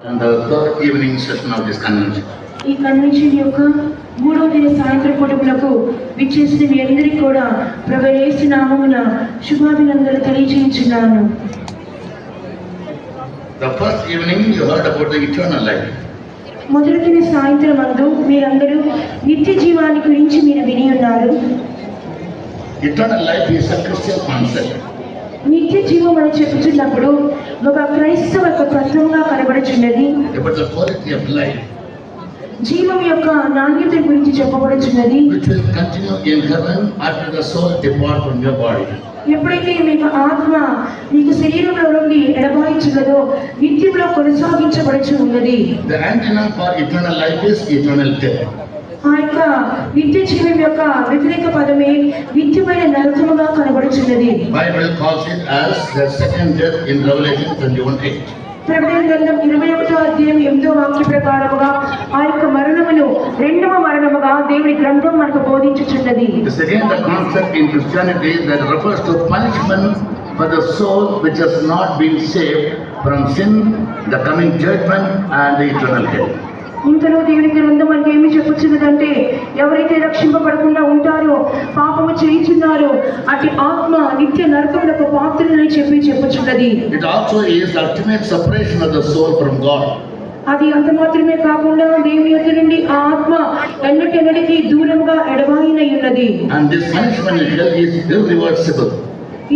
And the third evening session of this convention. ఈ convention యొక్క మూడవ దిన సాయంత్రం పూటములకు విచ్చేసిన మీ అందరికీ కూడా ప్రభువైన యేసు నామమున శుభాభినందనలు తెలియజేయుచున్నాను. The first evening you heard about the eternal life. మొదటి దిన సాయంత్రం అందు మీరందరూ నిత్య జీవాన్ని గురించి మీరు విని ఉన్నారు. Eternal life is a Christian concept. నిత్య జీవం అని చెప్పుచున్నప్పుడు ఒక క్రైస్తవ తత్వంగా కనబడుచున్నది. About the quality of life జీవం యొక్క నాణ్యత గురించి చెప్పబడుచున్నది. which will continue in heaven after the soul depart from your body. ఎప్పుడైతే మీకు ఆత్మ మీకు శరీరంలో నుండి ఎడబాయించున్నదో నిత్యంలో కొనసాగించబడుచు ఉన్నది. The antonym for eternal life is eternal death. ఆ యొక్క నిత్య జీవం యొక్క వ్యతిరేక పదమే నిత్యమైన నరకముగా కనబడుచున్నది. Bible calls it as the second death in Revelation 21:8. ప్రకటన గ్రంథం 21వ అధ్యాయం 8వ వాక్య ప్రకారముగా ఆ యొక్క మరణమును రెండవ మరణముగా దేవుని గ్రంథం మనకు బోధించుచున్నది. This again the concept in Christianity that refers to punishment for the soul which has not been saved from sin, the coming judgment and the eternal hell. ఇంకనూ దేవుని గ్రంథం మనకి ఏమి చెప్పుచున్నదంటే ఎవరైతే రక్షింపబడకుండా ఉంటారో పాపము చేయుచున్నారో అటు ఆత్మ నిత్య నరకములకు పాత్రులని చెప్పుచున్నది. It also is the ultimate separation of the soul from God. అది అంత మాత్రమే కాకుండా దేవుని యొద్ద నుండి ఆ ఆత్మ ఎన్నటికి దూరంగా ఎడబాయినై ఉన్నది. And this punishment in hell is irreversible.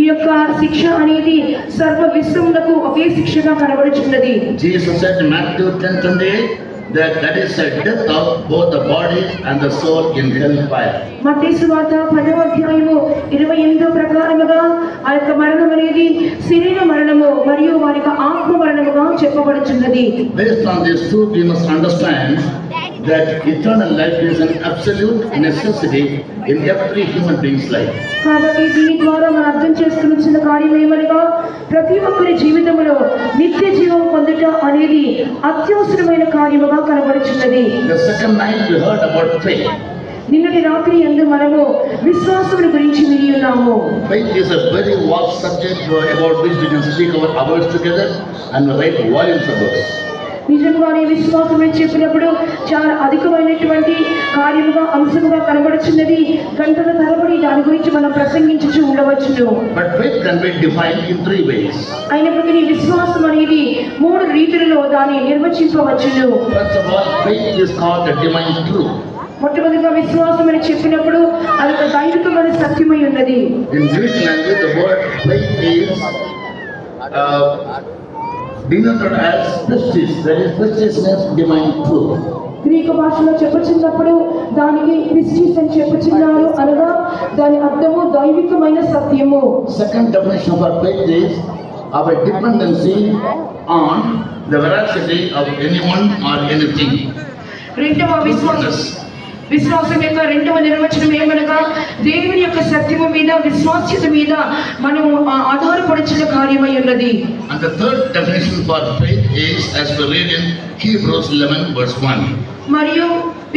ఈ యొక్క శిక్ష అనేది సర్వ విశ్వములకు ఒకే శిక్షగా కనబడుచున్నది. Jesus said in Matthew 10:28 that is a death of both the body and the soul in hell fire. మత్తయి సువార్త 10వ అధ్యాయము 28వ ప్రకారముగా ఆ యొక్క మరణం అనేది శరీర మరణము మరియు వారి యొక్క ఆత్మ మరణముగా చెప్పబడుచున్నది. Based on these two, we must understand that eternal life is an absolute necessity in every human being's life. కాబట్టి దీని ద్వారా మనం అర్థం చేసుకున్న కార్యం ఏమనగా ప్రతి ఒక్కరి జీవితంలో నిత్య జీవం పొందుట అనేది అత్యవసరమైన కార్యముగా కనబడుచున్నది. The second night we heard about faith. నిన్నటి రాత్రి యందు మనము విశ్వాసముల గురించి విని ఉన్నాము. Faith is a very vast subject about which we can speak our hours together and write volumes of books. నిజంగానే విశ్వాసం చెప్పినప్పుడు చాలా అధికమైనటువంటి కార్యముగా అంశముగా కనబడుచున్నది. గంటల తరబడి దాని గురించి మనం ప్రసంగించుచూ ఉండవచ్చును. But faith can be defined in three ways. అయినప్పటికీ విశ్వాసం అనేది మూడు రీతులలో దాన్ని నిర్వచింపవచ్చును. First of all, faith is called the divine truth. మొట్టమొదటిగా విశ్వాసం అని చెప్పినప్పుడు అది ఒక దైవికమైన సత్యమై ఉన్నది. In Greek language, the word faith is denoted as pistis. That is, pistis means divine truth. Greek భాషలో చెప్పుచున్నప్పుడు దానికి క్రిస్టిస్ అని చెప్పుచున్నారు అనగా దాని అర్థము దైవికమైన సత్యము. Second definition of our faith is our dependency on the veracity of anyone or anything. రెండవ విశ్వాసం యొక్క రెండవ నిర్వచనం ఏమనగా దేవుని యొక్క సత్యము మీద విశ్వాస్యత మీద మనము ఆధారపడుచున్న కార్యమై ఉన్నది. And the third definition for faith is as we read in Hebrews 11 verse 1. మరియు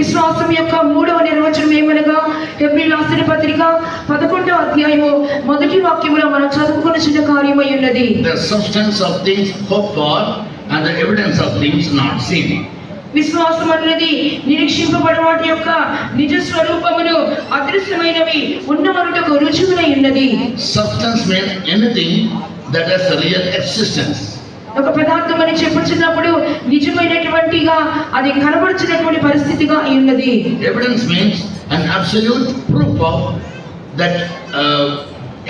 విశ్వాసం యొక్క మూడవ నిర్వచనం ఏమనగా హెబ్రీయుల రాసిన పత్రిక 11వ అధ్యాయము మొదటి వాక్యములో మనం చదువుకొనుచున్న కార్యమై ఉన్నది. The substance of things hoped for and the evidence of things not seen. విశ్వాసం అనేది నిరీక్షింపబడిన వాటి యొక్క నిజ స్వరూపమును అదృశ్యమైనవి ఉన్నవరుటకు రుజువునై ఉన్నది. Substance means anything that has a real existence. ఒక పదార్థం అని చెప్పుచున్నప్పుడు నిజమైనటువంటిగా అది కనబడుచున్నటువంటి పరిస్థితిగా అయి ఉన్నది. Evidence means an absolute proof of that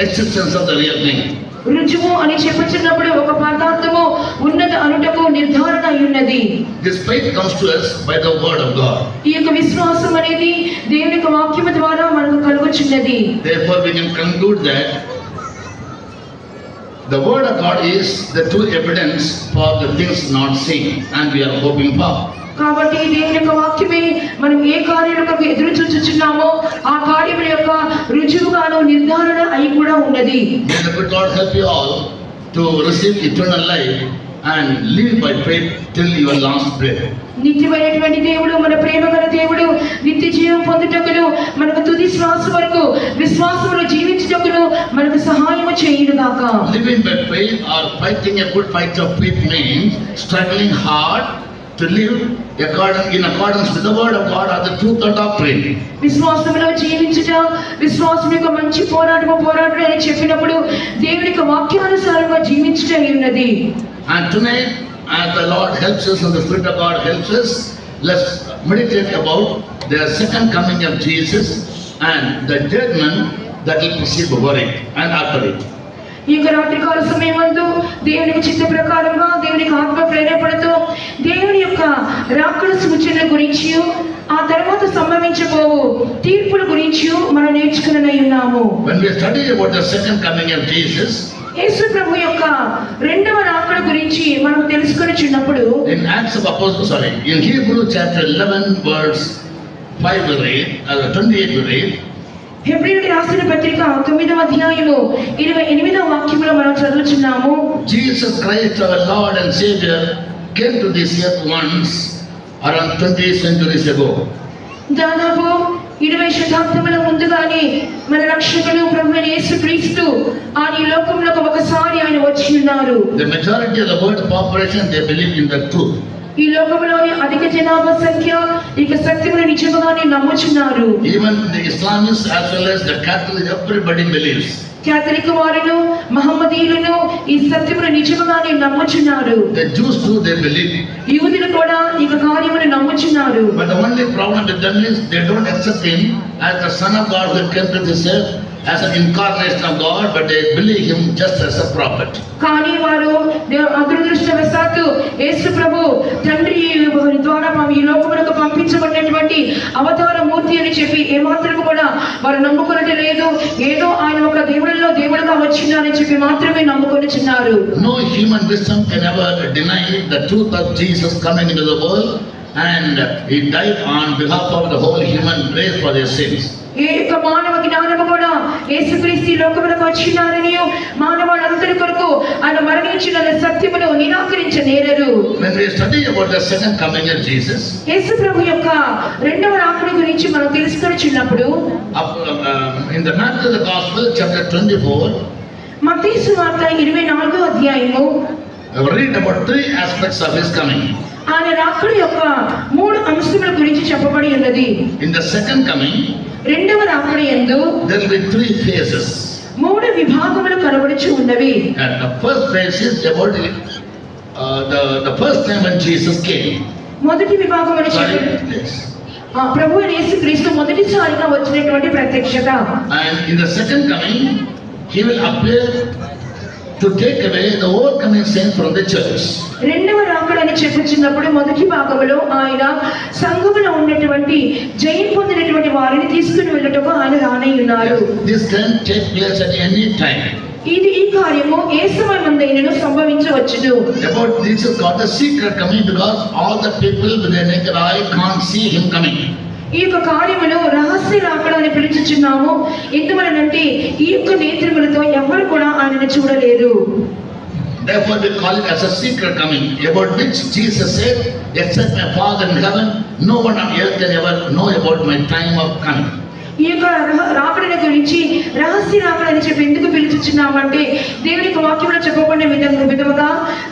existence of the real thing. రుజువు అని చెప్పుచున్నప్పుడు ఒక పదార్థము ఉన్నత అనుటకు నిర్ధారణ అయి ఉన్నది. This faith comes to us by the word of God. ఈ యొక్క విశ్వాసం అనేది దేవుని యొక్క వాక్యము ద్వారా మనకు కలుగుచున్నది. Therefore we can conclude that the word of God is the true evidence for the things not seen and we are hoping for. కాబట్టి దేవుని యొక్క వాక్యమే మనం ఏ కార్యాలకు ఎదురు చూచుచున్నామో ఆ కార్యముల యొక్క రుజువుగాను నిర్ధారణ అయి కూడా ఉన్నది. May the good Lord help you all to receive eternal life and live by faith till your last breath. నిత్యమైనటువంటి దేవుడు, మన ప్రేమ గల దేవుడు, నిత్య జీవం పొందుటకును మనకు తుది శ్వాస వరకు విశ్వాసములో జీవించుటకును మనకు సహాయము చేయును గాక. Living by faith or fighting a good fight of faith means struggling hard to live in accordance with the word of God or the truth or doctrine. విశ్వాసములో జీవించుట, విశ్వాసం యొక్క మంచి పోరాటము అని చెప్పినప్పుడు దేవుని యొక్క వాక్యానుసారంగా జీవించుట ఉన్నది. And tonight, as the Lord helps us and the Spirit of God helps us, let's meditate about the second coming of Jesus and the judgment that will proceed before it and after it. ఈ రాత్రికాల సమయమందు దేవునికి చిత్త ప్రకారంగా, దేవునికి ఆత్మ ప్రేరేపణతో దేవుని యొక్క రాకడ సూచనల గురించి, ఆ తర్వాత సంభవించబోవు తీర్పుల గురించి మనం నేర్చుకుని ఉన్నాము. When we study about the second coming of Jesus, యేసు ప్రభు యొక్క రెండవ రాకడ గురించి మనం తెలుసుకొనిచున్నప్పుడు, in Hebrew chapter 11 verse 5 we read, 28 we read, హెబ్రీయులకు రాసిన పత్రిక 9వ అధ్యాయము 28వ వాక్యములో మనం చదువుచున్నాము. Jesus Christ our Lord and Savior came to this earth once around 20 centuries ago. దాదాపు 20 శతాబ్దముల ముందుగానే మన రక్షకుడు ప్రభువైన యేసుక్రీస్తు ఈ లోకంలోకి ఒకసారి ఆయన వచ్చి ఉన్నారు. The majority of the world population they believe in the truth. ఈ లోకంలోని అధిక జనాభా సంఖ్య ఇక సత్యమును నిజముగానే నమ్ముచున్నారు. Even the Islamists as well as the Catholics, everybody believes. Catholic వారును మహమ్మదీయులను ఈ సత్యమును నిజముగానే నమ్ముచున్నారు. The Jews too they believe. యూదులు కూడా ఈ కార్యమును నమ్ముచున్నారు. But the only problem with them is they don't accept him as the Son of God who came to this earth as an incarnation of God, but they believe him just as a prophet. కానీ వారు అదృష్టవశాత్తు యేసు ప్రభు తండ్రి ద్వారా ఈ లోకములకు పంపించబడినటువంటి అవతార మూర్తి అని చెప్పి ఏమాత్రం కూడా వారు నమ్ముకున్నట్టు లేదు. ఏదో ఆయన ఒక దేవుడిలో దేవుడుగా వచ్చిందని చెప్పి మాత్రమే నమ్ముకొనిచున్నారు. No human wisdom can ever deny the truth of Jesus coming into the world, and he died on behalf of the whole human race for their sins. ఏ యొక్క మానవ జ్ఞానము కూడా యేసుక్రీస్తు లోకములకు వచ్చినారని, మానవులందరి కొరకు ఆయన మరణించిన సత్యమును నిరాకరించనేరరు. When we study about the second coming of Jesus, యేసు ప్రభు యొక్క రెండవ రాకడ గురించి మనం తెలుసుకొనిచున్నప్పుడు, in the Matthew the Gospel chapter 24, మత్తయి సువార్త 24వ అధ్యాయము, read about 3 aspects of his coming. ఆయన రాకడ యొక్క 3 అంశముల గురించి చెప్పబడి ఉన్నది. In the second coming, రెండవ రాకడ యందు there will be 3 phases. 3 విభాగములు కనబడుచు ఉన్నవి. And the first phase is about the first time when Jesus came. మొదటి విభాగం అని చెప్పి ప్రభు యేసుక్రీస్తు మొదటిసారిగా వచ్చినటువంటి ప్రత్యక్షత. And in the second coming, he will appear to take away the overcoming sin from the church. రెండవ రాకడ అని చెప్పుచున్నప్పుడు మొదటి భాగంలో ఆయన సంఘములో ఉన్నటువంటి జయం పొందినటువంటి వారిని తీసుకుని వెళ్ళటకు ఆయన రానయ్యున్నారు. This can take place at any time. ఈ కార్యము ఏ సమయమందైనను సంభవించవచ్చును. About this is called the secret coming, because all the people with their naked eye can't see him coming. ఈ యొక్క కార్యమును రహస్య రాకడ అని పిలుచుచున్నాము. ఎందువలనంటే ఈ యొక్క నేత్రములతో ఎవరు కూడా ఆయనను చూడలేరు. Therefore we call it as a secret coming, about which Jesus said, except my Father in heaven, no one on earth can ever know about my time of coming. ఈ యొక్క రాకడ గురించి రహస్య రాకడ అని చెప్పి ఎందుకు పిలుచుచున్నామంటే, దేవుని యొక్క వాక్యంలో చెప్పబడిన విధముగా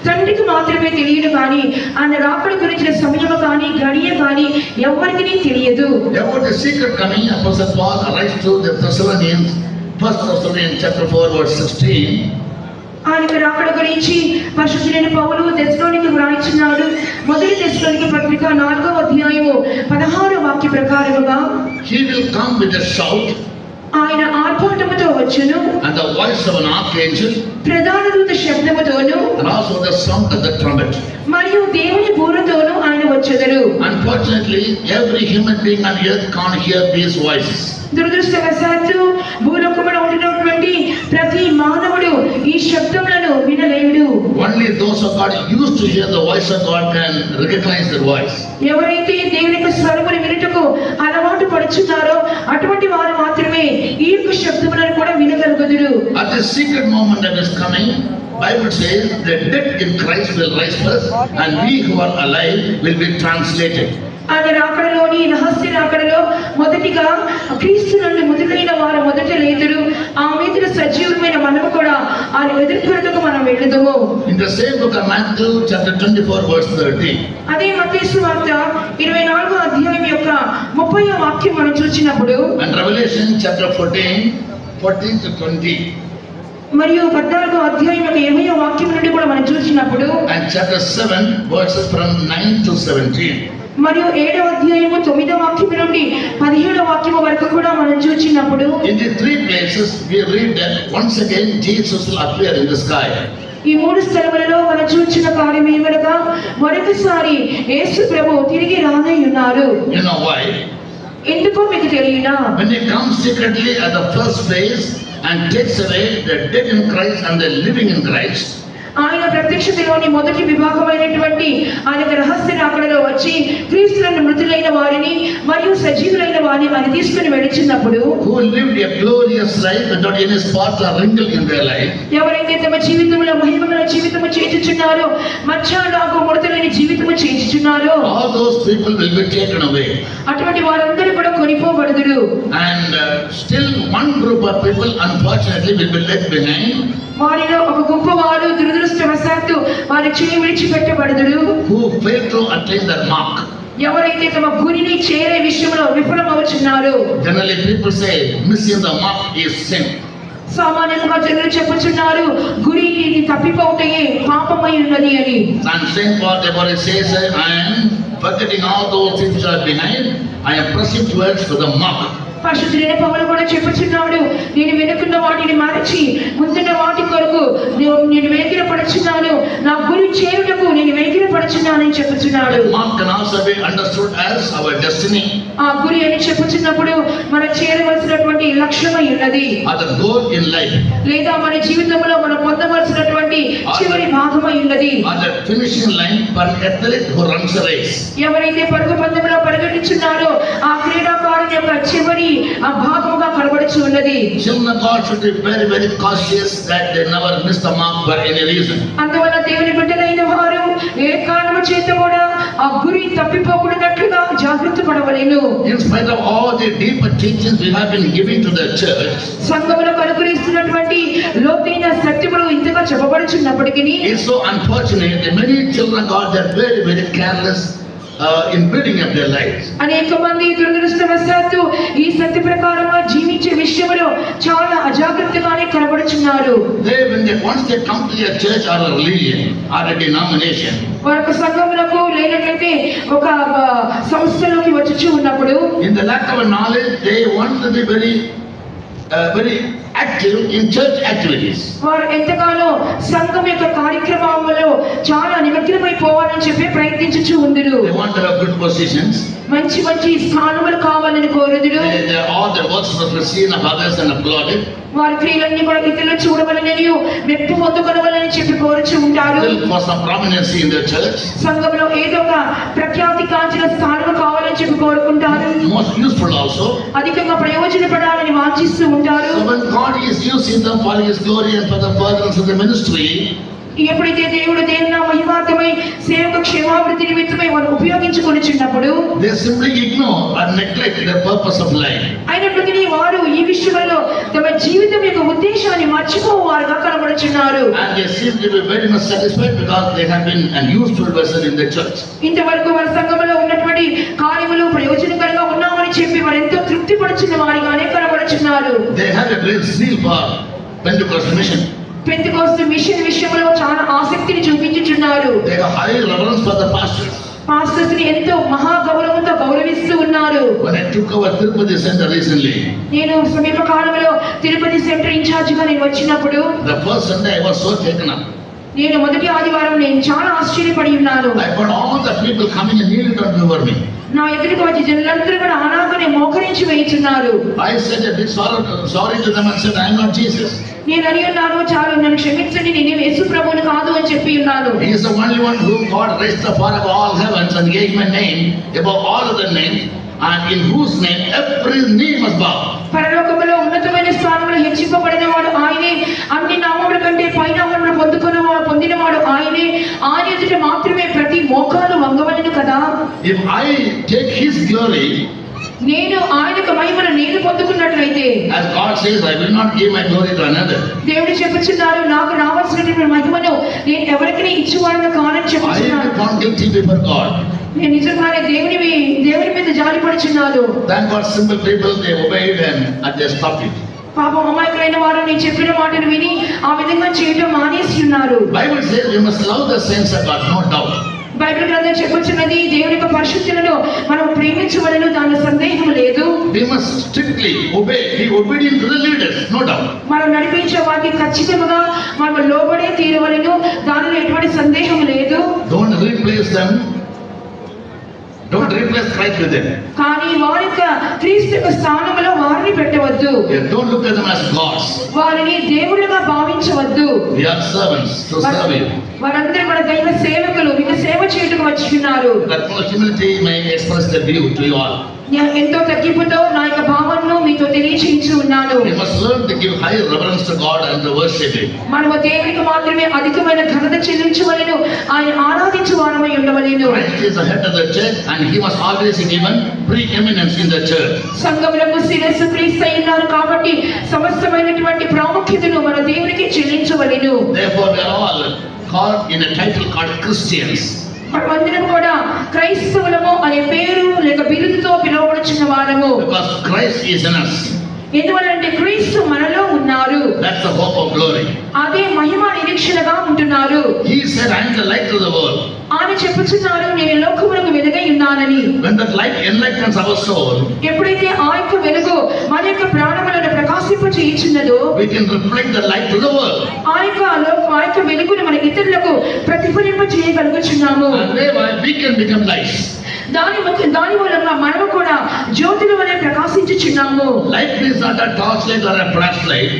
తండ్రికి మాత్రమే తెలియదు, కానీ ఆయన రాకడ గురించిన సమయము కానీ గడియ కానీ ఎవరికీ తెలియదు. About the secret coming, Apostle Paul writes to the Thessalonians, 1 Thessalonians chapter 4 verse 16. ఆయన రాకడ గురించి పరిశుద్ధుడైన పౌలు తెస్సలోనికీయులకు వ్రాయించున్నాడు. మొదటి తెస్సలోనికీ పత్రిక 4వ అధ్యాయము 16వ వాక్య ప్రకారముగా, he will come with a shout, ఆయన ఆర్భాటముతో వచ్చును, and the voice of an archangel, ప్రధాన దూత శబ్దముతోను, and also the sound of the trumpet. మరియు దేవుని బూరతోను ఆయన వచ్చెదరు. Unfortunately, every human being on earth can't hear these voices. దురదృష్టవశాత్తు భూలోకములో ఉంటున్నటువంటి ప్రతి మానవుడు ఈ శబ్దములను వినలేడు. Only those who got used to hear the voice of God can recognize the voice. ఎవరైతే దేవుని యొక్క స్వరమును వినుటకు అలవాటు పడుచున్నారో అటువంటి వారు మాత్రమే ఈ యొక్క శబ్దములను కూడా వినగలుగుదురు. At the secret moment that is coming, Bible says the dead in Christ will rise first, and we who are alive will be translated. ఆయన రాకడలోని రహస్య రాకడలో మొదటిగా క్రీస్తు నుండి మొదలైన వారు మొదట లేదురు, ఆ మీదట సజీవమైన మనము కూడా ఆయన ఎదుర్కొనటకు మనం వెళ్ళుదుము. In the same book of Matthew chapter 24 verse 30. అదే మత్తయి సువార్త 24వ అధ్యాయం యొక్క 30వ వాక్యం మనం చూసినప్పుడు, And Revelation chapter 14 to 20. మరియు 14వ అధ్యాయం యొక్క 20వ వాక్యం నుండి కూడా మనం చూసినప్పుడు, And chapter 7 verses from 9 to 17. మరియు 7వ అధ్యాయము 9వ వాక్యం నుండి 17వ వాక్యం వరకు కూడా మనం చూసినప్పుడు, In these three places we read that once again Jesus will appear in the sky. ఈ మూడు స్థలములలో మనం చూసిన కార్యం ఏమనగా మరొకసారి యేసు ప్రభు తిరిగి రానై ఉన్నారు. You know why? ఎందుకో మీకు తెలియనా? When he comes secretly at the first place and takes away the dead in Christ and the living in Christ, ఆయన ప్రత్యక్షతలోని మొదటి విభాగమైనటువంటి ఆయన రహస్య రాకడలో వచ్చి క్రీస్తులను మృతులైన వారిని మరియు సజీవులైన వారిని ఆయన తీసుకుని వెళుచున్నప్పుడు, who lived a glorious life without any spot or wrinkle in their life, ఎవరైతే తమ జీవితంలో మహిమగల జీవితము చేర్చుచున్నారో, మచ్చలాగా ముడతలేని జీవితము చేర్చుచున్నారో, all those people will be taken away. అటువంటి వారందరూ కూడా కొనిపోబడుదురు. And still one group of people unfortunately will be left behind, వారిలో ఒక గుంపు వారు దురదృష్టవశాత్తు వారి చేయి విడిచిపెట్టబడుదురు, who fail to attain their mark. ఎవరైతే తమ గురిని చేరే విషయంలో విఫలమవుచున్నారు. Generally people say missing the mark is sin. సామాన్యంగా జనులు చెప్పుచున్నారు గురికి తప్పిపోవటమే పాపమై ఉన్నది అని. And Saint Paul therefore says, I am forgetting all those things which are behind, I am pressing towards for the mark. పరిశుద్ధుడైన పౌలు కూడా చెప్పుచున్నాడు, నేను వెనుకున్న వాటిని మరచి ముందున్న వాటి కొరకు నేను వేగిరపడుచున్నాను, నా గురి చేరుటకు నేను వేగిరపడుచున్నాను అని చెప్పుచున్నాడు. Mark can also be understood as our destiny. ఆ గురి అని చెప్పుచున్నప్పుడు మనం చేరవలసినటువంటి లక్ష్యమై ఉన్నది, the goal in life, లేదా మన జీవితంలో మనం పొందవలసినటువంటి చివరి భాగమై ఉన్నది. the finishing line for an athlete who runs a race. ఎవరైతే పరుగు పందెంలో పరిగెత్తుచున్నారో ఆ క్రీడాకారుని యొక్క చివరి ఆ భాగముగా కనబడుచు ఉన్నది. Children of God should be very, very cautious that they never miss the mark for any reason. అందువల్ల దేవుని బిడ్డలైన వారు ఏ కారణము చేత కూడా ఆ గురి తప్పిపోకూడనట్లుగా జాగ్రత్త పడవలెను. In spite of all the deeper teachings we have been giving to the church, సంఘములకు అనుగ్రహిస్తున్నటువంటి లోతైన సత్యములు ఇంతగా చెప్పబడుచున్నప్పటికీ, it's so unfortunate that many children of God are very, very careless in building up their lives. అనేక మంది దురదృష్టవశాత్తు ఈ సత్య ప్రకారంగా జీవించే విషయంలో చాలా అజాగ్రత్తగానే కనబడుచున్నారు. Once they come to a church or a religion or a denomination, వారు సంఘములకు లేనట్లయితే ఒక సంస్థలోకి వచ్చి ఉన్నప్పుడు, in the lack of knowledge they want to be very active in church activities. వారు ఎంతగానో సంఘం యొక్క కార్యక్రమాలలో చాలా నిమగ్నమైపోవాలని చెప్పి ప్రయత్నించుచు ఉందురు. They want to have good positions. మంచి మంచి స్థానములు కావాలని కోరుదురు. All their works must be seen of others and applauded. వారి క్రియలన్నీ కూడా ఇతరులు చూడవలనని మెప్పు పొందుకొనవలని చెప్పి కోరుచు ఉంటారు. For some prominency in the church. సంఘంలో ఏదో ఒక ప్రఖ్యాతి కాంచిన స్థానం కావాలని చెప్పి కోరుకుంటారు. Most useful also. అధికంగా ప్రయోజనపడాలని వాంఛిస్తూ ఉంటారు. So when God is using them for His glory and for the furtherance of the ministry, ఎప్పుడైతే దేవుడు దేని మహిమార్థమై సేవక క్షేమాభివృద్ధి నిమిత్తమై వారు ఉపయోగించుకొనిచున్నప్పుడు, they simply ignore or neglect the purpose of life. అయినప్పటికీ వారు ఈ విషయంలో తమ జీవితం యొక్క ఉద్దేశాన్ని మర్చిపోవారుగా కనబడుచున్నారు. And they seem to be very much satisfied because they have been an useful vessel in the church. ఇంతవరకు వారి సంఘంలో ఉన్నటువంటి కార్యములు ప్రయోజనకరంగా ఉన్నామని చెప్పి వారు ఎంతో తృప్తి పడుచున్న వారిగానే కనబడుచున్నారు. They have a great zeal for Pentecost mission. Pentecost mission విషయంలో చాలా ఆసక్తిని చూపించుచున్నారు. They have high reverence for the pastors. Pastors ని ఎంతో మహా గౌరవంతో గౌరవిస్తూ ఉన్నారు. When I took over Tirupati Center recently, నేను సమీప కాలంలో తిరుపతి సెంటర్ ఇన్ఛార్జ్ గా నేను వచ్చినప్పుడు, the first Sunday I was so taken up. నేను మొదటి ఆదివారం నేను చాలా ఆశ్చర్యపడి ఉన్నాను. I found all the people coming and kneeling down before me. నా ఎదురుకు వచ్చి జనులందరూ కూడా అలాగనే మోకరించి వేయించున్నారు. I said a big sorry to them and said, I am not Jesus. నేను అని ఉన్నాను, చాలు నన్ను క్షమించండి, నేను యేసు ప్రభువుని కాదు అని చెప్పి ఉన్నాను. He is the only one whom God raised up above all heavens and gave him a name above all other names, and in whose name every knee must bow. పరలోకములో ఉన్నతమైన స్థానంలో హెచ్చింపబడిన వాడు ఆయనే, అన్ని నామముల కంటే పై నామములను పొందుకొని పొందినవాడు ఆయనే, ఆయన ఎదుట మాత్రమే ప్రతి మోకాలు వంగవలెను కదా. If I take his glory, నేను ఆయనకు మహిమను నేను పొందుకున్నట్లయితే, as God says, I will not give my glory to another. దేవుడు చెప్పుచున్నారు, నాకు రావాల్సినటువంటి మహిమను నేను ఎవరికి ఇచ్చేవాడను కానని I will చెప్పుచున్నాడు. be found guilty before God. నేను నిజంగానే దేవుని మీద జాలిపడుచున్నాను. Thank God, simple people, they obeyed and they stopped it. పాపం అమాయకులైన వారు నేను చెప్పిన మాటను విని ఆ విధంగా చేయడం మానేసి ఉన్నారు. Bible says we must love the saints of God, no doubt. Bible గ్రంథం చెప్పుచున్నది, దేవుని యొక్క పరిశుద్ధులను మనం ప్రేమించవలెను, దానిలో సందేహం లేదు. We must strictly obey, be obedient to the leaders, no doubt. మనం నడిపించే వారికి ఖచ్చితంగా మనం లోబడే తీరవలెను, దానిలో ఎటువంటి సందేహం లేదు. Don't replace them. Don't replace Christ with them. కానీ వారి యొక్క క్రీస్తు యొక్క స్థానంలో వారిని పెట్టవద్దు. Yeah, don't look at them as gods. వారిని దేవుళ్ళుగా భావించవద్దు. We are servants to serve you. వారందరూ మన దైవ సేవకులు, మీకు సేవ చేయడానికి వచ్చి ఉన్నారు. That most humility may express the view to you all. నేను ఎంతో తగ్గింపుతో నా యొక్క భావనను మీతో తెలియచేయించి ఉన్నాను. We must learn to give high reverence to God and to worship Him. మనము దేవునికి మాత్రమే అధికమైన ఘనత చెల్లించవలెను, ఆయన ఆరాధించు వారమై ఉండవలెను. Christ is the head of the church and He must always be given preeminence in the church. సంఘములకు శిరస్సు క్రీస్తు అయి ఉన్నారు కాబట్టి సమస్తమైనటువంటి ప్రాముఖ్యతను మన దేవునికి చెల్లించవలెను. Therefore, we are all called in a title called Christians. మనమందరం కూడా క్రైస్తవులము అనే పేరు లేక బిరుదుతో పిలువబడుచున్న వారము. Because Christ is in us. ఎందువల్లంటే క్రీస్తు మనలో ఉన్నారు. That's the hope of glory. అదే మహిమ నిరీక్షణగా ఉంటున్నారు. He said, I am the light of the world. ఆయన చెప్పుచున్నారు, నేను లోకములకు వెలుగై ఉన్నానని. When that light enlightens our soul, ఎప్పుడైతే ఆ యొక్క వెలుగు మన యొక్క ప్రాణములను ప్రకాశింపచేయుచున్నదో, we can reflect the light to the world. ఆ యొక్క వెలుగును మన ఇతరులకు ప్రతిఫలింప చేయగలుగుచున్నాము. And thereby we can become lights. దాని మూలంగా మనము కూడా జ్యోతుల వలె ప్రకాశించుచున్నాము. Light is not a torchlight or a flashlight.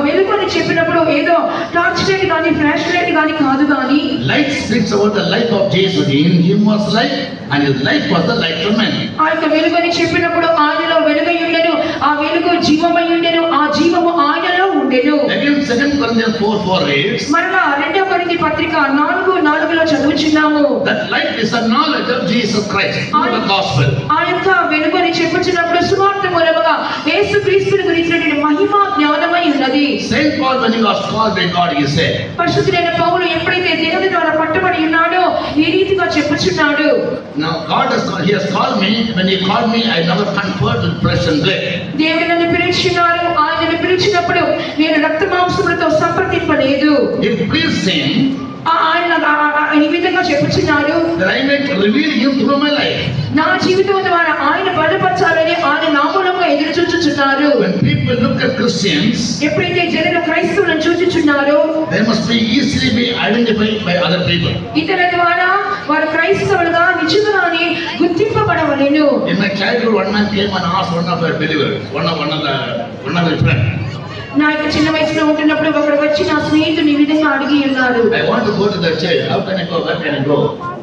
వెలుగు అని చెప్పినప్పుడు ఏదో టార్చ్ లైట్ కానీ ఫ్లాష్ లైట్ కానీ కాదు, కానీ Light speaks about the life of Jesus. In Him was light, and His life was the light of men. ఆ యొక్క వెలుగు అని చెప్పినప్పుడు ఆయనలో వెలుగై ఉండెను, ఆ వెలుగు జీవమై ఉండెను, ఆ జీవము ఆయనలో ఉండెను. Again, 2 Corinthians 4:4 reads, మరలా 2 కొరింథీ పత్రిక 4:4 చదువుచున్నాము. that light is the knowledge of Jesus Christ, not the gospel. ఆ యొక్క వెలుగు అని చెప్పుచున్నప్పుడు సువార్త మూలముగా యేసుక్రీస్తుని గురించినటువంటి మహిమ జ్ఞానమై ఉన్నది. Saint Paul, when he was called by God, he said, పరిశుద్ధుడైన పౌలు ఎప్పుడైతే దేవుని ద్వారా పట్టుబడి ఉన్నాడో ఈ రీతిగా చెప్పుచున్నాడు. now He has called me. When He called me, I never conferred with flesh and blood. దేవుడు నన్ను పిలిచినాడు, ఆయన పిలిచినప్పుడు నేను రక్త మాంసములతో సంప్రదింపలేదు. It pleased Him ఆయన ఈ విధంగా చెప్పుచున్నాడు, that I might reveal Him through my life. నా జీవితం ద్వారా ఆయన బలపరచాలని ఆయన నా మూలంగా ఎదురు చూచుచున్నారు. When people look at Christians, ఎప్పుడైతే జనులు క్రైస్తవులను చూచుచున్నారో, they must be easily be identified by other people. ఇతరుల ద్వారా వారు క్రైస్తవులుగా నిజంగానే గుర్తింపబడవలెను. In my childhood, one man came and asked one of our believers, one of my friends, నా యొక్క చిన్న వయసులో ఉంటున్నప్పుడు ఒకరు వచ్చి నా స్నేహితుని ఈ విధంగా అడిగి ఉన్నారు, I want to go to the church. How can I go? Where can I go?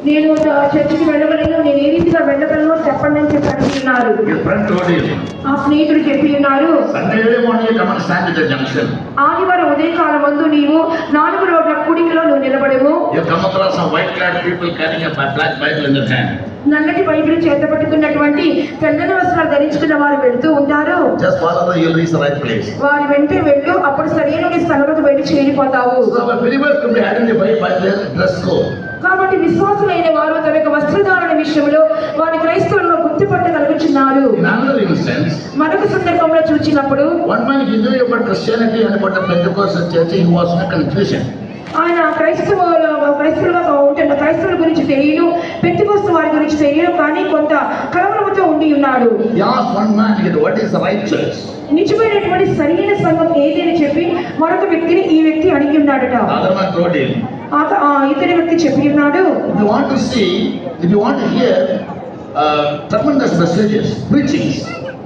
నేను చర్చికి వెళ్ళవలను, నేను ఏ రీతిగా వెళ్ళగలను చెప్పండి అని చెప్పి అడుగుతున్నారు. Your friend told you, ఆ స్నేహితుడు చెప్పి ఉన్నారు, Sunday early morning you come and stand at the junction. ఆదివారం ఉదయకాలం ముందు నీవు 4 రోడ్ల కుడికిలో నువ్వు నిలబడవు. You come across some white-clad people carrying a black Bible in their hand. నల్లటి బైబిల్ చేత పట్టుకున్నటువంటి తెల్లని వస్త్రాలు ధరించుకున్న వారు వెళ్తూ ఉంటారు. Just follow them, you'll reach the right place. వారి వెంటే వెళ్ళు, అప్పుడు సరైన స్థలంలోకి వెళ్ళి చేరిపోతావు. So our believers can be identified by their dress code. కాబట్టి విశ్వాసులైన వారు తమ యొక్క వస్త్రధారణ విషయంలో వారి క్రైస్తవులుగా గుర్తుపట్టగలుగుతున్నారు. In another instance, మరొక సందర్భంలో చూచినప్పుడు one man he knew about Christianity and about the Pentecostal church. He was in a confusion. ఆయన క్రైస్తవులుగా ఉంటున్న క్రైస్తవుల గురించి తెలియదు, పెంతెకోస్తు వారి గురించి తెలియదు, కానీ కొంత కలవరముతో ఉండి ఉన్నాడు. He asked one man, what is the right church? నిజమైనటువంటి సరైన సంఘం ఏది అని చెప్పి మరొక వ్యక్తిని ఈ వ్యక్తి అడిగి ఉన్నాడట. Other man told him, ఇతని వ్యక్తి చెప్పి ఉన్నాడు, if you want to hear tremendous messages, preachings,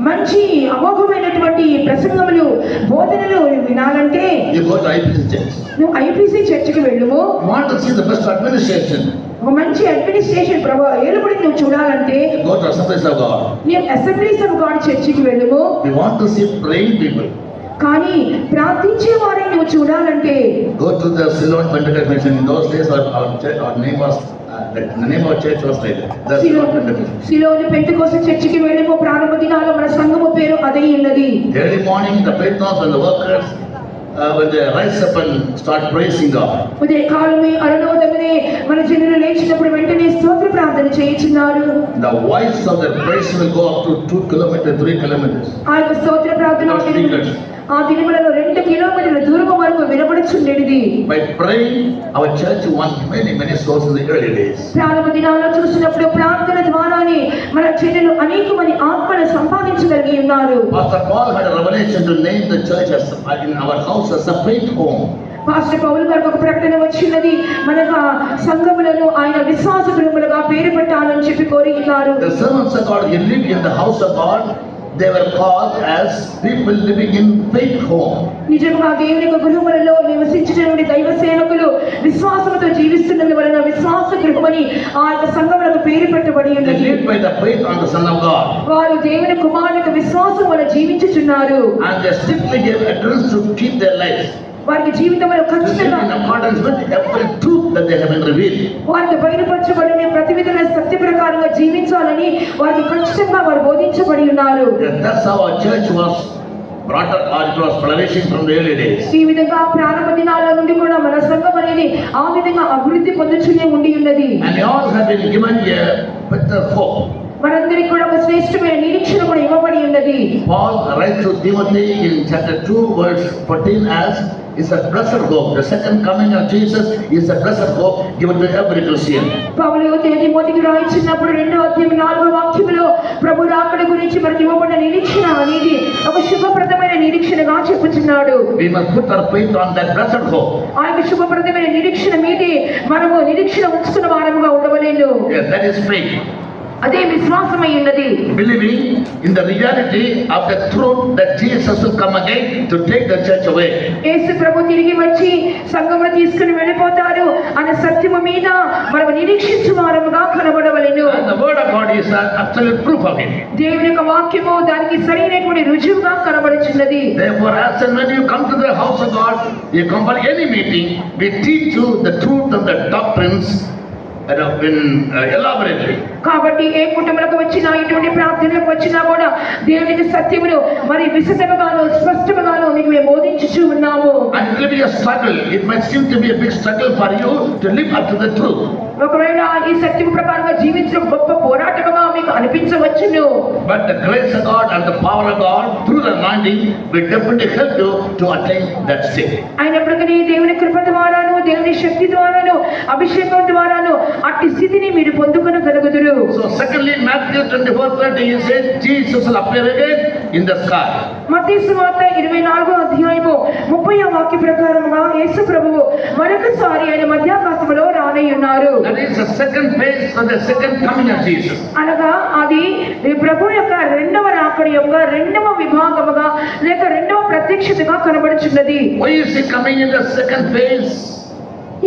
మంచి అమోఘమైనటువంటి ప్రసంగములు బోధనలు వినాలంటే you go to IPC church. నువ్వు ఐపీసీ చర్చికి వెళ్ళుము. You want to see the best administration, ఒక మంచి అడ్మినిస్ట్రేషన్ ఏలుబడి నువ్వు చూడాలంటే go to Assemblies of God. నేను అసెంబ్లీస్ ఆఫ్ గాడ్ చర్చికి వెళ్ళుము. You want to see praying people, కానీ ప్రార్థించే వారిని నువ్వు చూడాలంటే go to the Ceylon Pentecostal mission. In those days, our name was the name of church was like that. The Ceylon Pentecostal. Ceylon పెంటెకోస్తు చర్చికి వెళ్ళిపో ప్రారంభ దినాల్లో మన సంఘము పేరు అదే ఉన్నది. Early morning, the Pentecostals and the workers when they rise up and start praising God. ఉదయ కాలమే అరుణోదయమే మన జనులు లేచినప్పుడు వెంటనే స్తోత్ర ప్రార్థన చేయించున్నారు. The voice of the praise will go up to 2 kilometers, 3 kilometers. ఆ యొక్క స్తోత్ర ప్రార్థన ఆ దినములలో 2 కిలోమీటర్ల దూరం వరకు వినబడుచుండేది. By praying, our church won many souls in the early days. ప్రారంభ దినాల్లో చూసినప్పుడు ప్రార్థన ద్వారానే మన జనులు అనేక మంది ఆత్మను సంపాదించగలిగి ఉన్నారు. Pastor Paul had a revelation to name the church as in our house a separate home. Pastor Paul గారికి ఒక ప్రకటన వచ్చినది, మన సంఘములను ఆయన విశ్వాస గృహములుగా పేరు పెట్టాలని చెప్పి కోరి ఉన్నారు. The servants of God who lived in the house of God, they were called as people living in faith home. నిజంగా దేవుని యొక్క గృహములలో నివసించినటువంటి దైవ సేవకులు విశ్వాసముతో జీవిస్తున్నందువలన విశ్వాస గృహమని ఆ యొక్క సంఘములకు పేరు పెట్టబడి ఉన్నది. They lived by the faith on the Son of God. వారు దేవుని కుమారునికి విశ్వాసం వల్ల జీవించుచున్నారు. And they strictly gave utterance to keep their lives వారికి జీవితంలో ఖచ్చితంగా in accordance with every truth that they have been revealed. వారికి బయలుపరచబడిన ప్రతి విధమైన సత్య ప్రకారంగా జీవించాలని వారికి ఖచ్చితంగా వారు బోధించబడి ఉన్నారు. That's how our church was brought up, or it was flourishing from the early days. ఈ విధంగా ప్రారంభ దినాల నుండి కూడా మన సంఘం అనేది ఆ విధంగా అభివృద్ధి పొందుతూనే ఉండి ఉన్నది. And they all have been given a better hope. మనందరికీ కూడా ఒక శ్రేష్టమైన నిరీక్షణ కూడా ఇవ్వబడి ఉన్నది. Paul writes to Timothy in chapter 2 verse 14 as is a blessed hope. The second coming of Jesus is a blessed hope given to every Christian. పౌలు తిమోతికి రాయించినప్పుడు 2వ అధ్యాయం 4వ వాక్యములో ప్రభు రాకడ గురించి మనకి ఇవ్వబడిన నిరీక్షణ అనేది ఒక శుభప్రదమైన నిరీక్షణగా చెప్పుచున్నాడు. We must put our faith on that blessed hope. ఆ యొక్క శుభప్రదమైన నిరీక్షణ మీదే మనము నిరీక్షణ ఉంచుకున్న వారముగా ఉండవలేను. Yes, that is faith. అదే విశ్వాసమై ఉన్నది. Believing in the reality of the truth that Jesus will come again to take the church away. యేసు ప్రభు తిరిగి వచ్చి సంఘమును తీసుకుని వెళ్ళిపోతారు అనే సత్యము మీద మనము నిరీక్షించు వారముగా కనబడవలెను. And the word of God is an absolute proof of it. దేవుని యొక్క వాక్యము దానికి సరైనటువంటి రుజువుగా కనబడుచున్నది. Therefore, as and when you come to the house of God, you come for any meeting, we teach you the truth of the doctrines elaborately. కాబట్టి ఏ కుటుంబాలకు వచ్చినా ఇటువంటి ప్రార్థనలకు వచ్చినా కూడా దేవునికి సత్యమును మరి విశదముగాను స్పష్టముగాను మీకు మేము బోధించుచూ ఉన్నాము. And it will be a struggle. It might seem to be a big struggle for you to live up to the truth. ఒకవేళ ఈ సత్యము ప్రకారంగా జీవించడం గొప్ప పోరాటముగా మీకు అనిపించవచ్చును. But the grace of God and the power of God through the anointing will definitely help you to attain that state. అయినప్పటికీ దేవుని కృప ద్వారాను దేవుని శక్తి ద్వారాను అభిషేకం ద్వారాను అట్టి స్థితిని మీరు పొందుకొనగలుగుదురు. So secondly, Matthew 24:30 he says Jesus will appear again in the sky. మత్తయి సువార్త 24వ అధ్యాయము 30వ వాక్య ప్రకారముగా యేసు ప్రభువు మరొకసారి ఆయన మధ్యాకాశములో రానై ఉన్నారు. That is the second phase of the second coming of Jesus. అనగా అది ప్రభు యొక్క రెండవ రాకడ యొక్క రెండవ విభాగముగా లేక రెండవ ప్రత్యక్షతగా కనబడుచున్నది. Why is he coming in the second phase?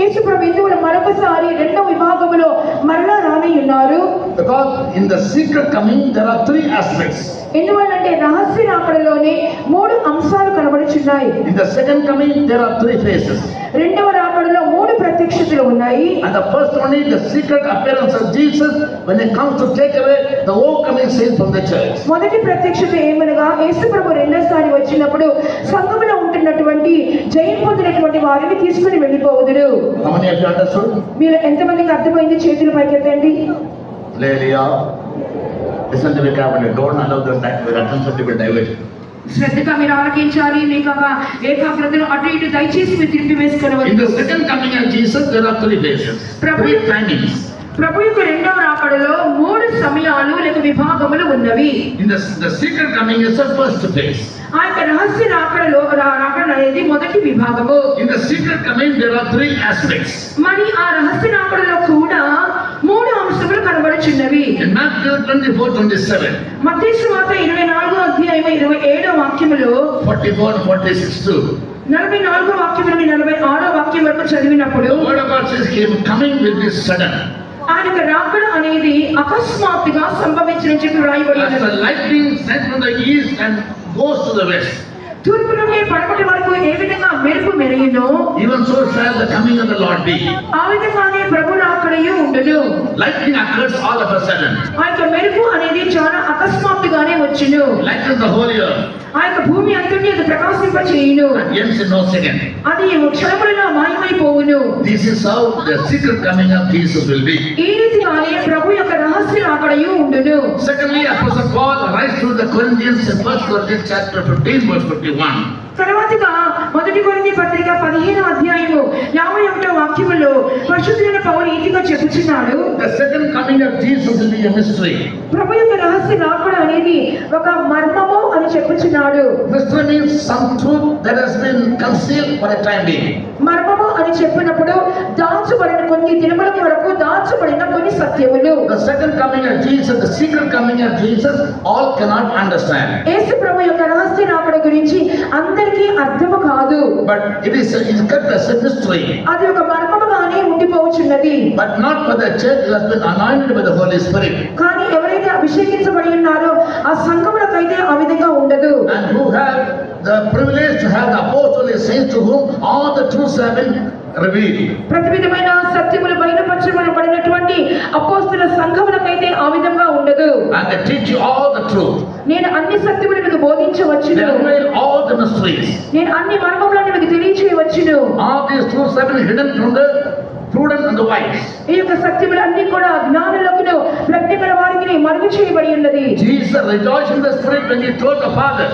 యేసు ప్రభు ఎందువల్ల మరొకసారి రెండవ విభాగములో మరలా రానై ఉన్నారు? Because in the secret coming there are 3 aspects. ఎందువల్లంటే రహస్య రాకడలోనే 3 అంశాలు కనబడుచున్నాయి. In the second coming there are 3 phases. రెండవ రాకడలో 3 ప్రత్యక్షతలు ఉన్నాయి. And the first one is the secret appearance of Jesus when he comes to take away the overcoming saints from the church. మొదటి ప్రత్యక్షత ఏమనగా యేసు ప్రభు రెండోసారి వచ్చినప్పుడు సంఘములో ఉంటున్నటువంటి జయం పొందినటువంటి వారిని తీసుకుని వెళ్ళిపోవుదురు. How many of you understood? మీరు ఎంతమందికి అర్థమైంది? చేతులు పైకెత్తండి. Hallelujah. Listen to me carefully. Don't allow the attention to be diverted. శ్రద్ధగా మీరు ఆలకించాలి. మీకు ఒక ఏకాగ్రతను అటు ఇటు దయచేసి మీరు తిరిగి In వేసుకోవాలి. the second coming of Jesus there are 3 phases. 3 timings. ప్రభు యొక్క రెండవ రాకడలో 3 సమయాలు లేక విభాగములు ఉన్నవి. In the secret coming is the first phase. ఆ యొక్క రహస్య రాకడలో రాకడ అనేది మొదటి విభాగము. In the secret coming there are 3 aspects. మరి ఆ రహస్య రాకడలో కూడా 3 అంశములు కనబడుచున్నవి. In Matthew 24:27. మత్తయి సువార్త 24వ అధ్యాయం 27వ వాక్యములో 44 and 46 too. 44వ వాక్యం నుండి 46వ వాక్యం వరకు చదివినప్పుడు The word of God says he is coming with this sudden. ఆయన రాకడ అనేది అకస్మాత్తుగా సంభవించిన చెప్పి వ్రాయబడి As ఉన్నది. the lightning sent from the east and goes to the west. తూర్పు నుండి పడమటి వరకు ఏ విధంగా మెరుపు మెరియునో, even so shall the coming of the Lord be. ఆ విధంగానే ప్రభు రాకడయు ఉండును. Lightning occurs all of a sudden. ఆ యొక్క మెరుపు అనేది చాలా అకస్మాత్తుగానే వచ్చును. Lightens the whole earth. ఆ యొక్క భూమి అంతటి అది ప్రకాశింపచేయును. And ends in no second. అది క్షణములలో మాయమైపోవును. This is how the secret coming of Jesus will be. ఈ రీతిగానే ప్రభు యొక్క రహస్య రాకడయు ఉండును. Secondly, Apostle Paul writes to the Corinthians in 1 Corinthians chapter 15 verse 51. తర్వాతగా మొదటి కొరింథీ పత్రిక 15వ అధ్యాయము 51వ వాక్యములో పరిశుద్ధుడైన పౌలు ఈ రీతిగా చెప్పుచున్నాడు. The second coming of Jesus will be a mystery. ప్రభు యొక్క రహస్య రాకడ అనేది ఒక మర్మము అని చెప్పుచున్నాడు. Mystery means some truth that has been concealed for a time being. మర్మము అని చెప్పినప్పుడు దాచబడిన కొన్ని దినముల వరకు దాచబడిన కొన్ని సత్యములు. The second coming of Jesus, the secret coming of Jesus, all cannot understand. యేసు ప్రభు యొక్క రహస్య రాకడ గురించి అందరికీ అర్థము కాదు. But it is kept as a mystery. అది ఒక మర్మముగానే ఉండిపోవచ్చున్నది. But not for the church who has been anointed by the Holy Spirit. కానీ ఎవరైతే అభిషేకించబడి ఉన్నారో ఆ సంఘములకైతే ఆ విధంగా ఉండదు. And who have the privilege to have the apostles and saints to whom all the truths have been revealed. ప్రతి విధమైన సత్యములు బయలుపరచబడినటువంటి అపోస్తల సంఘములకైతే ఆ విధంగా ఉండదు. And they teach you all the truth. నేను అన్ని సత్యములు మీకు They బోధించవచ్చును. unveil all the mysteries. నేను అన్ని మర్మములను మీకు తెలియచేయవచ్చును. All these truths have been hidden from the prudent and the wise. ఈ యొక్క సత్యములన్నీ కూడా జ్ఞానులకును ప్రజ్ఞ గల వారికి మరుగు చేయబడి ఉన్నది. Jesus rejoiced in the Spirit when he told the Father.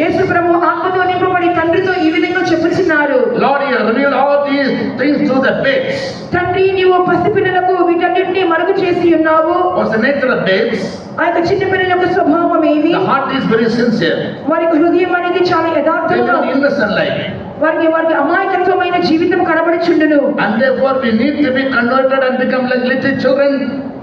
యేసు ప్రభు ఆత్మతో నింపబడి తండ్రితో ఈ విధంగా చెప్పుచున్నారు. Lord, you have revealed all these things to the babes. తండ్రి నీవు పసిపిల్లలకు వీటన్నిటిని మరుగు చేసి ఉన్నావు. What's the nature of babes? ఆ యొక్క చిన్న పిల్లల యొక్క స్వభావం ఏమి? The heart is very sincere. వారి హృదయం అనేది చాలా They యథార్థంగా, are innocent like. వారికి అమాయకత్వమైన జీవితం కనబడుచుండును. And therefore we need to be converted and become like little children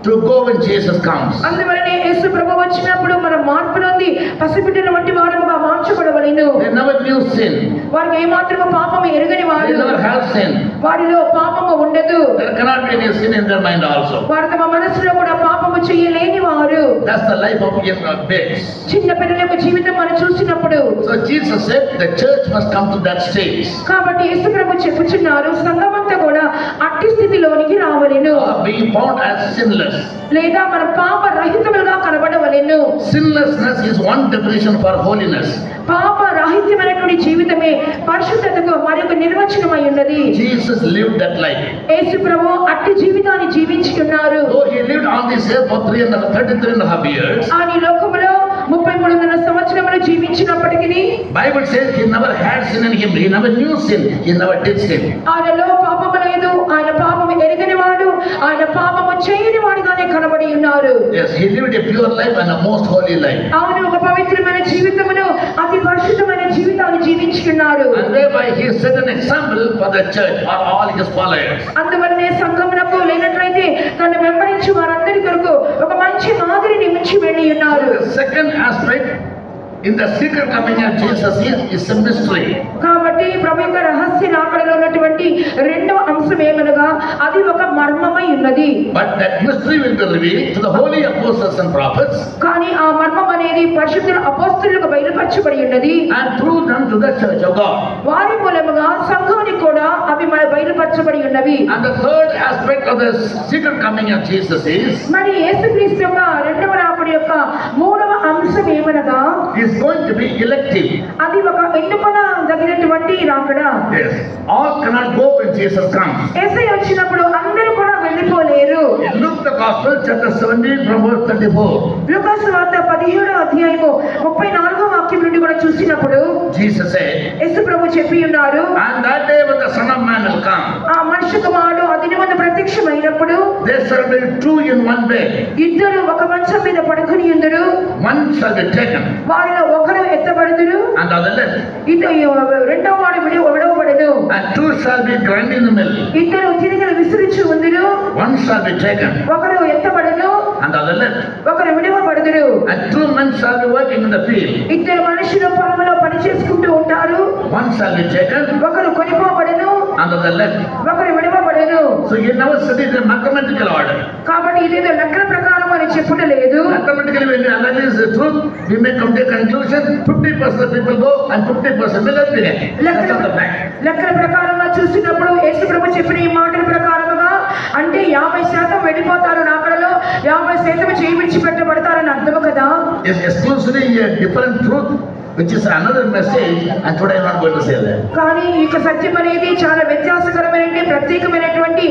to go when Jesus comes. అందువలనే యేసు ప్రభు వచ్చినప్పుడు మనం మార్పు నొంది పసిబిడ్డల వంటి వారముగా మార్చబడవలెను. They never knew sin. వారికి ఏమాత్రము పాపము ఎరుగని They వారు. never have sin. వారిలో పాపము ఉండదు. There cannot be any sin in their mind also. వారు తమ మనసులో కూడా పాపము చేయలేని వారు. That's the life of young babes. చిన్న పిల్లల యొక్క జీవితం మనం చూసినప్పుడు, So Jesus said the church must come to that stage. కాబట్టి యేసు ప్రభు చెప్పుచున్నారు సంఘమంతా కూడా అట్టి స్థితిలోనికి రావలెను. Being found as sinless. లేదా మన పాప రహితములుగా కనబడవలెను. Sinlessness is one definition for holiness. పాప రాహిత్యమైనటువంటి జీవితమే పరిశుద్ధతకు మరొక నిర్వచనమై ఉన్నది. Jesus lived that life. యేసు ప్రభు అట్టి జీవితాన్ని జీవించి ఉన్నారు. Though he lived on this earth for 33.5 years, ఆయన ఈ లోకములో 33.5 సంవత్సరములు జీవించినప్పటికీ Bible says he never had sin in him. He never knew sin. He never did sin. ఆయనలో పాపము లేదు. ఆయన పాపము ఎరగని వాడు. ఆయన పాపము చేయని వాడిగానే కనబడి ఉన్నారు. Yes, he lived a pure life and a most holy life. ఆయన ఒక పవిత్రమైన జీవితమును, అతి పరిశుద్ధమైన జీవితాన్ని జీవించి ఉన్నారు. And thereby he set an example for the church or all his followers. అందువల్లనే సంఘమునకు లేనట్లయితే తను వెంబడించి వారందరి కొరకు ఒక మంచి మాదిరిని మించి వెళ్ళి ఉన్నారు. The second aspect in the secret coming of Jesus is a mystery. కాబట్టి ప్రభు యొక్క రహస్య రాకడలో ఉన్నటువంటి రెండవ అంశం ఏమనగా అది ఒక మర్మమై ఉన్నది. But that mystery will be revealed to the holy apostles and prophets. కానీ ఆ మర్మం అనేది పరిశుద్ధుల అపోస్తలులకు బయలుపరచబడి ఉన్నది. And through them to the church of God. వారి మూలముగా సంఘానికి కూడా అవి బయలుపరచబడి ఉన్నవి. And the third aspect of the secret coming of Jesus is మరి యేసుక్రీస్తు యొక్క రెండవ రాకడ యొక్క మూడవ అంశం ఏమనగా is going to be elective. అది ఒక ఎన్నుకొనదగినటువంటి రాకడ. Yes, all cannot go when Jesus comes. యేసయ్య వచ్చినప్పుడు అందరూ కూడా వెళ్ళిపోలేరు. In Luke the Gospel chapter 17 from verse 34. లూకా సువార్త 17వ అధ్యాయము 34వ వాక్యం నుండి కూడా చూసినప్పుడు Jesus said, యేసు ప్రభు చెప్పి ఉన్నారు, and that day when the Son of Man will come, ఆ మనుష్య కుమారుడు ఆ దినమున ప్రత్యక్షమైనప్పుడు there shall be two in one bed. ఇద్దరు ఒక మంచం మీద పడుకొని ఉందురు. One shall be taken వారిలో ఒకరు ఎత్తబడుదురు, and the other left. రెండవ వాడు విడవబడును. And two shall be ground in the middle. ఇద్దరు తిరిగి విసిరించి ఉందురు. One shall be taken ఒకరు ఎత్తబడును, and the other left. ఒకరు విడవబడుదురు. And two men shall be working in the field. ఇద్దరు మనుషులు పొలంలో పని చేసుకుంటూ ఉంటారు. One shall be taken ఒకరు కొనిపోబడును, and the other left. ఒకరు విడవబడును. So you never study the mathematical order. కాబట్టి ఇదేదో లెక్కల ప్రకారం అని చెప్పుట లేదు. Automatically when we analyze the truth, we may come to a conclusion 50% of people go and 50% will not be there. That's not the fact. లెక్కల ప్రకారంగా చూసినప్పుడు యేసు ప్రభు చెప్పిన ఈ మాటల ప్రకారముగా అంటే 50% వెళ్ళిపోతారు రాకడలో, 50% చేయి విడిచిపెట్టబడతారని అర్థము కదా. It's exclusively a different truth, which is another message, and today I'm not going to say that. కానీ ఈ సత్యం అనేది చాలా వ్యత్యాసకరమైన ప్రత్యేకమైనటువంటి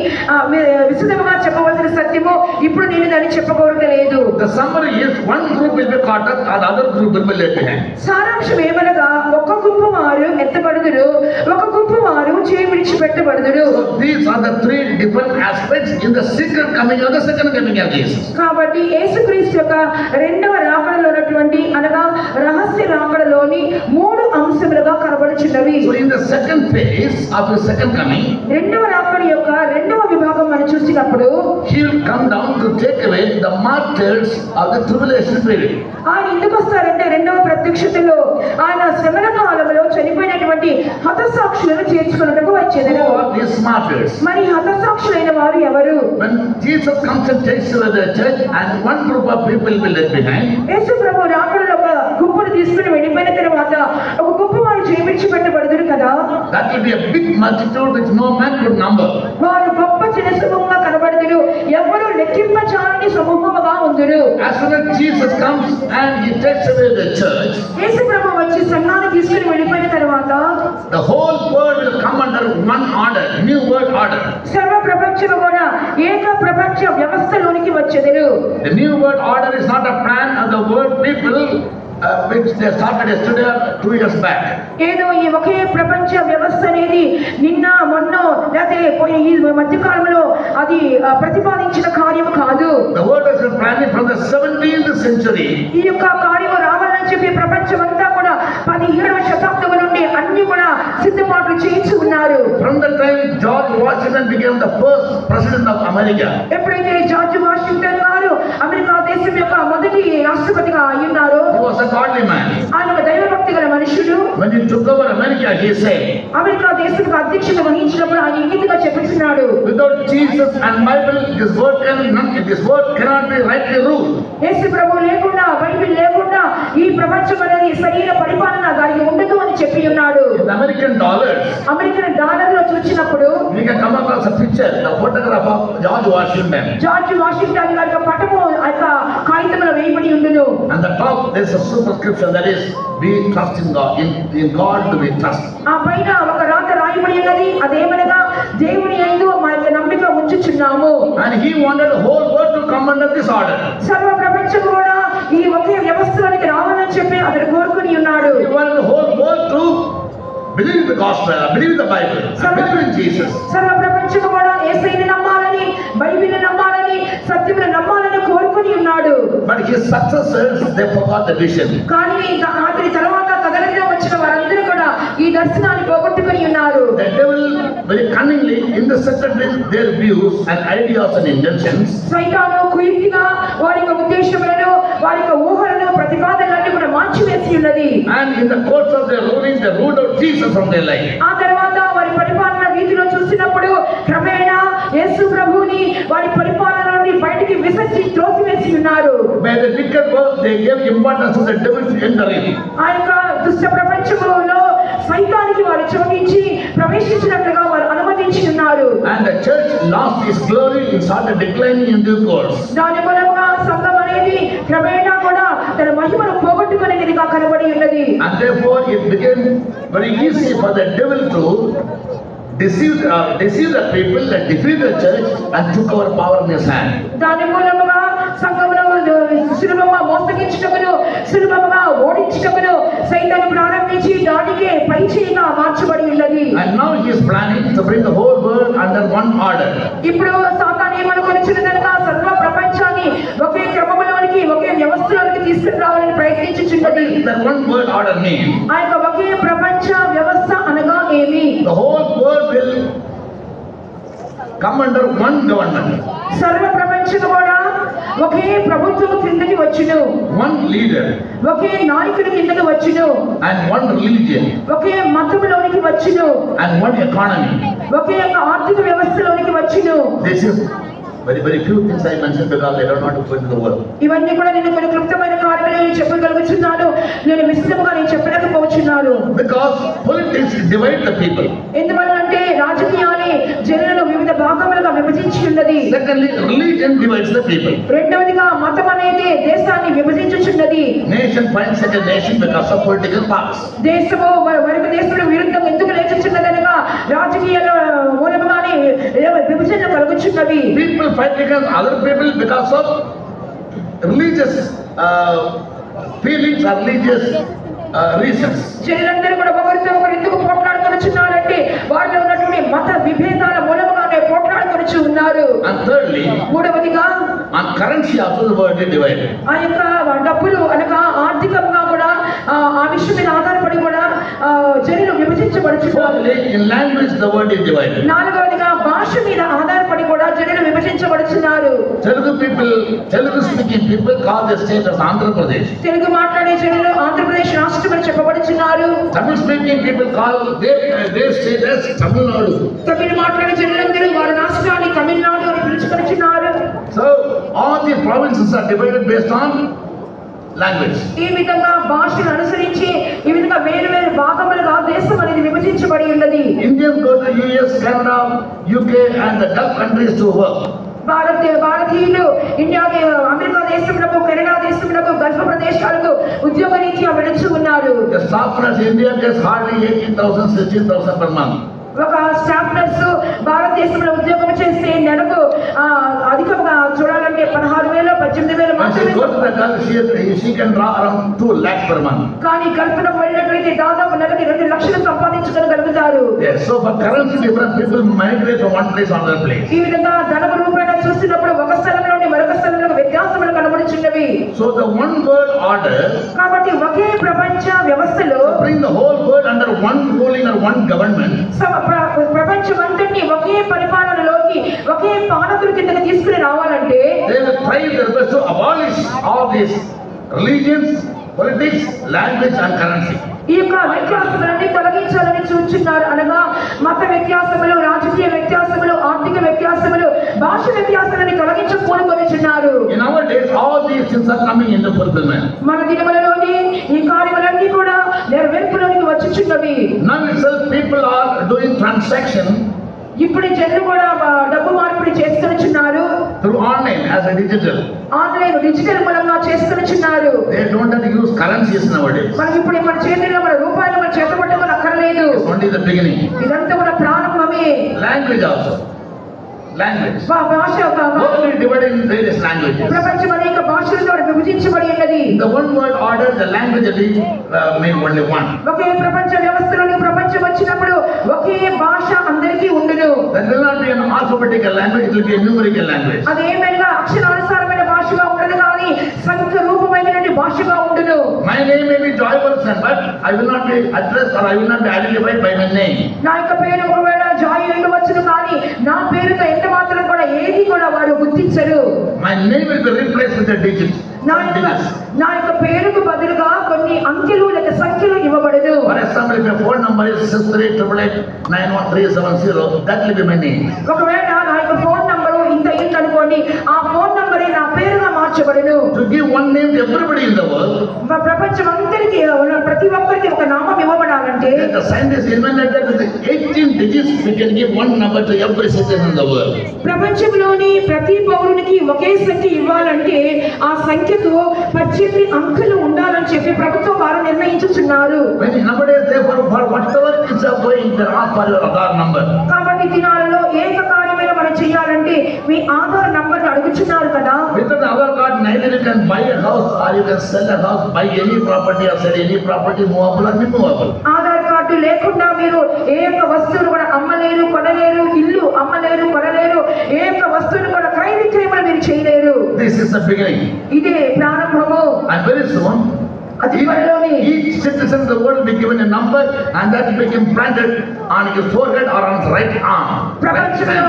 విశదముగా చెప్పవలసిన సత్యము. ఇప్పుడు నేను దాన్ని చెప్పకూడలేదు. The summary is one group will be caught up and other group will be left behind. సారాంశం ఏమనగా ఒక గుంపు వారు ఎత్తబడుదురు, ఒక గుంపు వారు చేయి విడిచిపెట్టబడుదురు. So these are the three different aspects in the second coming of Jesus. కాబట్టి యేసుక్రీస్తు యొక్క రెండవ రాకడలో ఉన్నటువంటి అనగా రహస్య రాకడలోని మూడు అంశములుగా కనబడుచున్నవి. So in the second phase of the second coming, రెండవ రాకడ యొక్క రెండవ విభాగం మనం చూసినప్పుడు he will come down to take away the martyrs of the tribulation period. ఆయన ఎందుకు వస్తారంటే రెండవ ప్రత్యక్షతలో ఆయన శ్రమల కాలంలో చనిపోయినటువంటి హతసాక్షులను చేర్చుకున్నట్టుకు వచ్చేదరు. These martyrs. మరి హతసాక్షులైన వారు ఎవరు? When Jesus comes and takes away the church and one group of people will be left behind. యేసు ప్రభు రాకడలో ఒక గుంపును తీసుకుని వెళ్ళిపోయిన తర్వాత ఒక గుంపు వారు చేయించబెట్టబడుదురు కదా. That will be a big multitude which no man could number. వారు గొప్ప జనసమూహంగా కనబడుదురు, ఎవరు లెక్కింపజాలని సమూహముగా ఉందురు. As soon as Jesus comes and he takes away the church, యేసు ప్రభు వచ్చి సంఘాన్ని తీసుకుని వెళ్ళిపోయిన తర్వాత the whole world will come under one order, new world order. సర్వ ప్రపంచము కూడా ఏక ప్రపంచ వ్యవస్థలోనికి వచ్చెదరు. The new world order is not a plan of the world people which they started yesterday or 2 years back. ఏదో ఈ ఒకే ప్రపంచ వ్యవస్థ అనేది నిన్న మొన్న లేకపోతే ఈ మధ్యకాలంలో అది ప్రతిపాదించిన కార్యం కాదు. The world has been planning from the 17th century. ఈ యొక్క కార్యం రావాలని చెప్పి ప్రపంచం అంతా కూడా 17వ శతాబ్దం నుండి అన్ని కూడా సిద్ధపాట్లు చేయించి ఉన్నారు. From the time George Washington became the first president of America. ఎప్పుడైతే జార్జ్ వాషింగ్టన్ గారు అమెరికా దేశం యొక్క మొదటి రాష్ట్రపతిగా అయ్యున్నారో He was a godly man. ఆయన ఒక దైవభక్తి గల మనుషుడు. When he took over America, he said, America దేశానికి అధ్యక్షత వహించినప్పుడు ఆయన ఈ విధంగా చెప్పుచున్నాడు, without Jesus and Bible, this world cannot be rightly ruled. యేసు ప్రభు లేకుండా బైబిల్ లేకుండా ఈ ప్రపంచం అనేది సరైన పరిపాలన దానికి ఉండదు అని చెప్పి ఉన్నాడు. In American dollars, అమెరికన్ డాలర్లో చూసినప్పుడు we can come across a picture, the photograph of George Washington. George Washington గారి యొక్క పటము ఆ యొక్క కాగితంలో వేయబడి ఉండును. And the top there is a superscription, that is, we trust in God. In God do we trust. ఆ పైన ఒక రాత రాయబడి ఉన్నది, అదేమనగా దేవుని యందు మా యొక్క నమ్మిక ఉంచుచున్నాము. And he wanted the whole world to come under this order. సర్వ ప్రపంచం కూడా ఈ ఒకే వ్యవస్థలోనికి రావాలని చెప్పి అతడు కోరుకుని ఉన్నాడు. He wanted the whole world to believe the gospel, believe the Bible, believe in Jesus. సర్వ ప్రపంచం కూడా యేసుని నమ్మాలని, బైబిల్ని నమ్మాలని, సత్యమును నమ్మాలని కోరుకుని ఉన్నాడు. But his successors, they forgot the vision. కానీ అతని తర్వాత తదనంతరం వచ్చిన వారందరూ కూడా ఈ దర్శనాన్ని పోగొట్టుకుని ఉన్నారు. The devil very cunningly intercepted their views and ideas and intentions. సైతాను కుయుక్తిగా వారి యొక్క ఉద్దేశములను, వారి యొక్క ఊహలను, ప్రతిపాదనలన్నీ కూడా మార్చివేసి ఉన్నది. And in the course of their ruling, they ruled out Jesus from their life. ఆ తర్వాత వారి పరిపాలన రీతిలో చూసినప్పుడు క్రమేణా యేసు ప్రభువుని వారి పరిపాలన నుండి బయటికి విసర్జి త్రోసివేసి ఉన్నారు. By the wicked work, they gave importance to the devil's entering. ఆ యొక్క దుష్ట ప్రపంచంలో సైతానికి వారు చోటించి ప్రవేశించినట్లుగా వారు అనుమతించి ఉన్నారు. And the church lost its glory and started declining in due course. దాని మూలంగా సంఘం అనేది క్రమేణా కూడా తన మహిమను పోగొట్టుకునేదిగా కనబడి ఉన్నది. And therefore, it became very easy for the devil to deceive the people and defeat the church and took our power in his hand. దాని మూలంగా సంఘంలో సులభంగా మోసగించుటకును, సులభంగా ఓడించుటకును సైతాను ప్రారంభించి దానికే పైచేయిగా మార్చబడి ఉన్నది. And now he is planning to bring the whole world under one order. ఇప్పుడు సాతాను ఏమనుకొనిచున్నదనగా సర్వ ప్రపంచాన్ని ఒకే క్రమములోనికి, ఒకే వ్యవస్థలోనికి తీసుకుని రావాలని ప్రయత్నించుచున్నది. That one world order means ఆ యొక్క ఒకే ప్రపంచ వ్యవస్థ అనగా ఏమి? the whole world will come under one government. సర్వ ప్రపంచం కూడా ఒకే ప్రభుత్వం కిందకి వచ్చును, one leader, ఒకే నాయకుడి కిందకి వచ్చును, and one religion, ఒకే మతములోనికి వచ్చును, and one economy. ఒకే యొక్క ఆర్థిక వ్యవస్థలోనికి వచ్చును. This is very few things I mentioned because I don't want to go into the world. ఇవన్నీ కూడా నేను కొన్ని క్లుప్తమైన కార్యాలను చెప్పగలుగుతున్నాను. నేను విస్తృతంగా నేను చెప్పలేకపోతున్నాను. Because politics divide the people. ఎందువల్ల అంటే రాజకీయాన్ని జనులను వివిధ భాగములుగా విభజించి ఉన్నది. Secondly, religion divides the people. రెండవదిగా మతం అనేది దేశాన్ని విభజించుచున్నది. Nation finds second nation because of political parties. దేశము మరొక దేశంలో విరుద్ధంగా ఎందుకు లేచుచున్నదనగా రాజకీయాల మూలముగానే విభజన కలుగుచున్నవి. People fight against other people because of religious feelings or religious reasons. జనులందరూ కూడా ఒకరితో ఒకరు ఎందుకు పోట్లాడుకొనుచున్నారంటే వారిలో ఉన్నటువంటి మత విభేదాల మూలముగానే పోట్లాడుకొనుచు ఉన్నారు. And thirdly, మూడవదిగా on currency also the world is divided. ఆ యొక్క డబ్బులు అనగా ఆర్థికంగా కూడా ఆ విషయం మీద ఆధారపడి కూడా జనులు విభజించబడుచున్నారు. In language the world is divided. నాలుగవదిగా భాష మీద ఆధారపడి కూడా జనులు విభజించబడుచున్నారు. Telugu speaking people call the state as Andhra Pradesh. Telugu మాట్లాడే జనులు ఆంధ్రప్రదేశ్ రాష్ట్రం అని చెప్పబడుచున్నారు. Tamil speaking people call their state as Tamil Nadu. తమిళ మాట్లాడే జనులందరూ వారి రాష్ట్రాన్ని తమిళనాడు అని పిలుచుకొనుచున్నారు. So all the provinces are divided based on language. ఈ విధంగా భాషను అనుసరించి ఈ విధంగా వేరు వేరు భాగములుగా దేశం అనేది విభజించబడి ఉన్నది. Indians go to US, Canada, UK and the Gulf countries to work. భారతీయులు ఇండియాకి అమెరికా దేశములకు కెనడా దేశములకు గల్ఫ్ ప్రదేశాలకు ఉద్యోగ రీత్యా వెళుతూ ఉన్నారు. The staff nurse in India gets hardly 18,000, 16,000 per month. ఒక స్టాఫ్ నర్సు భారతదేశంలో ఉద్యోగం చేస్తే నెలకు అధికంగా చూడాలంటే 16,000 18,000 మాత్రమే. She can draw around 2 lakhs per month. కానీ గల్ఫ్‌కు వెళ్ళినట్లయితే దాదాపు నెలకి 2 లక్షలు సంపాదించగలుగుతారు. Yes, so for currency different people migrate from one place to another place. ఈ విధంగా ధనము రూపేణ చూసినప్పుడు ఒక స్థలం నుండి మరొక స్థలంలో వ్యత్యాసములు కనబడుచున్నవి. So the one world order, కాబట్టి ఒకే ప్రపంచ వ్యవస్థలో bring the whole world under one ruling or one government. ప్రపంచమంతటిని ఒకే పరిపాలనలోకి ఒకే పాలకుల కిందకి తీసుకుని రావాలంటే they will try their best to abolish all these religions, politics, language and currency. ఈ యొక్క వ్యత్యాసములన్నీ తొలగించాలని చూస్తున్నారు. అనగా మత వ్యత్యాసములు, రాజకీయ వ్యత్యాసములు, ఆర్థిక వ్యత్యాసములు, భాష వ్యత్యాసాలని తొలగించకూడదనుచున్నారు. In our days all these things are coming into fulfillment. మన దినములలోని ఈ కార్యములన్నీ కూడా నెరవేర్పులోనికి వచ్చుచున్నవి. Now itself people are doing transaction ఇప్పుడు జనులు కూడా డబ్బు మార్పిడి చేస్తున్నారు. through online as a digital. Online digital మూలంగా చేస్తున్నారు. They don't have to use currencies nowadays. మనం ఇప్పుడు మన చేతిలో మన రూపాయలు మన చేత పట్టుకొని అక్కర్లేదు. It's only the beginning. ఇదంతా కూడా ప్రారంభమే. Language also. Language. భాష Only divided in various languages. ప్రపంచం అనేక భాషలతో విభజించబడి ఉన్నది. The one world order, the language will mean only one. ఒకే ప్రపంచ వ్యవస్థలోని ప్రపంచం వచ్చినప్పుడు ఒకే భాష అందరికీ ఉండును. That will not be an alphabetical language, it will be a numerical language. అదేమైనా అక్షరానుసారమైన భాషగా ఉండదు కానీ సంఖ్య రూపమైనటువంటి భాషగా ఉండును. My name may be Joy Person, but I will not be addressed or I will not be identified by my name. నా యొక్క పేరు ఒకవేళ జాయ్ ఉండవచ్చును కానీ నా పేరుతో ఎంత మాత్రం కూడా ఏది కూడా వారు గుర్తించరు. My name will be replaced with a digit. నా యొక్క పేరుకు బదులుగా కొన్ని అంకెలు లేక సంఖ్యలు ఇవ్వబడదు. For example, if your phone number is 6388911370, that will be my name. ఒకవేళ నా యొక్క ఫోన్ నంబరు ఇంత అనుకోండి, ఆ ఫోన్ నంబరే నా పేరుగా మార్చబడను. To give one name to everybody in the world, ప్రపంచం అందరికీ ప్రతి ఒక్కరికి ఒక నామం ఇవ్వబడాలంటే the scientists invented that with 18 digits we can give one number to every citizen in the world. ప్రపంచంలోని ప్రతి పౌరునికి ఒకే సంఖ్య ఇవ్వాలంటే ఆ సంఖ్యకు 18 అంకెలు ఉండాలని చెప్పి ప్రభుత్వం వారు నిర్ణయించుచున్నారు. When nowadays therefore for whatever is going there are for your Aadhaar number. కాబట్టి దినాలలో ఏక కార్యమైన మనం చేయాలంటే మీ ఆధార్ నంబర్ అడుగుచున్నారు కదా. With the Aadhaar card neither you can buy a house or you can sell a house, buy any property or sell any property, movable or immovable. Aadhaar card లేకుండా మీరు ఏ యొక్క వస్తువును కూడా అమ్మలేరు, కొనలేరు, ఇల్లు అమ్మలేరు, కొనలేరు, ఏ యొక్క వస్తువును కూడా క్రయ విక్రయములు మీరు చేయలేరు. This is the beginning. ఇదే ప్రారంభము. And very soon each citizen in the world will be given a number and that will be implanted on his forehead or on his right arm. ప్రపంచంలో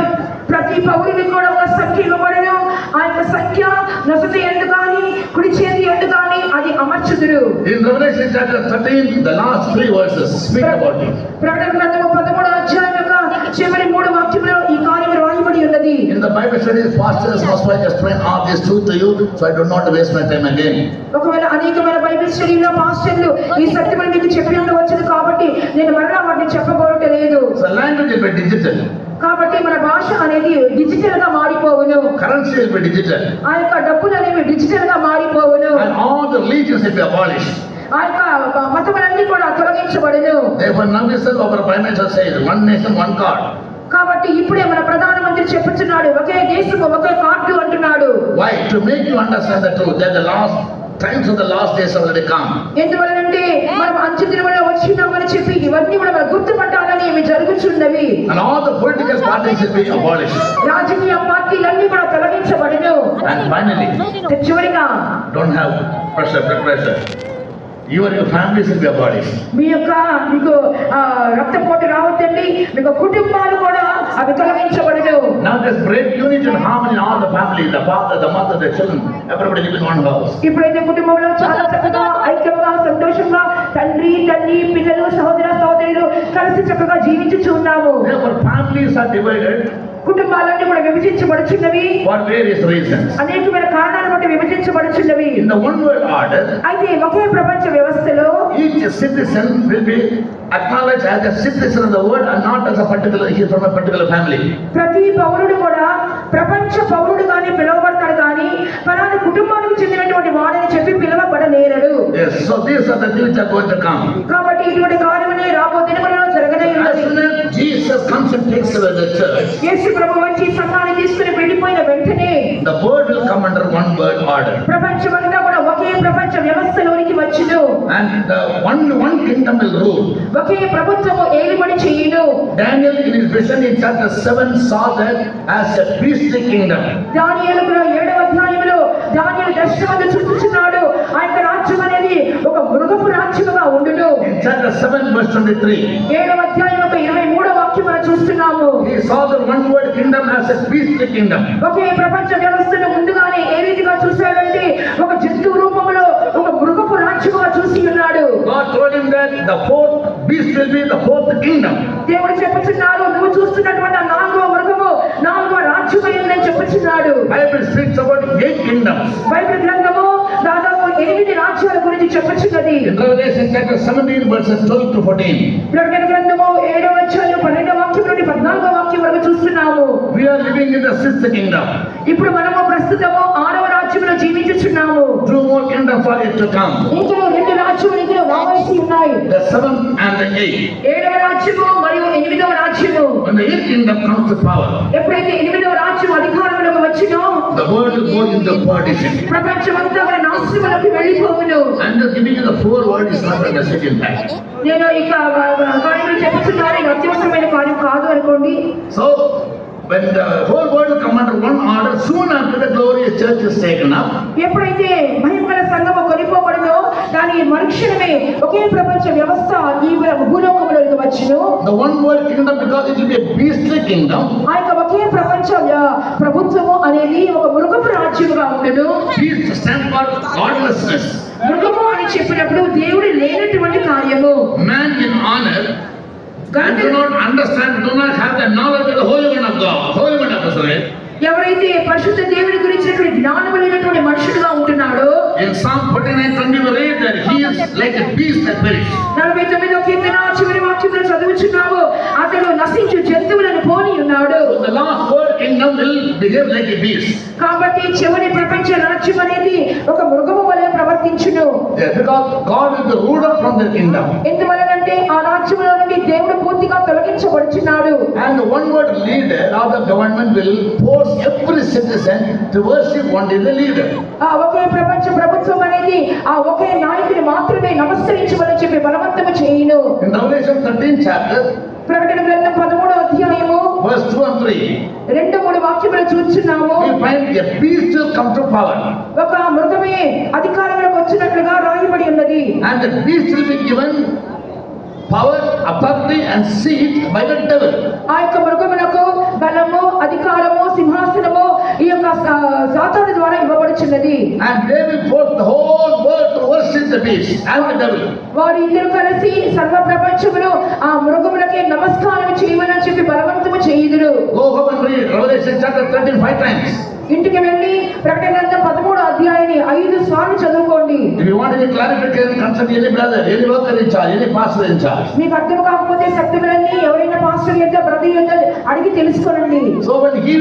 ప్రతి పౌరునికి కూడా ఒక సంఖ్య ఇవ్వబడను. ఆ యొక్క సంఖ్య నొసటి ఎందు కానీ కుడి చేతి ఎందు కానీ అది అమర్చుదురు. In Revelation chapter 13, the last 3 verses speak about it. ప్రకటన గ్రంథము 13వ అధ్యాయం యొక్క చివరి 3 వాక్యములలో ఈ కార్యము రాయబడి ఉన్నది. ఉన్నది. In the Bible studies, pastors must well explain all this truth to you, so I do not waste my time again. ఒకవేళ అనేకమైన బైబిల్ స్టడీలో పాస్టర్లు ఈ సత్యములు మీకు చెప్పి ఉండవచ్చును కాబట్టి నేను మరలా వాటిని చెప్పబోవటం లేదు. So language will be digital. కాబట్టి మన భాష అనేది డిజిటల్ గా మారిపోవును. Currency will be digital. ఆ యొక్క డబ్బులు అనేవి డిజిటల్ గా మారిపోవును. And all the religions will be abolished. ఆ యొక్క మతములన్నీ కూడా తొలగించబడును. Therefore now itself our Prime Minister says, one nation, one card. కాబట్టి ఇప్పుడే మన ప్రధానమంత్రి చెప్పుచున్నాడు, ఒకే దేశము ఒకే కార్డు అంటున్నాడు. Why? To make you understand the truth that the last times of the last days have already come. ఎందువలనంటే మనం అంత్య దినములలో వచ్చినామని చెప్పి ఇవన్నీ కూడా మనం గుర్తుపట్టాలని ఇవి జరుగుతున్నవి. And all the political parties will be abolished. రాజకీయ పార్టీలన్నీ కూడా తొలగించబడును. And finally, చివరిగా don't have pressure, blood pressure. Your families will be abolished. మీకు రక్తపోటు రావద్దండి, మీకు కుటుంబాలు కూడా అవి తొలగించబడదు. Now there's great unity and harmony in all the families, the father, the mother, the children, everybody live in one house. ఇప్పుడైతే కుటుంబంలో చాలా చక్కగా ఐక్యంగా సంతోషంగా తండ్రి తల్లి పిల్లలు సహోదర సహోదరులు కలిసి చక్కగా జీవించుచు ఉన్నాము. Therefore families are divided కుటుంబాలన్నీ కూడా విభజించబడుచున్నవి for various reasons. అనేకమైన కారణాల బట్టి విభజించబడుచున్నవి. In the one world order, అయితే ఒకే ప్రపంచ వ్యవస్థలో each citizen will be acknowledged as a citizen of the world and not as a particular, he is from a particular family. ప్రతి పౌరుడు కూడా ప్రపంచ పౌరుడుగానే పిలువబడతాడు కానీ పలానా కుటుంబానికి చెందినటువంటి వాడని చెప్పి పిలువబడలేరడు. Yes, so these are the things that are going to come. కాబట్టి ఇటువంటి కార్యమునే రాబో దినములలో జరగనే As ఉన్నది. soon as Jesus comes and takes away the church, యేసు ప్రభు వచ్చి సంఘాన్ని తీసుకుని వెళ్ళిపోయిన వెంటనే the world will come under one world order. ప్రపంచమంతా కూడా ఒకే ప్రపంచ వ్యవస్థలోనికి వచ్చును. And the one kingdom will rule. ఒకే ప్రభుత్వము ఏలుబడి చేయును. Daniel in his vision in chapter 7 saw that as a priestly kingdom. దానియేలు 7వ అధ్యాయంలో దానియేలు దర్శనమందు చూస్తున్నాడు, ఆ యొక్క రాజ్యం అనేది ఒక మృగపు రాజ్యముగా ఉండును. In chapter 7 verse 23, 7వ అధ్యాయం 23వ వాక్యం మనం చూస్తున్నాము. he saw the one world kingdom as a priestly kingdom. ఒకే ప్రపంచ వ్యవస్థను ముందుగానే ఏ రీతిగా చూశాడంటే ఒక జంతువు రూపంలో ఒక మృగపు రాజ్యముగా చూసి ఉన్నాడు. God told him that the fourth beast will be the fourth kingdom. దేవుడు చెప్పుచున్నాడు, నువ్వు చూస్తున్నటువంటి ఆ 4వ మృగము 4వ రాజ్యమైందని చెప్పుచున్నాడు. Bible speaks about 8 kingdoms. Bible గ్రంథము దాదాపు 8 రాజ్యాల గురించి చెప్పుచున్నది. In Revelation chapter 17 verses 12 to 14, ప్రకటన గ్రంథము 7వ అధ్యాయం 12వ వాక్యం నుండి 14వ వాక్యం వరకు చూస్తున్నాము. we are living in the 6th kingdom. ఇప్పుడు మనము ప్రస్తుతము 6వ రాజ్యంలో జీవించుచున్నాము. 2 more kingdoms are yet to come. ఇంకా 2 రాజ్యాలు ఇంకా రావాల్సి ఉన్నాయి. The 7th and the 8th. 7వ రాజ్యము మరియు 8వ రాజ్యము. When the 8th kingdom comes to power, ఎప్పుడైతే 8వ రాజ్యం అధికారంలోకి వచ్చినో the world will go into perdition. ప్రపంచమంతా కూడా నాశనములోకి వెళ్ళిపోవును. I'm just giving you the 4 words, is not a message in fact. నేను ఇక కార్యములు చెప్పుచున్నాను, ఇది అత్యవసరమైన కార్యం కాదు అనుకోండి. So when the whole world come under one order, soon after the glorious church is taken up, ఎప్పుడైతే మహిమగల సంఘము కొనిపోబడిందో దాని మరుక్షణమే ఒకే ప్రపంచ వ్యవస్థ ఈ భూలోకములోకి వచ్చును. the one world kingdom, because it will be a beastly kingdom, ఆ యొక్క ఒకే ప్రపంచ ప్రభుత్వము అనేది ఒక మృగపు రాజ్యముగా ఉండదు. beast stand for godlessness. మృగము అని చెప్పినప్పుడు దేవుడు లేనటువంటి కార్యము. Man in honor and do not understand, do not have the knowledge of the Holy One of God. Holy One of Israel. ఎవరైతే పరిశుద్ధ దేవుడి గురించినటువంటి జ్ఞానము లేనటువంటి మనుషుడుగా ఉంటున్నాడో, In Psalm 49:20 we read that he is like a beast that perishes. 49వ కీర్తన చివరి వాక్యంలో చదువుచున్నాము, అతడు నశించు జంతువులను పోని ఉన్నాడు. The last world kingdom will behave like a beast. కాబట్టి చివరి ప్రపంచ రాజ్యం అనేది ఒక మృగము వలె ప్రవర్తించును. Yes, because God is the ruler from their kingdom. ఎందువలనంటే ఆ రాజ్యంలో నుండి దేవుడు పూర్తిగా తొలగించబడుచున్నాడు. And the one world leader or the government will force every citizen to worship only the leader. ఆ ఒకే ప్రపంచ ప్రభుత్వం అనేది ఆ ఒకే నాయకుని మాత్రమే నమస్కరించమని చెప్పి బలవంతము చేయును. In Revelation 13th chapter, ప్రకటన గ్రంథం 13వ అధ్యాయము verse 2 and 3, 2-3 వాక్యములు చూస్తున్నాము. we find a beast will come to power. ఒక మృగమే అధికారంలోకి వచ్చినట్లుగా రాయబడి ఉన్నది. And the beast will be given power, authority and seat by the devil. ఆ యొక్క మృగములకు బలము అధికారము సింహాసనము ఈ యొక్క సాతాను ద్వారా ఇవ్వబడుచున్నది. వచ్చున్నది. And they will force the whole world to worship the beast and the devil. వారు ఇద్దరు కలిసి సర్వ ప్రపంచమును ఆ మృగములకే నమస్కారం చేయమని చెప్పి బలవంతము చేయుదురు. Go home and read Revelation chapter 13 5 times. ఇంటికి వెళ్ళి ప్రకటన గ్రంథం 13వ అధ్యాయాన్ని 5 సార్లు చదువుకోండి. If you want any clarification, consult any brother, any worker in charge, any pastor in charge. మీకు అర్థం కాకపోతే సత్యములన్నీ ఎవరైనా పాస్టర్ యొక్క బ్రదర్ యొక్క అడిగి తెలుసుకోనండి. So when he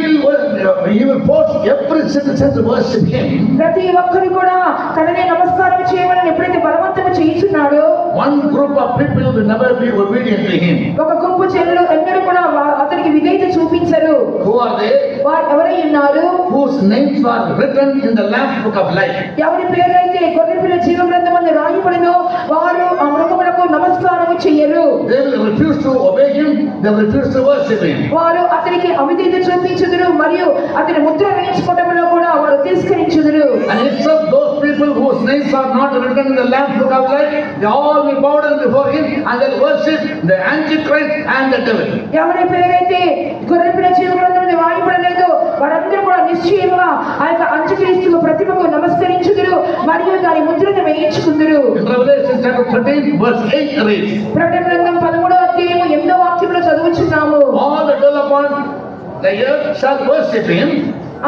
will force every citizen to worship him. ప్రతి ఒక్కరు కూడా తననే నమస్కారం చేయమని ఎప్పుడైతే బలవంతం చేయించున్నాడో, one group of people will never be obedient to him. ఒక గుంపు జనులు ఎన్నడూ కూడా అతనికి విధేయత చూపించరు. Who are they? వారు ఎవరై ఉన్నారు? Whose names are written in the Lamb's book of life. ఎవరి పేరైతే గొర్రెపిల్ల జీవ గ్రంథమందు రాయబడినో వారు ఆ మృగములకు నమస్కారం చేయరు. They will refuse to obey him, they will refuse to worship him. వారు అతనికి అవిధేయత చూపించుదురు మరియు అతని ముద్ర వేయించుకోవడంలో కూడా వారు తిరస్కరించుదురు. And except those people whose names are not written in the Lamb's book of life, they all will bow down before him and they will worship the Antichrist and the devil. ఎవరి పేరైతే గొర్రెపిల్ల జీవ గ్రంథమందు రాయబడలేదో వారందరూ కూడా నిశ్చయంగా ఆ యొక్క అంత్యక్రీస్తు ప్రతిమకు నమస్కరించుదురు మరియు దాని ముద్రను వేయించుకుందురు. In Revelation chapter 13 verse 8 reads, ప్రకటన గ్రంథం 13వ అధ్యాయం 8వ వాక్యంలో చదువుచున్నాము. all that dwell upon the earth shall worship him,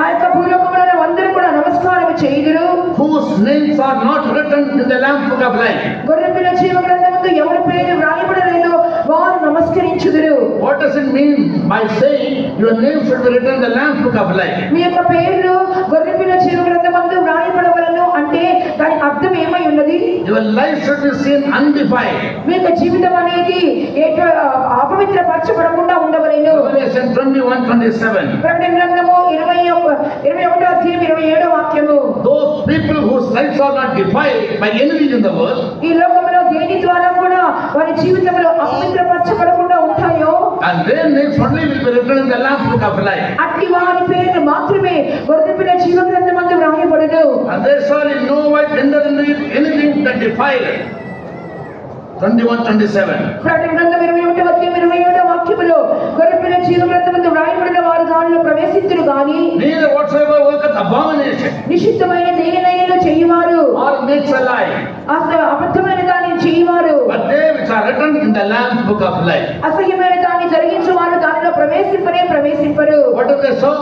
ఆ యొక్క భూలోకములో అందరూ కూడా నమస్కారం చేయుదురు, whose names are not written in the Lamb's book of life. గొర్రెపిల్ల జీవ గ్రంథమందు ఎవరి పేరు వ్రాయబడలేదో వారు నమస్కరించుదురు. What does it mean by saying your name should be written in the Lamb's book of life? మీ యొక్క పేర్లు గొర్రెపిల్ల జీవ గ్రంథమందు వ్రాయబడవలను అంటే దాని అర్థం ఏమై ఉన్నది? Your life should be seen undefiled. మీ యొక్క జీవితం అనేది అపవిత్రపరచబడకుండా ఉండవలెను. Revelation 21:27. ప్రకటన గ్రంథము 21వ అధ్యాయం 27వ వాక్యము. Those people whose lives are not defiled by anything in the world, ఈ లోకములో దేని ద్వారా కూడా వారి జీవితంలో అపవిత్రపరచబడకుండా ఉంటాయో and their names only will be written in the Lamb's book of life. అట్టి వారి పేర్లు మాత్రమే గొర్రెపిల్ల జీవ గ్రంథమందు వ్రాయబడును. And they shall in no way enter into anything that defiled. 21:27. ప్రకటన గ్రంథం 21వ అధ్యాయం 27వ వాక్యములో గొర్రెపిల్ల జీవ గ్రంథమందు వ్రాయబడిన వారు దానిలో ప్రవేశించురు గాని Neither whatsoever worketh abomination నిషిద్ధమైన దేనినైనా చేయువారు or makes a lie, అసలు అబద్ధమైన దానిని చేయువారు but they which are written in the Lamb's book of life. అసహ్యమైన దాన్ని జరిగించు వారు దానిలో ప్రవేశింపరు. What does they show?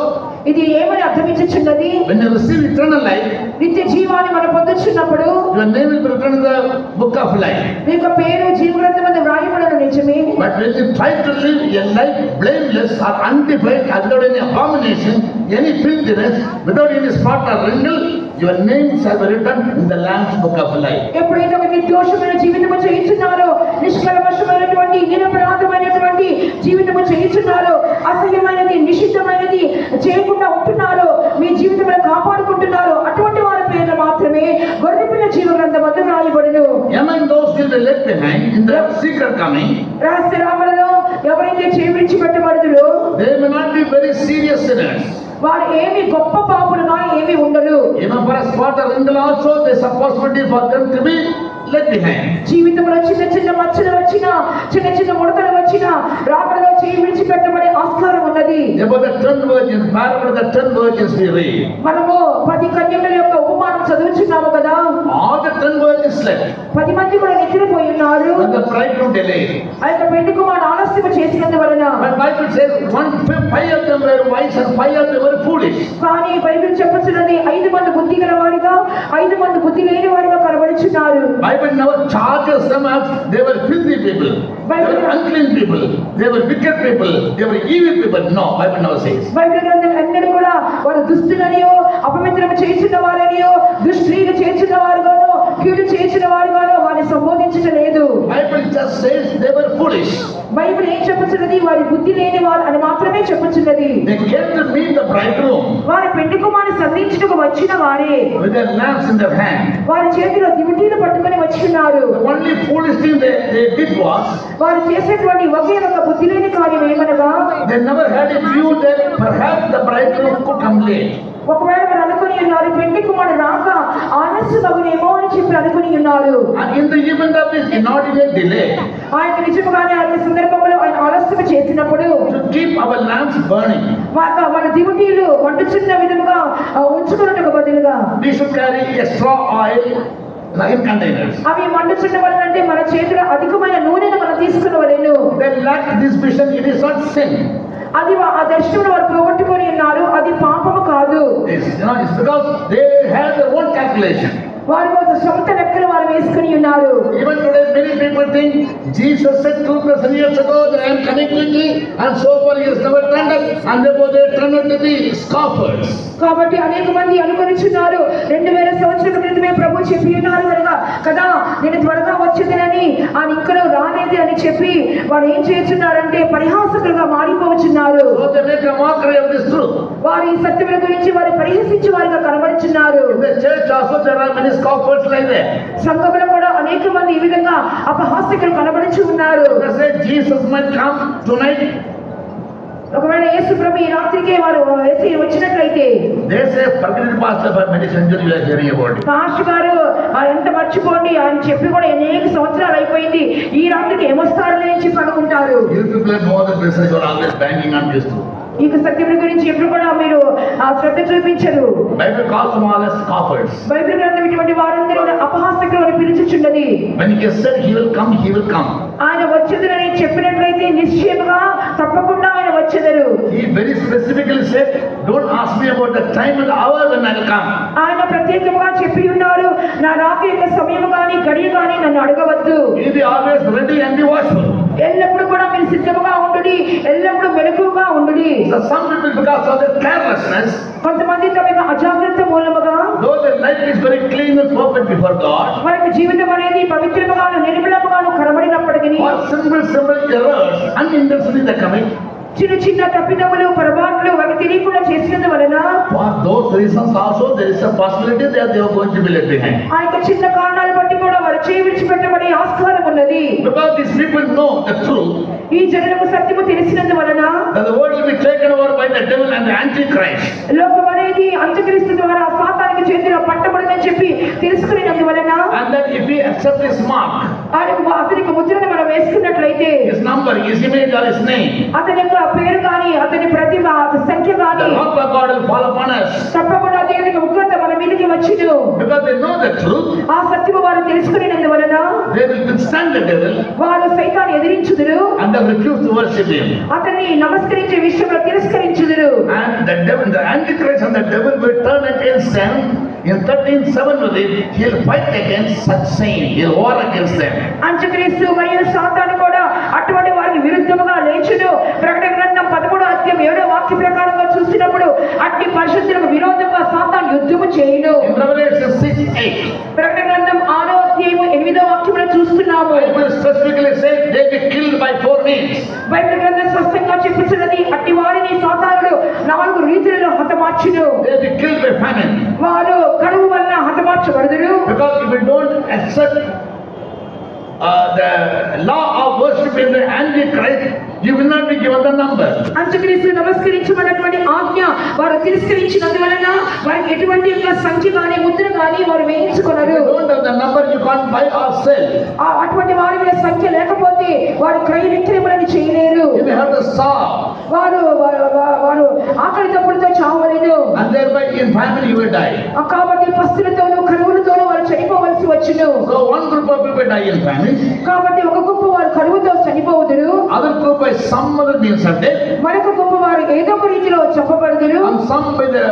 ఇది ఏమని అర్థమించుచున్నది? When you receive eternal life, నిత్య జీవాన్ని మనం పొందుచున్నప్పుడు your name will be written in the book of life. మీ యొక్క పేరు జీవ గ్రంథమందు వ్రాయబడను నిజమే. But when you try to live a life blameless or undefiled, without any abomination, any filthiness, without any spot or wrinkle, your name shall be written in the Lamb's book of life. ఎప్పుడైతే ఒక నిర్దోషమైన జీవితము చేయించున్నారో, నిష్కల్మషమైనటువంటి నిరపరాధమైనటువంటి జీవితము చేయించున్నారో, అసహ్యమైనది నిషిద్ధమైనది చేయకుండా ఉంటున్నారో, మీ జీవితంలో కాపాడుకుంటున్నారో అటువంటి వారి పేర్లు మాత్రమే గొర్రెపిల్ల జీవ గ్రంథమందు వ్రాయబడును. Among those will be left behind in the secret coming, రహస్య రాకడలో ఎవరైతే విడిచిపెట్టబడుదురో they may not be very serious sinners. వారు ఏమి గొప్ప పాపులుగా ఏమి ఉండరు. Even for a spot or wrinkle also, there is a possibility for them to be left behind. జీవితంలో చిన్న చిన్న మచ్చలు వచ్చినా, చిన్న చిన్న ముడతలు వచ్చినా రాకడలో విడిచిపెట్టబడే ఆస్కారం ఉన్నది. About the 10 virgins, parable of the 10 virgins we read. మనము 10 కన్యకల యొక్క ఉపమానం చదువుచున్నాము కదా. All the 10 virgins slept. 10 మంది కూడా నిద్రపోయి ఉన్నారు. But the bridegroom delayed. ఆ యొక్క పెళ్లి కుమారుడు ఆలస్యం చేసినందువలన. But Bible says 5 of them were wise and 5 of them were foolish. కానీ బైబిల్ చెప్పుచున్నది 5 మంది బుద్ధి గల వారిగా, 5 మంది బుద్ధి లేని వారిగా కనబడుచున్నారు. Bible never charges them as they were filthy people, they were unclean people, they were wicked people, they were evil people. No, Bible never says. Bible గ్రంథం ఎన్నడూ కూడా వారు దుష్టులనియో, అపవిత్రము చేసిన వారనియో, దుష్క్రియలు చేసిన వారుగానో, కీడు చేసిన వారుగానో వారిని సంబోధించలేదు. Bible just says they were foolish. Bible ఏం చెప్పుచున్నది? వారి బుద్ధి లేని వారు అని మాత్రమే చెప్పుచున్నది. They came to meet the bridegroom వారి పెళ్లి కుమారుని సంధించుటకు వచ్చిన వారే with their lamps in their hand. వారి చేతిలో దివిటీలు పట్టుకొని వచ్చిన్నారు. The only foolish thing they did was వారు చేసేటువంటి ఒకే ఒక బుద్ధి లేని కార్యం ఏమనగా, they never had a view that perhaps the bridegroom could come late. ఒకవేళ వారు అనుకుని ఉన్నారు పెళ్లి కుమారుడు రాక ఆలస్యం అగునేమో అని చెప్పి అనుకుని ఉన్నారు. And in the even though he did not even delay ఆయన నిజముగానే ఆ సందర్భంలో ఆయన ఆలస్యం చేసినప్పుడు to keep our lamps burning, మన దివిటీలు మండుచున్న విధముగా ఉంచుకున్నట్టుకు బదులుగా we should carry a straw oil in containers. అవి మండుచున్న వలనంటే మన చేతిలో అధికమైన నూనెను మనం తీసుకునవలెను. They lacked this vision. It is not sin. అది ఆ దర్శనమును వారు పోగొట్టుకొని ఉన్నారు. అది పాపము కాదు. It's because they had their own calculation. వారి సొంత లెక్కలు వారు వేసుకుని ఉన్నారు. Even today many people think Jesus said 2000 years ago that I am coming quickly, and so far he has never turned up, and therefore they turn out to be scoffers. కాబట్టి అనేక మంది అనుకొనిచున్నారు 2000 సంవత్సరాల క్రితమే ప్రభు చెప్పి ఉన్నారు కదా నేను త్వరగా వచ్చేదనని, ఆయన ఇంకా రాలేదు అని చెప్పి వారు ఏం చేస్తున్నారంటే పరిహాసకులుగా మారిపోతున్నారు. So they make a mockery of this truth. వారు ఈ సత్యముల గురించి వారు పరిహసించి వారిగా కనబడుచున్నారు. In the church also there are many scoffers like that. సంఘములో కూడా అనేక మంది ఈ విధంగా అపహాస్యకులు కనబడుచు ఉన్నారు. They say Jesus might come tonight. ఒకవేళ యేసు ప్రభు ఈ రాత్రికి వారు వచ్చినట్లయితే they say forget it pastor, for many centuries we are hearing about it. Pastor గారు ఎంత మర్చిపోండి ఆయన చెప్పి కూడా అనేక సంవత్సరాలు అయిపోయింది, ఈ రాత్రికి ఏమొస్తారని అని చెప్పి అనుకుంటారు. You people have no other business, you are always banging on this truth. ఈ సత్యముల గురించి ఎప్పుడు కూడా మీరు శ్రద్ధ చూపించరు. Bible calls them all as scoffers. Bible గ్రంథం ఇటువంటి వారందరూ అపహాస్యకులు అని పిలుచుచున్నది. When he said he will come, he will come. ఆయన వచ్చేదని చెప్పినట్లయితే నిశ్చయముగా తప్పకుండా ఆయన వచ్చేదరు. He very specifically said, don't ask me about the time and the hour when I will come. ఆయన ప్రత్యేకంగా చెప్పి ఉన్నారు, నా రాక యొక్క సమయం గాని గడియ గాని నన్ను అడగవద్దు. He be always ready and be watchful. ఎల్లప్పుడు కూడా మీరు సిద్ధముగా ఉండుడి, ఎల్లప్పుడు మెలకువగా ఉండుడి. So some people, because of their carelessness, కొంతమంది తమ యొక్క అజాగ్రత్త మూలముగా, though their life is very clean and perfect before God, వారి జీవితం అనేది పవిత్రముగాను నిర్మలముగాను కనబడినప్పటికీ or simple errors unintentionally they commit, చిన్న చిన్న తప్పిదములు పొరపాట్లు వారికి తెలియకుండా చేసినందు వలన for those reasons also there is a possibility that they are going to be left behind. ఆ యొక్క చిన్న కారణాలు బట్టి కూడా వారు చేయి విడిచిపెట్టబడే ఆస్కారం ఉన్నది. Because these people know the truth, ఈ జనులకు సత్యము తెలిసినందు వలన that the world will be taken over by the devil and the antichrist. లోకం అనేది అంత్యక్రీస్తు ద్వారా సాతానికి చేతిలో పట్టబడదని చెప్పి తెలుసుకునేందు వలన, And then if we accept his mark, అతనికి ముద్రను మనం వేసుకున్నట్లయితే, his number, his image or his name, అతని యొక్క పేరు కానీ అతని ప్రతిభ సంఖ్య the కానీ wrath of God will fall upon us. తప్పకుండా దేవునికి ఉగ్రత మన మీదకి వచ్చును. Because they know the truth, ఆ సత్యము వారు తెలుసుకునేందు వలన they will withstand the devil వారు సైతాన్ని ఎదిరించుదురు, and they refuse to worship him. అతన్ని నమస్కరించే విషయంలో తిరస్కరించుదురు. And the devil, the antichrist and the devil will turn against them. In 13:7 he'll fight against such saying, he'll war against them. అంత్యక్రీస్తు మరియు సాతాను కూడా అటువంటి వారికి విరుద్ధముగా లేచును. ప్రకటన గ్రంథం 13:7 ప్రకారంగా చూసినప్పుడు అట్టి పరిశుద్ధులకు విరోధంగా సాతాను యుద్ధము చేయును. In Revelation 6:8, ప్రకటన గ్రంథం 6:8 చూస్తున్నాము. Bible specifically says they will be killed by 4 means. Bible గ్రంథం స్పష్టంగా చెప్పుచున్నది, అట్టి వారిని సాతానుడు 4 రీతులలో హతమార్చును. They will be killed by famine. వారు కరువు వలన హతమార్చబడుదురు. Because if you don't accept the law of worship in the Antichrist, you will not be given the number. అంత్యక్రీస్తు నమస్కరించబడినటువంటి ఆజ్ఞ వారు తిరస్కరించినందువలన వారికి ఎటువంటి యొక్క సంఖ్య కానీ ముద్ర కానీ వారు వేయించుకొనరు. If you don't have the number, you can't buy or sell. అటువంటి వారి మీద సంఖ్య లేకపోతే వారు క్రయ విక్రయములను చేయలేరు. You may have to starve. వారు ఆకలి తప్పులతో చావలేదు. And thereby in famine you will die. కాబట్టి పస్తులతోనూ కరువులతోనూ వారు చనిపోవలసి వచ్చును. So one group of people die in famine. కాబట్టి ఒక గుంపు వారు కరువుతో చనిపోవుదురు. Other group by some other means of death. మరొక గుంపు వారు ఏదో ఒక రీతిలో చంపబడుదురు. And some by the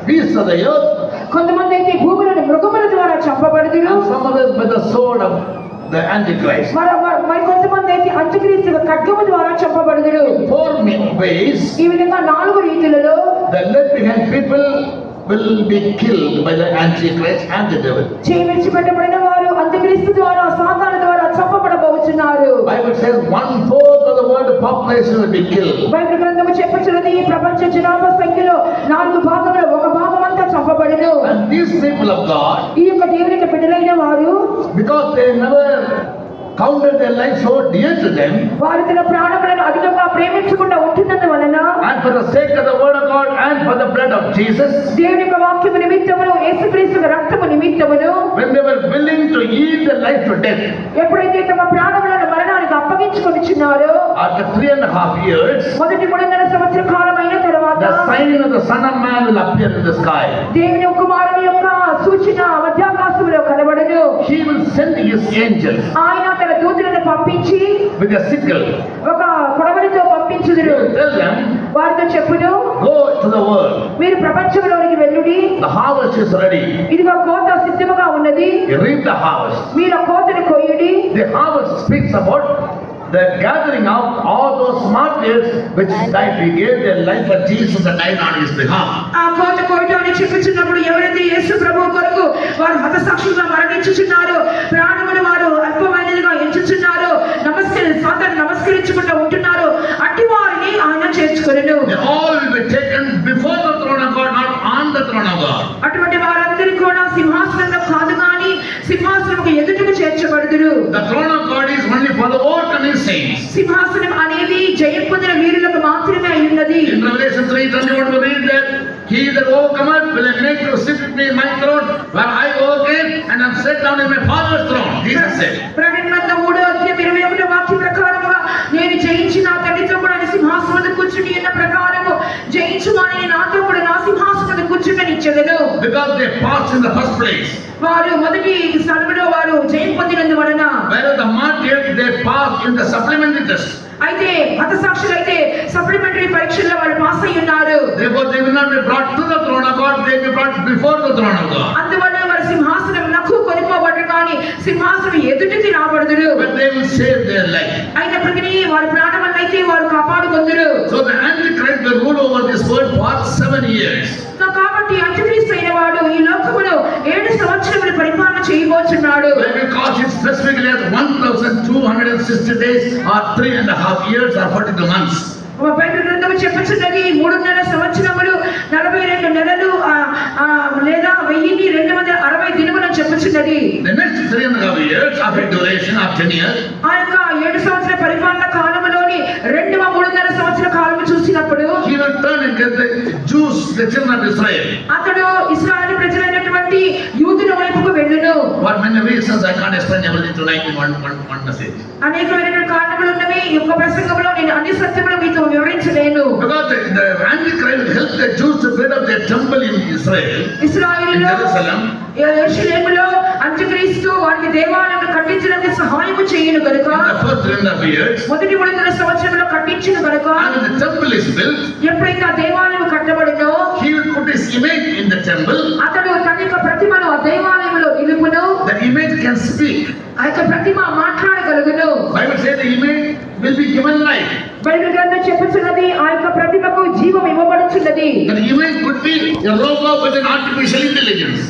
beasts of the earth. కొంతమంది అయితే భూమిలోని మృగముల ద్వారా చంపబడుదురు. And some others by the sword of the Antichrist. మరి కొంతమంది అయితే అంత్యక్రీస్తు ఖడ్గము ద్వారా చంపబడుదురు. 4 ways. ఈ విధంగా 4 రీతులలో The left behind people will be killed by the Antichrist and the devil. చేయి విడిచిపెట్టబడిన వారు అంత్యక్రీస్తు ద్వారా సాతాను ద్వారా చంపబడబోతున్నారు. Bible says 1/4 of the world population will be killed. Bible గ్రంథము చెప్పుచున్నది, ఈ ప్రపంచ జనాభా సంఖ్యలో 4 భాగంలో 1 భాగం అంతా చంపబడును. And these people of God, ఈ యొక్క దేవునికి బిడ్డలైన వారు, because they never counted their life so dear to them, వారు తన ప్రాణములను అధికంగా ప్రేమించకుండా ఉంటున్నందువలన, and for the sake of the word of God and for the blood of Jesus, దేవుని యొక్క వాక్యము నిమిత్తమును యేసుక్రీస్తు రక్తము నిమిత్తమును, when they were willing to eat their life to death, ఎప్పుడైతే తమ ప్రాణములను మరణానికి అప్పగించుకొనిచున్నారో, after 3.5 years, మొదటి 3.5 సంవత్సర కాలం అయిన తరువాత the sign of the Son of Man will appear in the sky. దేవుని కుమారుని యొక్క సూచన మధ్యాకాశంలో కనబడును. He will send his angels ఆయన తన దూతలను పంపించి with a sickle. ఒక కొడవలితో పంపించుదురు. He will tell them, వారితో చెప్పును, go to the world. మీరు ప్రపంచంలోనికి వెళ్ళుడి, The harvest is ready. ఇదిగో కోత సిద్ధముగా ఉన్నది, You reap the harvest. మీరు కోతను కొయ్యుడి. The harvest speaks about the gathering of all those martyrs which died. We gave their life for Jesus and died on his behalf. ఆ కోత కొయ్యటాన్ని చెప్పుచున్నప్పుడు ఎవరైతే యేసు ప్రభువు కొరకు వారు హతసాక్షులుగా మరణించుచున్నారో, ప్రాణములు వారు అల్పమైనదిగా ఎంచుచున్నారో, సాతాను నమస్కరించుకుంటూ ఉంటున్నారో, అట్టి వారిని ఆయన చేర్చుకొనెను. They all will be taken before the throne of God, not on the throne of God. అటువంటి వారందరూ కూడా సింహాసనంలో కాదు కానీ సింహాసనముకు ఎదుటకు చేర్చబడుదురు. The throne of God is only for the overcoming saints. సింహాసనం అనేది జయం పొందిన వీరులకు మాత్రమే అయి ఉన్నది. In Revelation 3:21 we read that he that overcometh will I make to sit with me in my throne, where I overcame and am set down in my Father's throne. Jesus said. ప్రకటన 3:21 వాక్య ప్రకారముగా నేను జయించి నా తండ్రితో కూడా సింహాసనం మీద కూర్చుని ఉన్న ప్రకారము జయించువాని నాతో కూడా నా సింహాసనం మీద కూర్చుండనిచ్చెదను. Because they passed in the first place. వారు మొదటి స్థలంలో వారు జయం పొందినందువలన. Whereas the martyrs they passed in the supplementary test. అయితే హతసాక్షులైతే సప్లిమెంటరీ పరీక్షల్లో వాళ్ళు పాస్ అయి ఉన్నారు. Therefore they will not be brought to the throne of God, they will be brought before the throne of God. అందువల్ల వారు సింహాసనమునకు కొనిపోబడరు కానీ సింహాసనం ఎదుటికి రాబడుదురు. But they will save their life. అయినప్పటికీ వారి ప్రాణములైతే వారు కాపాడుకొందురు. So the Antichrist will rule over this world for 7 years. కాబట్టి అంత్యక్రీస్తు అయిన వాడు ఈ లోకములో 7 సంవత్సరములు పరిపాలన చేయబోతున్నాడు. Bible calls it specifically as 1260 days or 3.5 years or 42 months. Bible గ్రంథము చెప్పుచున్నది 3.5 సంవత్సరములు 42 నెలలు లేదా 1260 దినములు చెప్పుచున్నది. The next 3.5 years of a duration of 10 years. ఆ యొక్క 7 సంవత్సరాల పరిపాలన కాలములోని రెండవ 3.5 సంవత్సర కాలము చూసినప్పుడు He will turn against the Jews, the children of Israel. అతడు ఇశ్రాయేలు ప్రజలైనటువంటి యూదుల వైపుకు వెళ్ళును. For many reasons I can't explain everything tonight in one message. అనేకమైన కారణములు ఉన్నవి. ఈ యొక్క ప్రసంగంలో నేను అన్ని సత్యములు మీతో వివరించలేను. Because the Antichrist will help the Jews to build up their temple in Israel, in ఇశ్రాయేలులో Jerusalem. యెరూషలేములో అంత్యక్రీస్తు వారికి దేవాలయాన్ని కట్టించడానికి సహాయం చేయను కనుక In the first 3.5 years, మొదటి 3.5 సంవత్సరంలో కట్టించును కనుక and when the temple is built, ఎప్పుడైతే ఆ దేవాలయం కట్టబడినో he will put his image in the temple. అతడు తన యొక్క ప్రతిమను ఆ దేవాలయంలో నిలుపును. That image can speak. ఆ యొక్క ప్రతిమ మాట్లాడగలుగును. Bible says the image will be given life. Bible గ్రంథం చెప్పుచున్నది ఆ యొక్క ప్రతిమకు జీవం ఇవ్వబడుచున్నది. The image could be a robot with an artificial intelligence.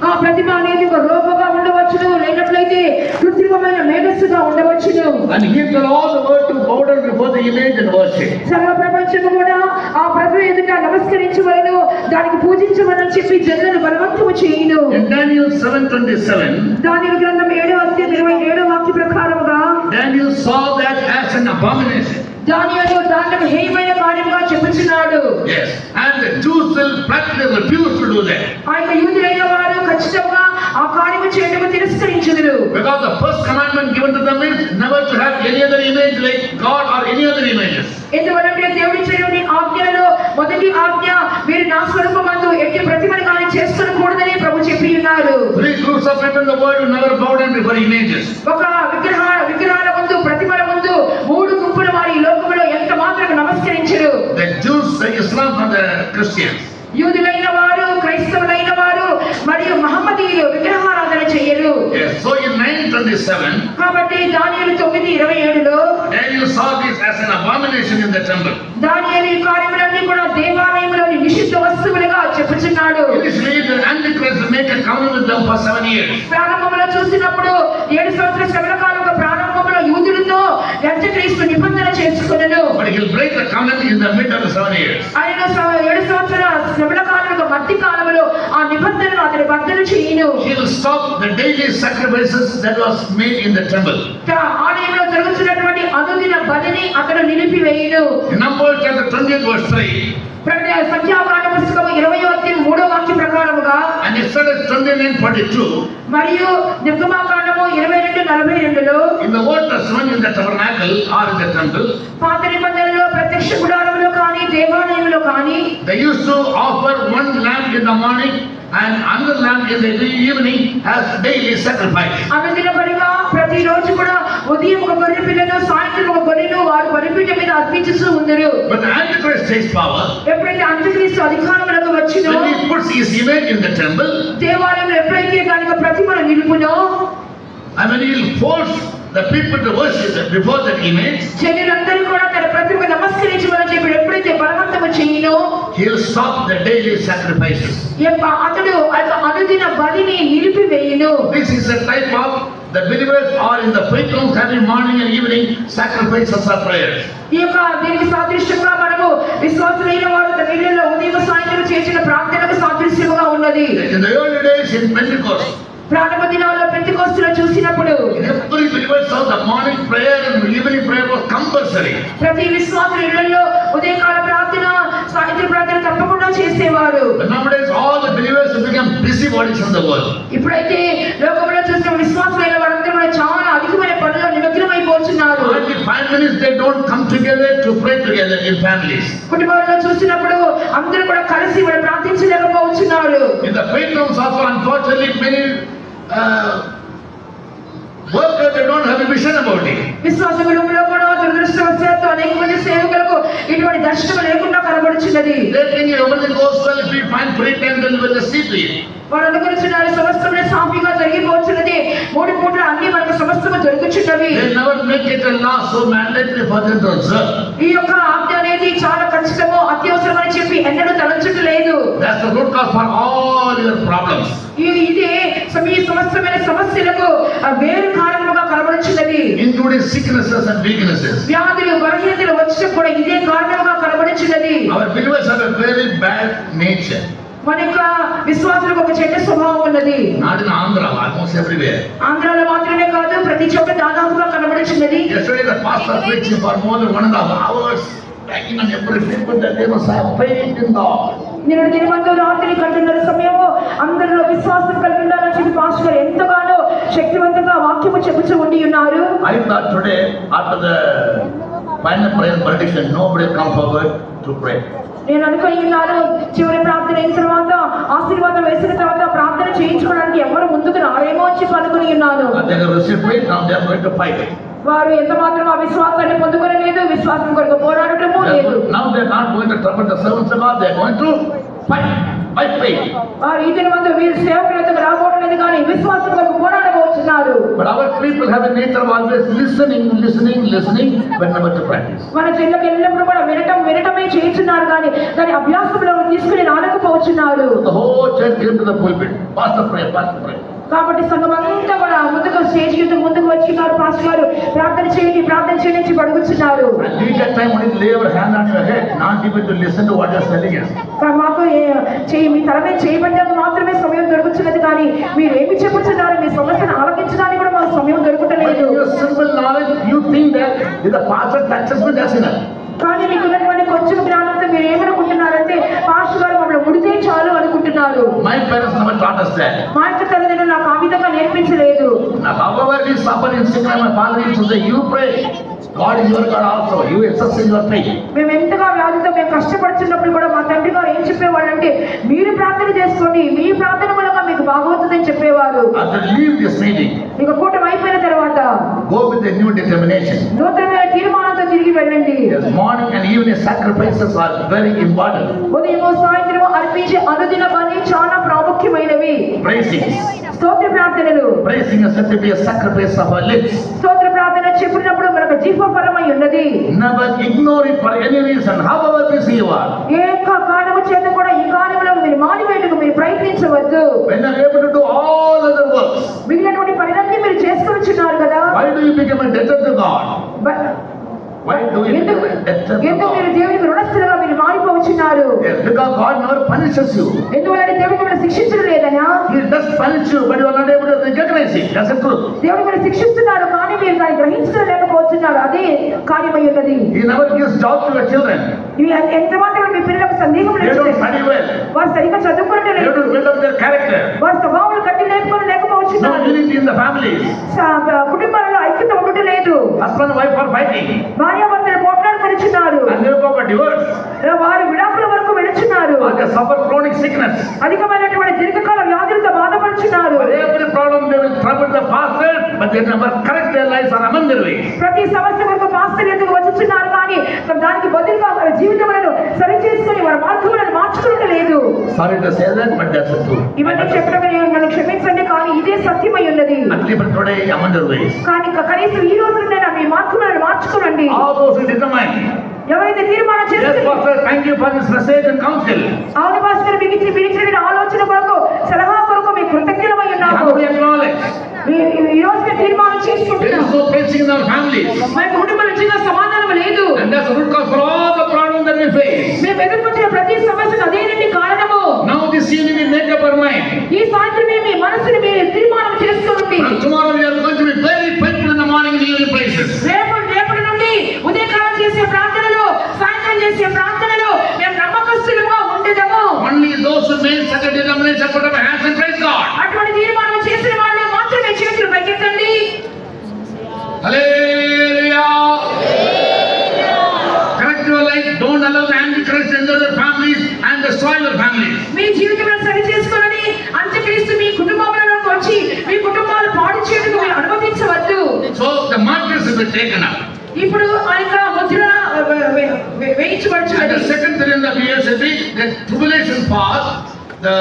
ఆ ప్రతిమ అనేది ఒక రోబోగా ఉండవచ్చును, లేనట్లయితే కృత్రిమమైన మేధస్సుగా ఉండవచ్చును. And he told all the world to bow down before the image and worship. సర్వ ప్రపంచము కూడా ఆ ప్రతిమ ఎదుట నమస్కరించవలెను, దానికి పూజించవలెను చెప్పి జనులను బలవంతము చేయును. In Daniel 7:27, దానియేలు గ్రంథం 7:27 వాక్య ప్రకారముగా Daniel saw that as an abomination. దానియేలు దానిని హేయమైన కార్యముగా చెప్పుచున్నాడు. Yes, and the Jews will practically refuse to do that. ఆ యొక్క యూదులైన వారు ఖచ్చితంగా ఆ కార్యము చేయటము తిరస్కరించుదురు. Because the first commandment given to them is never to have any other image like God or any other images. ఎందువలంటే దేవుడిచ్చిన ఆజ్ఞలో మొదటి ఆజ్ఞ మీరు నా స్వరూపమందు ఎట్టి ప్రతిమను కానీ చేసుకోకూడదని ప్రభు చెప్పి ఉన్నారు. 3 groups of people in the world will never bow down before images. ఒక విగ్రహాల ముందు ప్రతిమల ముందు 3 గుంపుల వారు ఈ లోకములో ఎంత మాత్రం నమస్కరించరు. The Jews, the Islam and the Christians. యూదులైన వారు, క్రైస్తవులైన వారు మరియు మహమ్మదీయులు విగ్రహారాధన చేయరు. Yes, so in 9:27, కాబట్టి దానియేలు 9:27లో Daniel saw this as an abomination in the temple. దానియేలు ఈ కార్యములన్నీ కూడా దేవాలయంలోని నిషిద్ధ వస్తువులుగా చెప్పుచున్నాడు. Initially, the Antichrist will make a covenant with them for 7 years. ప్రారంభంలో చూసినప్పుడు 7 సంవత్సరాల శ్రమల కాలంలో ప్రారంభంలో యూదులతో అంత్యక్రీస్తు నిబంధన చేసుకొనెను. But he will break the covenant in the mid of the 7 years. ఆయన 7 సంవత్సరాల శ్రమల కాలంలో మధ్య కాలంలో ఆ నిబంధనను అతని బద్దలు చేయును. He will stop the daily sacrifices that was made in the temple. ఆలయంలో జరుగుతున్నటువంటి అనుదిన బలిని అతడు నిలిపివేయును. In Numbers chapter 20 verse 3, సంఖ్యాకాండ పుస్తకం 20వ వాక్య ప్రకారముగా and Exodus 29:42, మరియు నిర్గమాకాండం గ్రంథము 22:42లో in the Old Testament, in the tabernacle or in the temple, పాత నిబంధనలో ప్రత్యక్ష గుడారంలో కానీ దేవాలయంలో కానీ they used to offer one lamb in the morning and another lamb in the evening as daily sacrifice. అనుదిన బలిగా ప్రతిరోజు కూడా ఉదయం ఒక గొర్రె పిల్లను సాయంత్రం ఒక గొర్రెను వారు బలిపీఠం మీద అర్పించుతూ ఉందరు. But the Antichrist takes power. ఎప్పుడైతే అంత్యక్రీస్తు అధికారంలోకి వచ్చినో, When he puts his image in the temple, దేవాలయంలో ఎప్పుడైతే కనుక ప్రతిమను నిలుపునో, and when he will force the people to worship before that image, జనులందరూ కూడా తన ప్రతిమకు నమస్కరించమని చెప్పి ఎప్పుడైతే బలవంతము చేయనో, he will stop the daily sacrifices. అతడు అనుదిన బలిని నిలిపివేయును. This is a type of the believers are in the faith rooms every morning and evening sacrifices of prayers. ఈ యొక్క దీనికి సాదృశ్యంగా మనము విశ్వాసులైన వారు తన ఇళ్ళలో ఉదయం సాయంత్రం చేసిన ప్రార్థనకు సాదృశ్యముగా ఉన్నది. In the early days in Pentecost, ప్రారంభ దినాల్లో పెంతెకోస్తులో చూసినప్పుడు every believer saw the morning prayer and evening prayer was compulsory. ప్రతి విశ్వాసుల ఇళ్ళల్లో ఉదయకాల ప్రార్థన సాయంత్రం ప్రార్థన తప్పకుండా చేసేవారు. But nowadays all the believers have become busybodies in the world. ఇప్పుడైతే లోకంలో చూసిన విశ్వాసులైన వారందరూ కూడా చాలా అధికమైన పనుల్లో నిమగ్నమైపోతున్నారు. Only 5 minutes they don't come together to pray together in families. కుటుంబాల్లో చూసినప్పుడు అందరూ కూడా కలిసి ప్రార్థించలేకపోతున్నారు. In the faith rooms also, unfortunately, many workers, they don't have a vision about it. విశ్వాస కుటుంబంలో కూడా దురదృష్టవశాత్తు అనేక మంది సేవకులకు ఇటువంటి దర్శనం లేకుండా కనబడుచున్నది. They think everything goes well if we find free time, then we will see to it. వారు అనుకున్నారు సమస్తమే సాఫీగా జరిగిపోతున్నది, 3 పూట్ల అన్ని మనకు సమస్తము దొరుకుచున్నవి. They never make it a law so mandatory for them to observe. ఈ యొక్క ఆజ్ఞ అనేది చాలా ఖచ్చితమో అత్యవసరం అని చెప్పి ఎన్నడూ తలంచట్లేదు. That's the root cause for all your problems. ఇదే సమస్తమైన సమస్యలకు వేరు కారణముగా కనబడుచున్నది. Including sicknesses and weaknesses. వ్యాధులు బలహీనతలు వచ్చిన కూడా ఇదే కారణముగా కనబడుచున్నది. Our believers have a very bad nature. మన యొక్క విశ్వాసులకు ఒక చెడ్డ స్వభావం ఉన్నది. Not in Andhra, almost everywhere. ఆంధ్రాలో మాత్రమే కాదు ప్రతి చోట దాదాపుగా కనబడుచున్నది. Yesterday the pastor preaching for more than 1.5 hours, begging on every people that they must have faith in God. నిన్న దినమందు రాత్రి 1:30 సమయంలో అందరిలో విశ్వాసం కలిగి ఉండాలని చెప్పి పాస్టర్ గారు ఎంతగానో శక్తివంతంగా వాక్యము చెప్పుచూ ఉండి ఉన్నారు. I thought today after the final prayer benediction nobody come forward to pray. నేను అనుకుని ఉన్నాను చివరి ప్రార్థన అయిన తర్వాత ఆశీర్వాదం వేసిన తర్వాత ప్రార్థన చేయించుకోవడానికి ఎవరు ముందుకు రారేమో అని చెప్పి అనుకుని ఉన్నాను. They have received faith, now they are going to fight. వారు ఎంత మాత్రం ఆ విశ్వాసాన్ని పొందుకోలేదు, విశ్వాసం కొరకు పోరాడటము లేదు. Now they are not going to trouble the servants of God, they are going to fight by faith. వారు ఈ దినమందు వీరు సేవకులతో రాబోవట్లేదు కానీ విశ్వాసం కొరకు పోరాడబోతున్నారు. But our people have a nature of always listening but never to practice. మన చెల్లెకి ఎల్లప్పుడూ కూడా వినటమే చేస్తున్నారు కానీ దాని అభ్యాసంలో తీసుకుని రాలేకపోతున్నారు. The whole church came to the pulpit, pastor pray. కాబట్టి సంఘం అంతా కూడా ముందుకు స్టేజ్ కింద ముందుకు వచ్చినారు. పాస్టర్ గారు ప్రార్థన చేయండి అని అడుగుతున్నారు. And we get time only to lay our hand on your head, not even to listen to what you are telling us. మాకు మీ తల మీద చేయబడ్డానికి మాత్రమే సమయం దొరుకుతున్నది కానీ మీరు ఏమి చెప్పుతున్నారు మీ సమస్యను ఆలకించడానికి కూడా మాకు సమయం దొరుకుతలేదు. Your simple knowledge, you think that if the pastor touches me, that's enough. కానీ మీకు ఉన్నటువంటి కొంచెం జ్ఞానంతో మీరు ఏమనుకుంటున్నారంటే పాస్టర్ గారు మమ్మల్ని ముడితే చాలు అనుకుంటున్నారు. My parents never taught us that. మా యొక్క తల్లిదండ్రులు నాకు ఆ విధంగా నేర్పించలేదు. Now, however we suffer in sickness, my father used to say, you pray. God is your God also. You exercise your faith. మేము ఎంతగా వ్యాధితో మేము కష్టపడుతున్నప్పుడు కూడా మా తండ్రి గారు ఏం చెప్పేవాళ్ళు అంటే మీరు ప్రార్థన చేసుకోండి, మీ ప్రార్థన వల్ల మీకు బాగవుతుందని చెప్పేవారు. After leave this meeting, ఇక కూటమి అయిపోయిన తర్వాత go with a new determination. నూతనమైన తీర్మానంతో తిరిగి వెళ్ళండి. Yes, morning and evening sacrifices are very important. ఉదయం సాయంత్రం అర్పించే అనుదిన బలి చాలా ప్రాముఖ్యమైనవి. Praising. స్తోత్ర ప్రార్థనలు. Praising is said to be a sacrifice of our lips. స్తోత్ర ప్రార్థన చెప్పినప్పుడు మనకు జీవఫలమై ఉన్నది. Never ignore it for any reason, however busy you are. ఏ కారణము చేత కూడా ఈ కార్యములను మీరు మానివేయడానికి మీరు ప్రయత్నించవద్దు. When you are able to do all other works, మిగిలినటువంటి పనులన్నీ మీరు చేసుకొచ్చున్నారు కదా. why do you become a debtor to God? Why do you become a debtor to ఎందుకు God? మీరు దేవునికి రుణస్థులుగా మీరు మారిపోవచ్చున్నారు? Yes, because God never punishes you. ఎందువల్ల దేవుడు మిమ్మల్ని శిక్షించడం లేదనా? He does punish you, but you are not able to recognize it. That's the truth. దేవుడు మిమ్మల్ని శిక్షిస్తున్నాడు కానీ మీరు దాన్ని గ్రహించడం లేకపోతున్నారు. అదే కార్యమై ఉన్నది. He never gives job to your children. ఇవి ఎంత మాత్రం మీ పిల్లలకు సందేహం They లేదు. don't study well. వారు సరిగ్గా చదువుకోవడం They లేదు. don't build up their character. వారి స్వభావాలు కట్టి లేకపోవడం No లేకపోవచ్చున్నారు. unity in in the families. కుటుంబాలలో ఐక్యత ఉండటం లేదు. Husband and wife are fighting. భార్యాభర్తలు పోట్లాడుకొనిచున్నారు. And they go for divorce. వారు విడాకుల వరకు వెళుచున్నారు. Or they suffer chronic sickness. అధికమైనటువంటి దీర్ఘకాల వ్యాధులతో బాధపడుచున్నారు. Every problem they will trouble the pastor, but they never correct their lives or amend their ways. ప్రతి సమస్య వరకు పాస్టర్ ఎందుకు వచ్చుచున్నారు కానీ దానికి బదులుగా వారి జీవితములను సరి చేసుకుని వారి మార్గములను మార్చుకోవడం లేదు. Sorry to say that, but that's the truth. ఇవన్నీ చెప్పడం నన్ను క్షమించండి కానీ ఇదే సత్యమై ఉన్నది. But people today amend their ways. కానీ కనీసం ఈ రోజు నేను మీ మార్గములను మార్చుకోనండి. All those who determine. ఎవరైతే తీర్మానం Yes, చేస్తారు. pastor, thank you for this message and counsel. అవును పాస్టర్ మీకు ఇచ్చిన ఆలోచన కొరకు సలహా కొరకు మీకు కృతజ్ఞతమై You ఉన్నాము. have to be acknowledged. ఈ రోజు నేను తీర్మానం There చేసుకుంటున్నాను. is no facing in our families. మన కుటుంబంలో చిన్న సమాధానం లేదు. And that's the root cause for all the problems that we face. మేము ఎదుర్కొంటున్న ప్రతి సమస్యకు అదేనండి కారణము. Now this evening we make up our mind. ఈ సాయంత్రం మీ మనసుని మీరు తీర్మానం చేసుకోండి. From tomorrow we are going to be very faithful in the morning and evening places. రేపటి నుండి ఉదయకాలం చేసే ప్రార్థనలో సాయంత్రం చేసే ప్రార్థనలో మేము నమ్మకస్తులుగా ఉండేదము. Only those who made such a determination put up hands and praise God. అటువంటి తీర్మానం చేసిన వాళ్ళు మాత్రమే చేతులు పైకెత్తండి. Hallelujah. Correct your life. Don't allow the Antichrist to enter your families and destroy your families. మీ జీవితంలో సరి చేసుకోవాలని అంత్యక్రీస్తు మీ కుటుంబంలోకి వచ్చి మీ కుటుంబాలు పాడు చేయడానికి మీరు అనుమతించవద్దు. So the markers will be taken up. ఇప్పుడు ఆ యొక్క Mudra And వేయించబడుచున్నది. the second period of years will be the tribulation part, the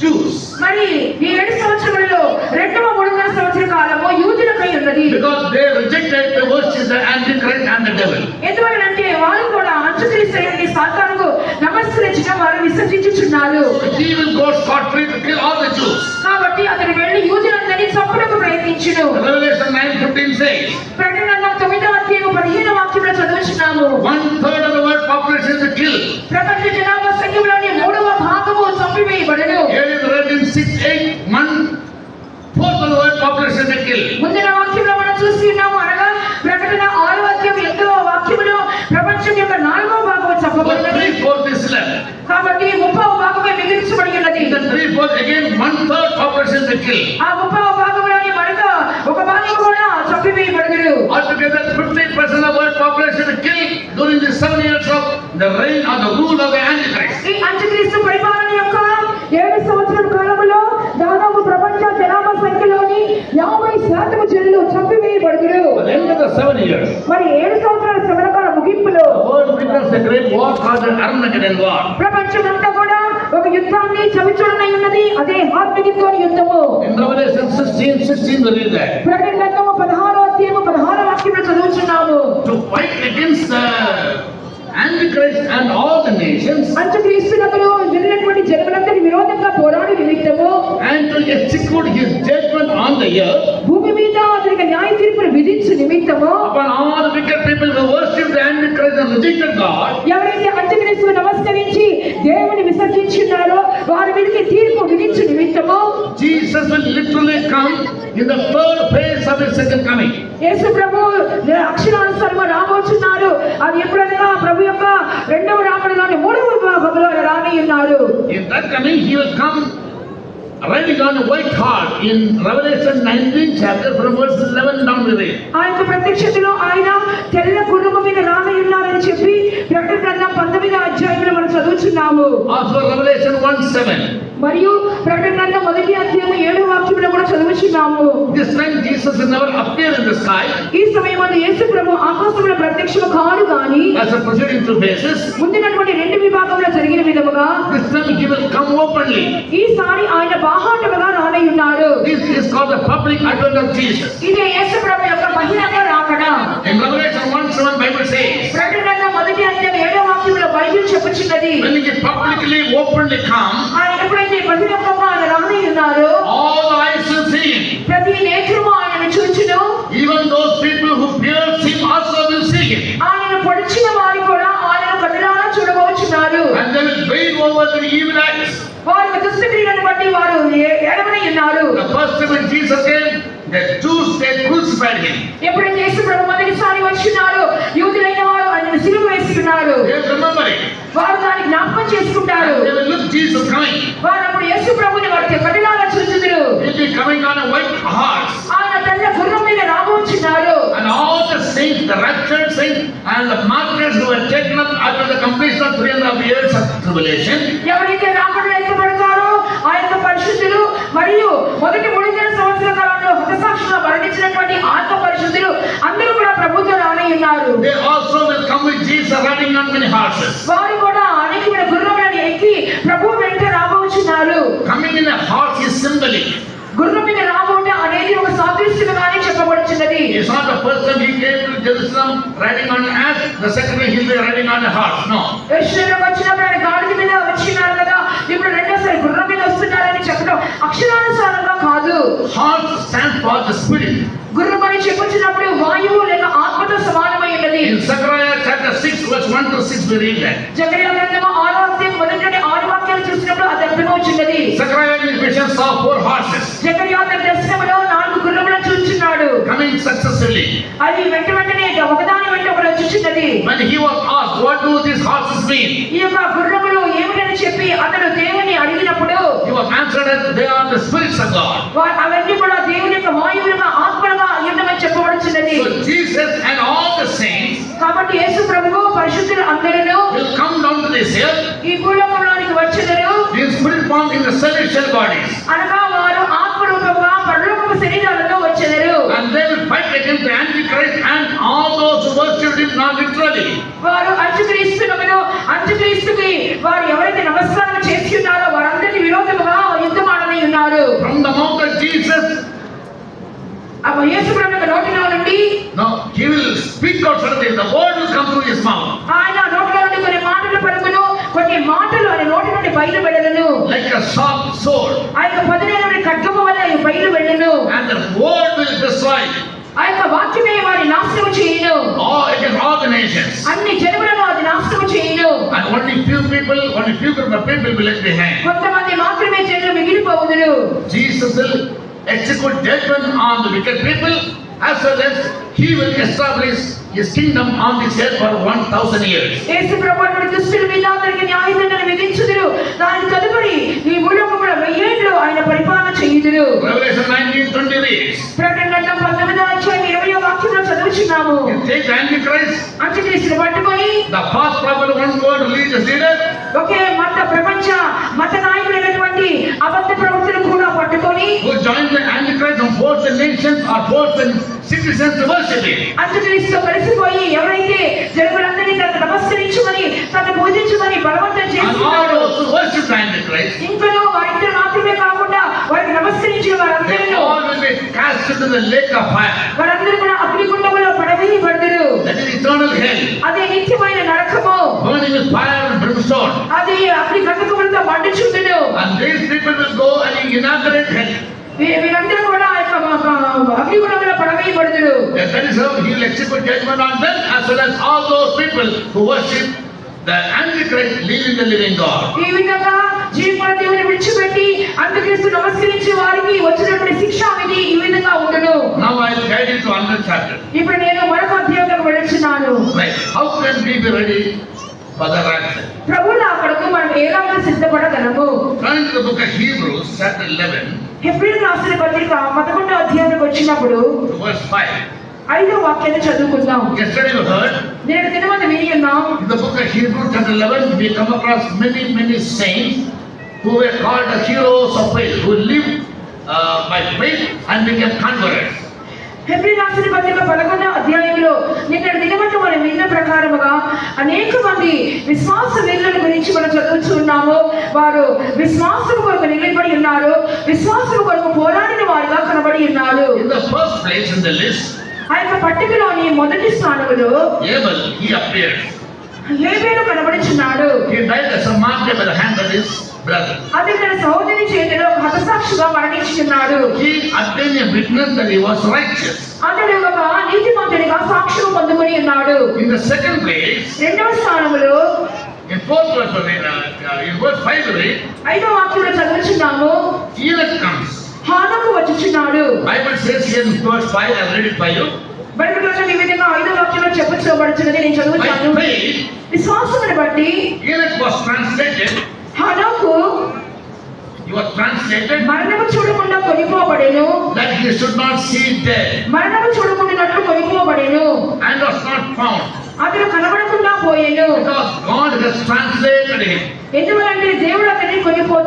Jews. మరి ఈ 7 సంవత్సరాలలో రెండవ 3.5 సంవత్సర కాలము యూదులకై ఉన్నది. Because they rejected the worship the Antichrist and the devil. ఎందువల్లంటే వారు కూడా అంత్యక్రీస్తు అయిన సాతానుకు నమస్కరించిన వారు విసర్జించుచున్నారు. He will go scot-free to kill all the Jews. కాబట్టి అతను వెళ్లి యూదులందరినీ చంపుటకు ప్రయత్నించును. Revelation 9:15 says, ప్రకటన 9వ అధ్యాయం 15వ వాక్యంలో చదువుచున్నాము. 1/3 of the world population is killed. ప్రపంచ జనాభా సంఖ్యలోని 3వ భాగము చంపివేయబడును. Here is read in 6:8, 1/4 of the world population is killed. ముందున వాక్యంలో మనం చూసి ఉన్నాము అనగా ప్రకటన 6వ అధ్యాయం 8వ వాక్యములో ప్రపంచం యొక్క 4వ భాగము But చంపబడినది. 3/4 is left. కాబట్టి 30వ భాగమే మిగిలించబడి ఉన్నది. In the 3/4 again 1/3 population is killed. ఆ 30వ భాగంలోని మరొక ఒక భాగం కూడా చంపివేయబడును. Altogether 50% of world population is killed during the 7 years of the reign or the rule of the Antichrist. ఈ అంత్యక్రీస్తు పరిపాలన యొక్క 7 సంవత్సరాల కాలంలో దాదాపు ప్రపంచ జనాభా సంఖ్యలోని 50% జనులు చంపివేయబడును. At the end of the 7 years, మరి 7 సంవత్సరాల శ్రమకాల ముగింపులో the world witnessed a great war called the Armageddon War. ప్రపంచమంతా కూడా ఒక యుద్ధాన్ని చవిచూడనై ఉన్నది. అదే హార్మిగిద్దోని యుద్ధము. In Revelation 16:16 we read that. ప్రకటన గ్రంథము 16వ అధ్యాయము 16వ వాక్యంలో చదువుచున్నాము. To fight against the Antichrist and all the nations అంత్యక్రీస్తునకును వెళ్ళినటువంటి జనములందరి విరోధంగా పోరాడు నిమిత్తము and to execute his judgment on the earth భూమి మీద అతనికి న్యాయ తీర్పును విధించు నిమిత్తము upon all the wicked people who worship the Antichrist and rejected God. ఎవరైతే అంత్యక్రీస్తుకు నమస్కరించి దేవుని విసర్జించున్నారో వారి మీదకి తీర్పు విధించు నిమిత్తము Jesus will literally come in the third phase of his second coming. యేసు ప్రభు అక్షరానుసారంగా రాబోతున్నారు. అది ఎప్పుడనగా ప్రభు యొక్క రెండవ రాకడలోని 3వ భాగంలో రాని ఉన్నారు. In that coming he will come riding on a white horse in Revelation 19 chapter from verse 11 down to there. ఆ యొక్క ప్రత్యక్షతలో ఆయన తెల్ల గుర్రము మీద రాని ఉన్నారని చెప్పి ప్రకటన గ్రంథం 19వ అధ్యాయంలో మనం చదువుచున్నాము. Also Revelation 1:7. మరియు ప్రకటన గ్రంథం 1వ అధ్యాయం 7వ వాక్యంలో కూడా చదువుచున్నాము. This time Jesus will never appear in the sky ఈ సమయమందు యేసు ప్రభు ఆకాశంలో ప్రత్యక్షము కాడు గాని as a proceeding two phases. ముందున్నటువంటి 2 విభాగంలో జరిగిన విధముగా This time he will come openly. ఈసారి ఆయన బాహాటముగా రానై ఉన్నాడు. This is called the public advent of Jesus. ఇదే యేసు ప్రభు యొక్క బహిరంగ రాకడ. In Revelation 1:7 Bible says, ప్రకటన గ్రంథం 1వ అధ్యాయం 7వ వాక్యంలో బైబిల్ చెప్పుచున్నది. when he publicly openly come, ఆయన ఎప్పుడైతే బహిరంగంగా ఆయన రానై ఉన్నారో all eyes will see him. ప్రతి నేత్రము ఆయనను చూచును. Even those people who pierce him also will see him. ఆయనను పొడిచిన వారు కూడా ఆయన కన్నులారా చూడబోచున్నారు. And they will wave over the evil acts. వారి దుష్ట క్రియలను బట్టి వారు ఎడమని ఉన్నారు. The first time when Jesus came, the Jews they crucified him. ఎప్పుడైతే యేసు ప్రభు మొదటిసారి వచ్చినారో యూదులైన వారు ఆయనను సిలువ వేస్తున్నారు. They remember it. వారు దాన్ని జ్ఞాపకం చేసుకుంటారు. They will look Jesus coming. వారు అప్పుడు యేసు ప్రభుని వారి కన్నులారా చూచుదురు. He'll be coming on a white horse. tribulation. ఎవరైతే రాకడలో ఎత్తబడతారో ఆ యొక్క పరిశుద్ధులు మరియు మొదటి 3,000 సంవత్సరాల కాలంలో హతసాక్షులుగా మరణించినటువంటి ఆత్మ పరిశుద్ధులు అందరూ కూడా ప్రభుతో రాని ఉన్నారు. They also will come with Jesus riding on many horses. వారు కూడా అనేకమైన గుర్రములను ఎక్కి ప్రభు వెంట రాబోచున్నారు. Coming in a horse is symbolic. గుర్రం మీద రాబోట అనేది ఒక సాదృశ్యంగానే చెప్పబడుచున్నది. It's not the first time he came to Jerusalem riding on an ass, the second time he'll be riding on a horse. No. యెరూషలేముకు వచ్చినప్పుడు ఆయన గాడిద మీద వచ్చినారు కదా, ఇప్పుడు రెండోసారి గుర్రం మీద వస్తున్నారని చెప్పడం అక్షరానుసారంగా కాదు. Horse stands for the spirit. గుర్రం అని చెప్పుచున్నప్పుడు వాయువు లేక ఆత్మతో సమానమై ఉన్నది. In Zechariah chapter 6 verse 1 to 6 we read that. జకర్యా గ్రంథము 6వ అధ్యాయం మొదటి నుండి 6 వాక్యాలు చూసినప్పుడు అది అర్థమవుచున్నది. Zechariah in his vision saw 4 horses జకర్యా తన దర్శనములో 4 గుర్రములను చూచున్నాడు. coming successively. అవి వెంట వెంటనే ఒకదాని వెంట ఒకటి వచ్చుచున్నది. When he was asked, what do these horses mean? ఈ యొక్క గుర్రములు ఏమిటని చెప్పి అతడు దేవుని అడిగినప్పుడు He was answered that they are the spirits of God. అవన్నీ కూడా దేవుని యొక్క వాయువులుగా ఆత్మలుగా అయ్యుండమని చెప్పబడుచున్నది. So Jesus and all the saints కాబట్టి యేసు ప్రభువు పరిశుద్ధులు అందరూ will come down to this earth ఈ భూలోకంలోనికి వచ్చెదరు. in spirit form in the celestial bodies. అనగా వారు ఆత్మ రూపంగా పరలోకపు శరీరాలతో వచ్చెదరు. And they will fight against the Antichrist and all those who worshipped him not literally. వారు అంత్యక్రీస్తుకి వారు ఎవరైతే నమస్కారం చేసి ఉన్నారో వారందరికీ విరోధముగా యుద్ధమాడని ఉన్నారు. From the mouth of Jesus, యేసు ప్రభు యొక్క నోటిలో నుండి he will speak out something. The word will come through his mouth. ఆయన నోటిలో నుండి కొన్ని మాటలు పలుకును, కొన్ని మాటలు ఆయన నోటి నుండి బయలు వెళ్ళను. Like a sharp sword. ఆ యొక్క పదునైన ఖడ్గము వలె అవి బయలు వెళ్ళను. And the word will destroy. ఆ యొక్క వాక్యమే వారి నాశనము చేయును. Against all the nations. అన్ని జనములను అది నాశనము చేయును. And only few group of people will left behind. కొంతమంది మాత్రమే జనులు మిగిలిపోవుదురు. Jesus will execute judgment on the wicked people, as well as he will establish his kingdom on this earth for 1,000 years. యేసు ప్రభువు దుష్టుల మీద అందరికి న్యాయదండన విధించుదురు. దాని తదుపరి ఈ భూలోకములో 1000 ఏళ్ళు ఆయన పరిపాలన చేయుదురు. Revelation 19:20 reads. ప్రకటన గ్రంథం 19వ అధ్యాయం 20వ వాక్యంలో చదువుచున్నాము. You take the Antichrist, అంత్యక్రీస్తుని పట్టుకొని the false prophet, one word religious leader, ఒకే మత నాయకులైనటువంటి అబద్ధ ప్రవక్తలు కూడా పట్టుకొని who joined the Antichrist and forced the nations or forced the citizens to worship him. అంత్యక్రీస్తుతో కలిసిపోయి ఎవరైతే జనులందరినీ తనకు నమస్కరించమని తనను పూజించమని బలవంతం And all చేస్తున్నారో those who worship the Antichrist, ఇంకనూ వారిద్దరు మాత్రమే కాకుండా వారికి నమస్కరించిన they వారందరూ all will be cast into the lake of fire. వారందరూ కూడా అగ్నిగుండములో పడవేయబడుదురు. That is eternal hell, అదే నిత్యమైన నరకము. burning with fire and brimstone. అది అగ్ని గంధకములతో మండుచుండును. And these people will go and inaugurate hell. వీరందరూ కూడా ఆ యొక్క అగ్నిగుండంలో పడవేయబడుదురు. That is how he will execute judgment on them, as well as all those people who worship the Antichrist, leaving the living God. ఈ విధంగా జీవన దేవుని విడిచిపెట్టి అంత్యక్రీస్తు నమస్కరించే వారికి వచ్చినటువంటి శిక్షా విధి ఈ విధంగా ఉండును. Now I will guide you to another chapter. ఇప్పుడు నేను మరొక అధ్యాయంలోకి వెళ్తున్నాను. Right. How can we be ready for the rapture? ప్రభువుల అక్కడకు మనం ఎలాగ సిద్ధపడగలము? Turn to the book of Hebrews, chapter 11, హెబ్రీయులకు రాసిన పత్రిక 11వ అధ్యాయానికి వచ్చినప్పుడు to verse 5. 5వ వాక్యాన్ని చదువుకుందాం. Yesterday we heard, నేను దినమందు విని ఉన్నాం. in the book of Hebrews, chapter 11, we come across many saints who were called the heroes of faith, who lived by faith and became converts. హెబ్రీయులకు రాసిన పత్రిక 11వ అధ్యాయంలో నిన్నటి దినమందు మనం విన్న ప్రకారముగా అనేక మంది విశ్వాస వీరుల గురించి మనం చదువుతున్నాము. వారు విశ్వాసం కొరకు నిలబడి ఉన్నారు, విశ్వాసం కొరకు పోరాడిన వారిగా కనబడి ఉన్నారు. In the first place in the list, ఆ యొక్క పట్టికలోని మొదటి స్థానంలో Abel, he appeared. హేబేలు కనబడుచున్నాడు. He died as a martyr by the hand of his brother. అతడు తన సహోదరి చేతిలో హతసాక్షిగా మరణించున్నాడు. He obtained a witness that he was righteous. అతడు ఒక నీతిమంతుడిగా సాక్ష్యం పొందుకొని ఉన్నాడు. In the second place, రెండవ స్థానంలో in fourth verse, in verse 5 we read, 5వ వాక్యంలో చదువుచున్నాము. Enoch comes. హానోకు వచ్చుచున్నాడు. Bible says here in verse 5, I read it by you. Bible గ్రంథం ఈ విధంగా 5వ వాక్యంలో చెప్పబడుచున్నది, నేను చదువుతాను. By faith, విశ్వాసమును బట్టి Enoch was translated. హానోకు He was translated మరణము చూడకుండా కొనిపోబడెను. that he should not see death, మరణము చూడకుండానట్లు కొనిపోబడెను. and was not found. అతడు కనబడకుండా పోయెను. Because God has translated him. ఎందువలంటే దేవుడు అతన్ని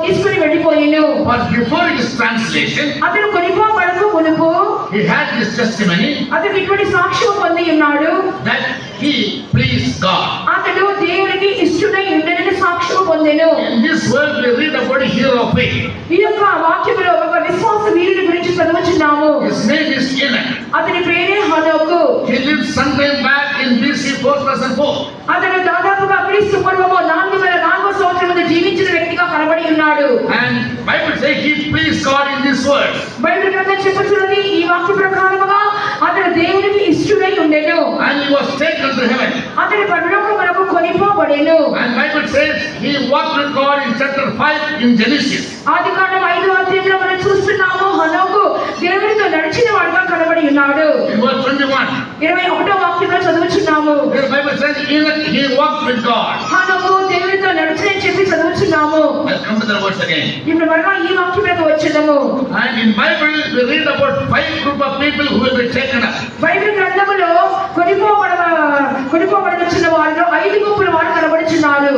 తీసుకుని వెళ్ళిపోయెను. But before his translation, అతను కొనిపోబడకు మునుపు he had this testimony అతను ఇటువంటి సాక్ష్యం పొంది ఉన్నాడు that he pleased God. అతడు దేవునికి ఇష్టడై ఉండనని సాక్ష్యం పొందెను. In this word we read about a hero of faith. ఈ యొక్క వాక్యములో ఒక విశ్వాస వీరుని గురించి చదువుచున్నాము. His name is Enoch. అతని పేరే హనోకు. He lived sometime back in BC 4004. అతను దాదాపుగా క్రీస్తు పూర్వము 4004వ సంవత్సరమున జీవించిన వ్యక్తిగా కనబడి ఉన్నాడు. And Bible says he pleased God in this word. Bible గ్రంథం చెప్పుచున్నది ఈ వాక్య ప్రకారముగా అతడు దేవునికి ఇష్టడై ఉండెను. And he was taken to heaven. అతడు పరలోకమునకు కొనిపోబడెను. And Bible says he walked with God in chapter 5 in Genesis. ఆదికాండం 5వ అధ్యాయంలో మనం చూస్తున్నాము హనోకు దేవునితో నడిచిన వాడుగా కనబడి ఉన్నాడు. In verse 21. 21వ వాక్యంలో చదువుచున్నాము. The Bible says Enoch he walked with God. హనోకు దేవునితో నడిచినని చెప్పి చదువుచున్నాము. I'll come to the words again. ఇప్పుడు మరలా ఈ వాక్యంలోకి వచ్చేదము. And in Bible we read about 5 group of people who will be taken up. Bible గ్రంథములో కొనిపోబడిన వారిలో 5 గుంపుల వారు కనబడుచున్నారు.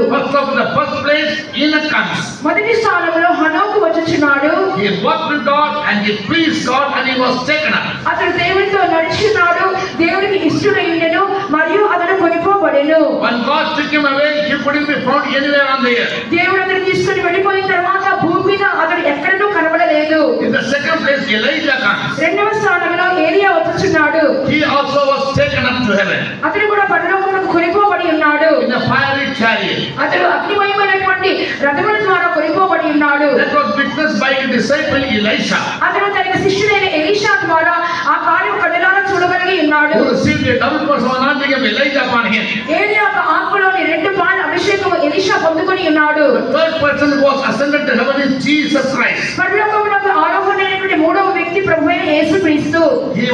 First place Enoch comes. మొదటి స్థానంలో హనోకు వచ్చుచున్నాడు. He walked with God and he pleased God and he was taken up. అతడు దేవునితో నడిచినాడు, దేవునికి ఇష్టడై ఉండెను మరియు అతడు కొనిపోబడెను. When God took him away, he couldn't be found anywhere on the earth. దేవుడు అతన్ని తీసుకొని వెళ్ళిపోయిన తర్వాత భూమి మీద అతడు ఎక్కడనూ కనబడలేదు. In the second place Elijah comes. రెండవ స్థానంలో ఏలియా వచ్చుచున్నాడు. He also was taken up to heaven. అతడు కూడా పరలోకమునకు కొనిపోబడి ఉన్నాడు. In a fiery chariot. అతడు అగ్నిమయమైనటువంటి రథముల ద్వారా కొనిపోబడి ఉన్నాడు. That was witnessed by the disciple Elisha. అతడు తన శిష్యుడైన ఎలీషా ద్వారా ఆ కార్యం కళ్ళారా చూడగలిగి ఉన్నాడు. Who received a double portion of anointing of Elijah upon him. ఏలియా యొక్క ఆత్మలోని 2 పాళ్ళ అభిషేకము ఎలీషా పొందుకొని ఉన్నాడు. The third person who was ascended to heaven is Jesus Christ. పరలోకమునకు ఆరోహణమైనటువంటి 3వ వ్యక్తి ప్రభువైన యేసుక్రీస్తు. He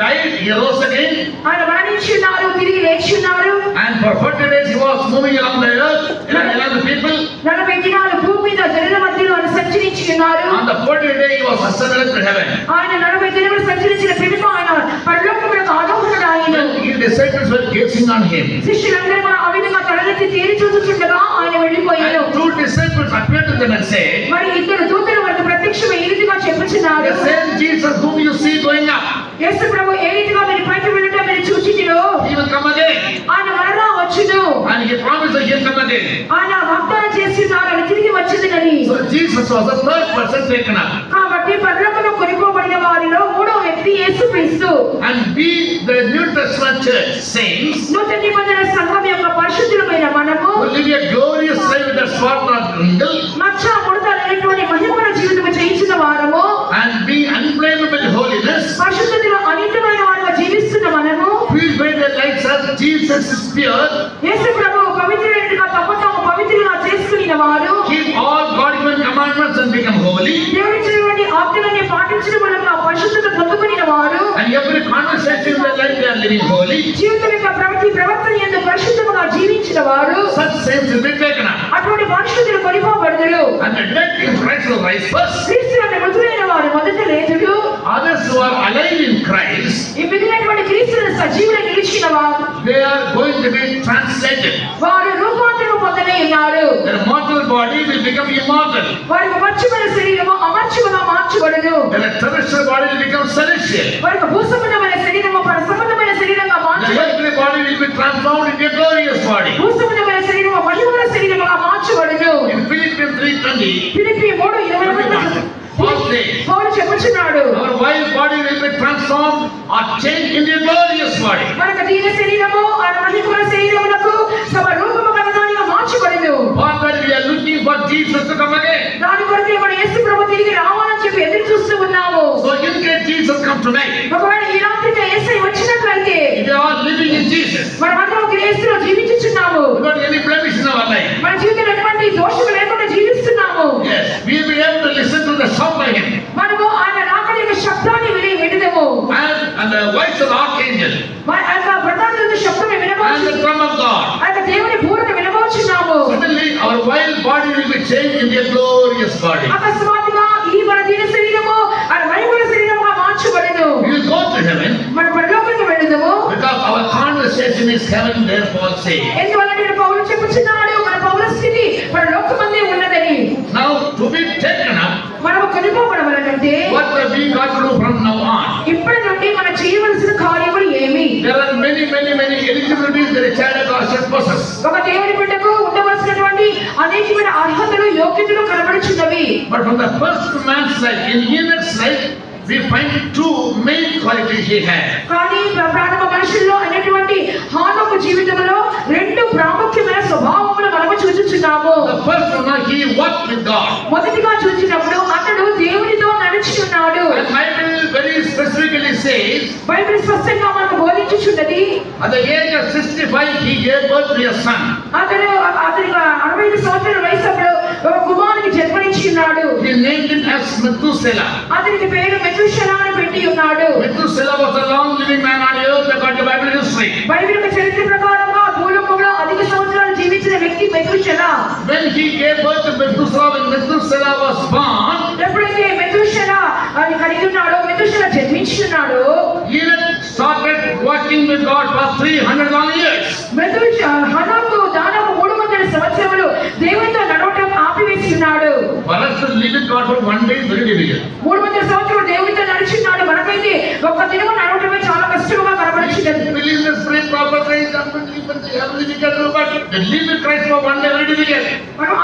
died, he rose again. ఆయన మరణించున్నారు, తిరిగి లేచున్నారు. And for 40 days he was moving along the earth along the people. 40 దినాలు భూమి మీద జనుల మధ్యలో ఆయన సంచరించి ఉన్నారు. On the 40th day he was ascended to heaven. ఆయన 40 దినములు సంచరించిన పిదప ఆయన పరలోకమునకు ఆరోహణుడైన. His disciples were gazing on him. శిష్యులందరూ కూడా ఆ విధంగా తలెత్తి తేరి చూచుచుండగా ఆయన వెళ్ళిపోయారు. And 2 disciples appeared to them and said, మరి 2 దూతలు వారికి ప్రత్యక్షమై ఈ రీతిగా చెప్పుచున్నారు. the same Jesus whom you see going up, యేసు ప్రభు ఏ రీతిగా మీరు పైకి వెళ్ళటం మీరు చూచితిరో he will come again. ఆయన మరలా వచ్చును. And he promised that he will come again. ఆయన వాగ్దానం చేస్తున్నారు ఆయన తిరిగి వచ్చేదనని. So Jesus was the third person taken up. కాబట్టి పరలోకములో కొనిపోబడిన వారిలో 3వ వ్యక్తి యేసుక్రీస్తు. And we, the New Testament church saints, నూతన నిబంధన సంఘం యొక్క పరిశుద్ధులమైన మనము will live a glorious life with a spot not wrinkle మచ్చ ముడత లేనటువంటి మహిమల జీవితం చేయించిన వారము and be unblameable in holiness. పరిశుద్ధతలో అనిత్యమైన వారుగా జీవిస్తున్న మనము Purify their lives as Jesus is pure. యేసు ప్రభు పవిత్రులుగా తమ తాము పవిత్రులుగా చేసుకున్న వారు Keep all God-given commandments and become holy. దేవుడిచ్చినటువంటి ఆజ్ఞలని పాటించడం వలన పరిశుద్ధత పొందుకున్న వారు And every conversation in their life they are living holy. జీవితం యొక్క ప్రవర్తన యందు పరిశుద్ధంగా జీవించిన వారు Such saints will be taken up. అటువంటి మనుషులు కొనిపోబడదురు. And the dead in Christ will rise first. క్రీస్తు అంటే మృతులైన వారు మొదట లేచుడు. Others who are alive in Christ, ఈ మిగిలినటువంటి క్రీస్తును సజీవులు నిలిచిన వారు they are going to be translated. వారు రూపాంతరం పొందనే ఉన్నారు. Their mortal body will become immortal. వారి మర్చిపోయిన శరీరము అమర్చిగా మార్చబడును. Their terrestrial body will become celestial. వారి భూసంబంధమైన శరీరము పరసంబంధమైన శరీరంగా The మార్చబడును. earthly body will be transformed into a glorious body. భూసంబంధమైన శరీరము మహిమల శరీరముగా మార్చబడును. In Philippians 3:20, Philippi 3:20 Paul says, పౌలు చెప్పుచున్నాడు our wild body will be transformed or changed into a glorious body. మనకు దీన శరీరము ఆ మహిమల శరీరములకు సమ రూపము కలదానిగా మార్చబడును. For that we are looking for Jesus to come again. దాని కొరకు మన యేసు ప్రభు తిరిగి రావాలని చెప్పి ఎదురు చూస్తూ ఉన్నాము. So in case Jesus come tonight, ఒకవేళ ఈ రాత్రికి యేసు వచ్చినట్లయితే we are all living in Jesus. మనమందరం యేసులో జీవించుచున్నాము. Without any blemish in our life. మన జీవితంలో ఎటువంటి దోషం లేకుండా జీవిస్తున్నాము. Yes, we will be able to listen to the sound of him. మనము ఆయన రాకడ యొక్క శబ్దాన్ని వినదము. And the voice of the archangel. ఆయన ప్రధాన శబ్దం And వినవచ్చు. the drum of God. ఆయన దేవుని బూరను వినవచ్చున్నాము. Suddenly our wild body will be changed into a glorious body. అకస్మాత్తుగా ఈ మన దీన శరీరము ఆ మహిమల శరీరముగా మార్చబడును. We will go to heaven మన పరలోకానికి వెళ్దాము. because our conversation is heaven, there Paul says. ఎందువల్ల child of God should possess. ఒక దేవుని బిడ్డకు ఉండవలసినటువంటి అనేకమైన అర్హతలు యోగ్యతలు కనబడుచున్నవి. But from the first man's life, in Enoch's life, we find two main qualities he had. కానీ ప్రారంభ మనుషుల్లో అనేటువంటి హానోకు జీవితంలో రెండు ప్రాముఖ్యమైన స్వభావములు మనము చూచుచున్నాము. The first one, he walked with God. మొదటిగా చూసినప్పుడు అతడు దేవునితో నడిచి ఉన్నాడు. And Bible very specifically says, Bible స్పష్టంగా మనకు బోధించుచున్నది, at the age of 65 he gave birth to a son. అతనికి 65 సంవత్సరాల వయసులో ఒక కుమారునికి జన్మనిచ్చి ఉన్నాడు. He named him as Methuselah. అతనికి పేరు మెతుషెలా అని పెట్టి ఉన్నాడు. Methuselah was a long living man on earth according to Bible history. Bible యొక్క చరిత్ర ప్రకారంగా భూలోకంలో అధిక సంవత్సరాలు జీవించిన వ్యక్తి మెతుషెలా. When he gave birth to Methuselah, when Methuselah was born, ఎప్పుడైతే మెతుషెలా అని కలిగి ఉన్నాడో, మెతుషెలా జన్మించి ఉన్నాడో, Enoch started walking with God for 300 long years. హనోకు దాదాపు 300 సంవత్సరములు దేవునితో నడవటం ఆపివేసి ఉన్నాడు. For us to live with God for one day is very difficult. 300 సంవత్సరాలు దేవునితో నడిచిన్నాడు. మనకైతే ఒక్క దినము నడవటమే చాలా కష్టంగా కనబడుచున్నది. We live in the spirit proper ways, but to live with Christ for one day very difficult. మనం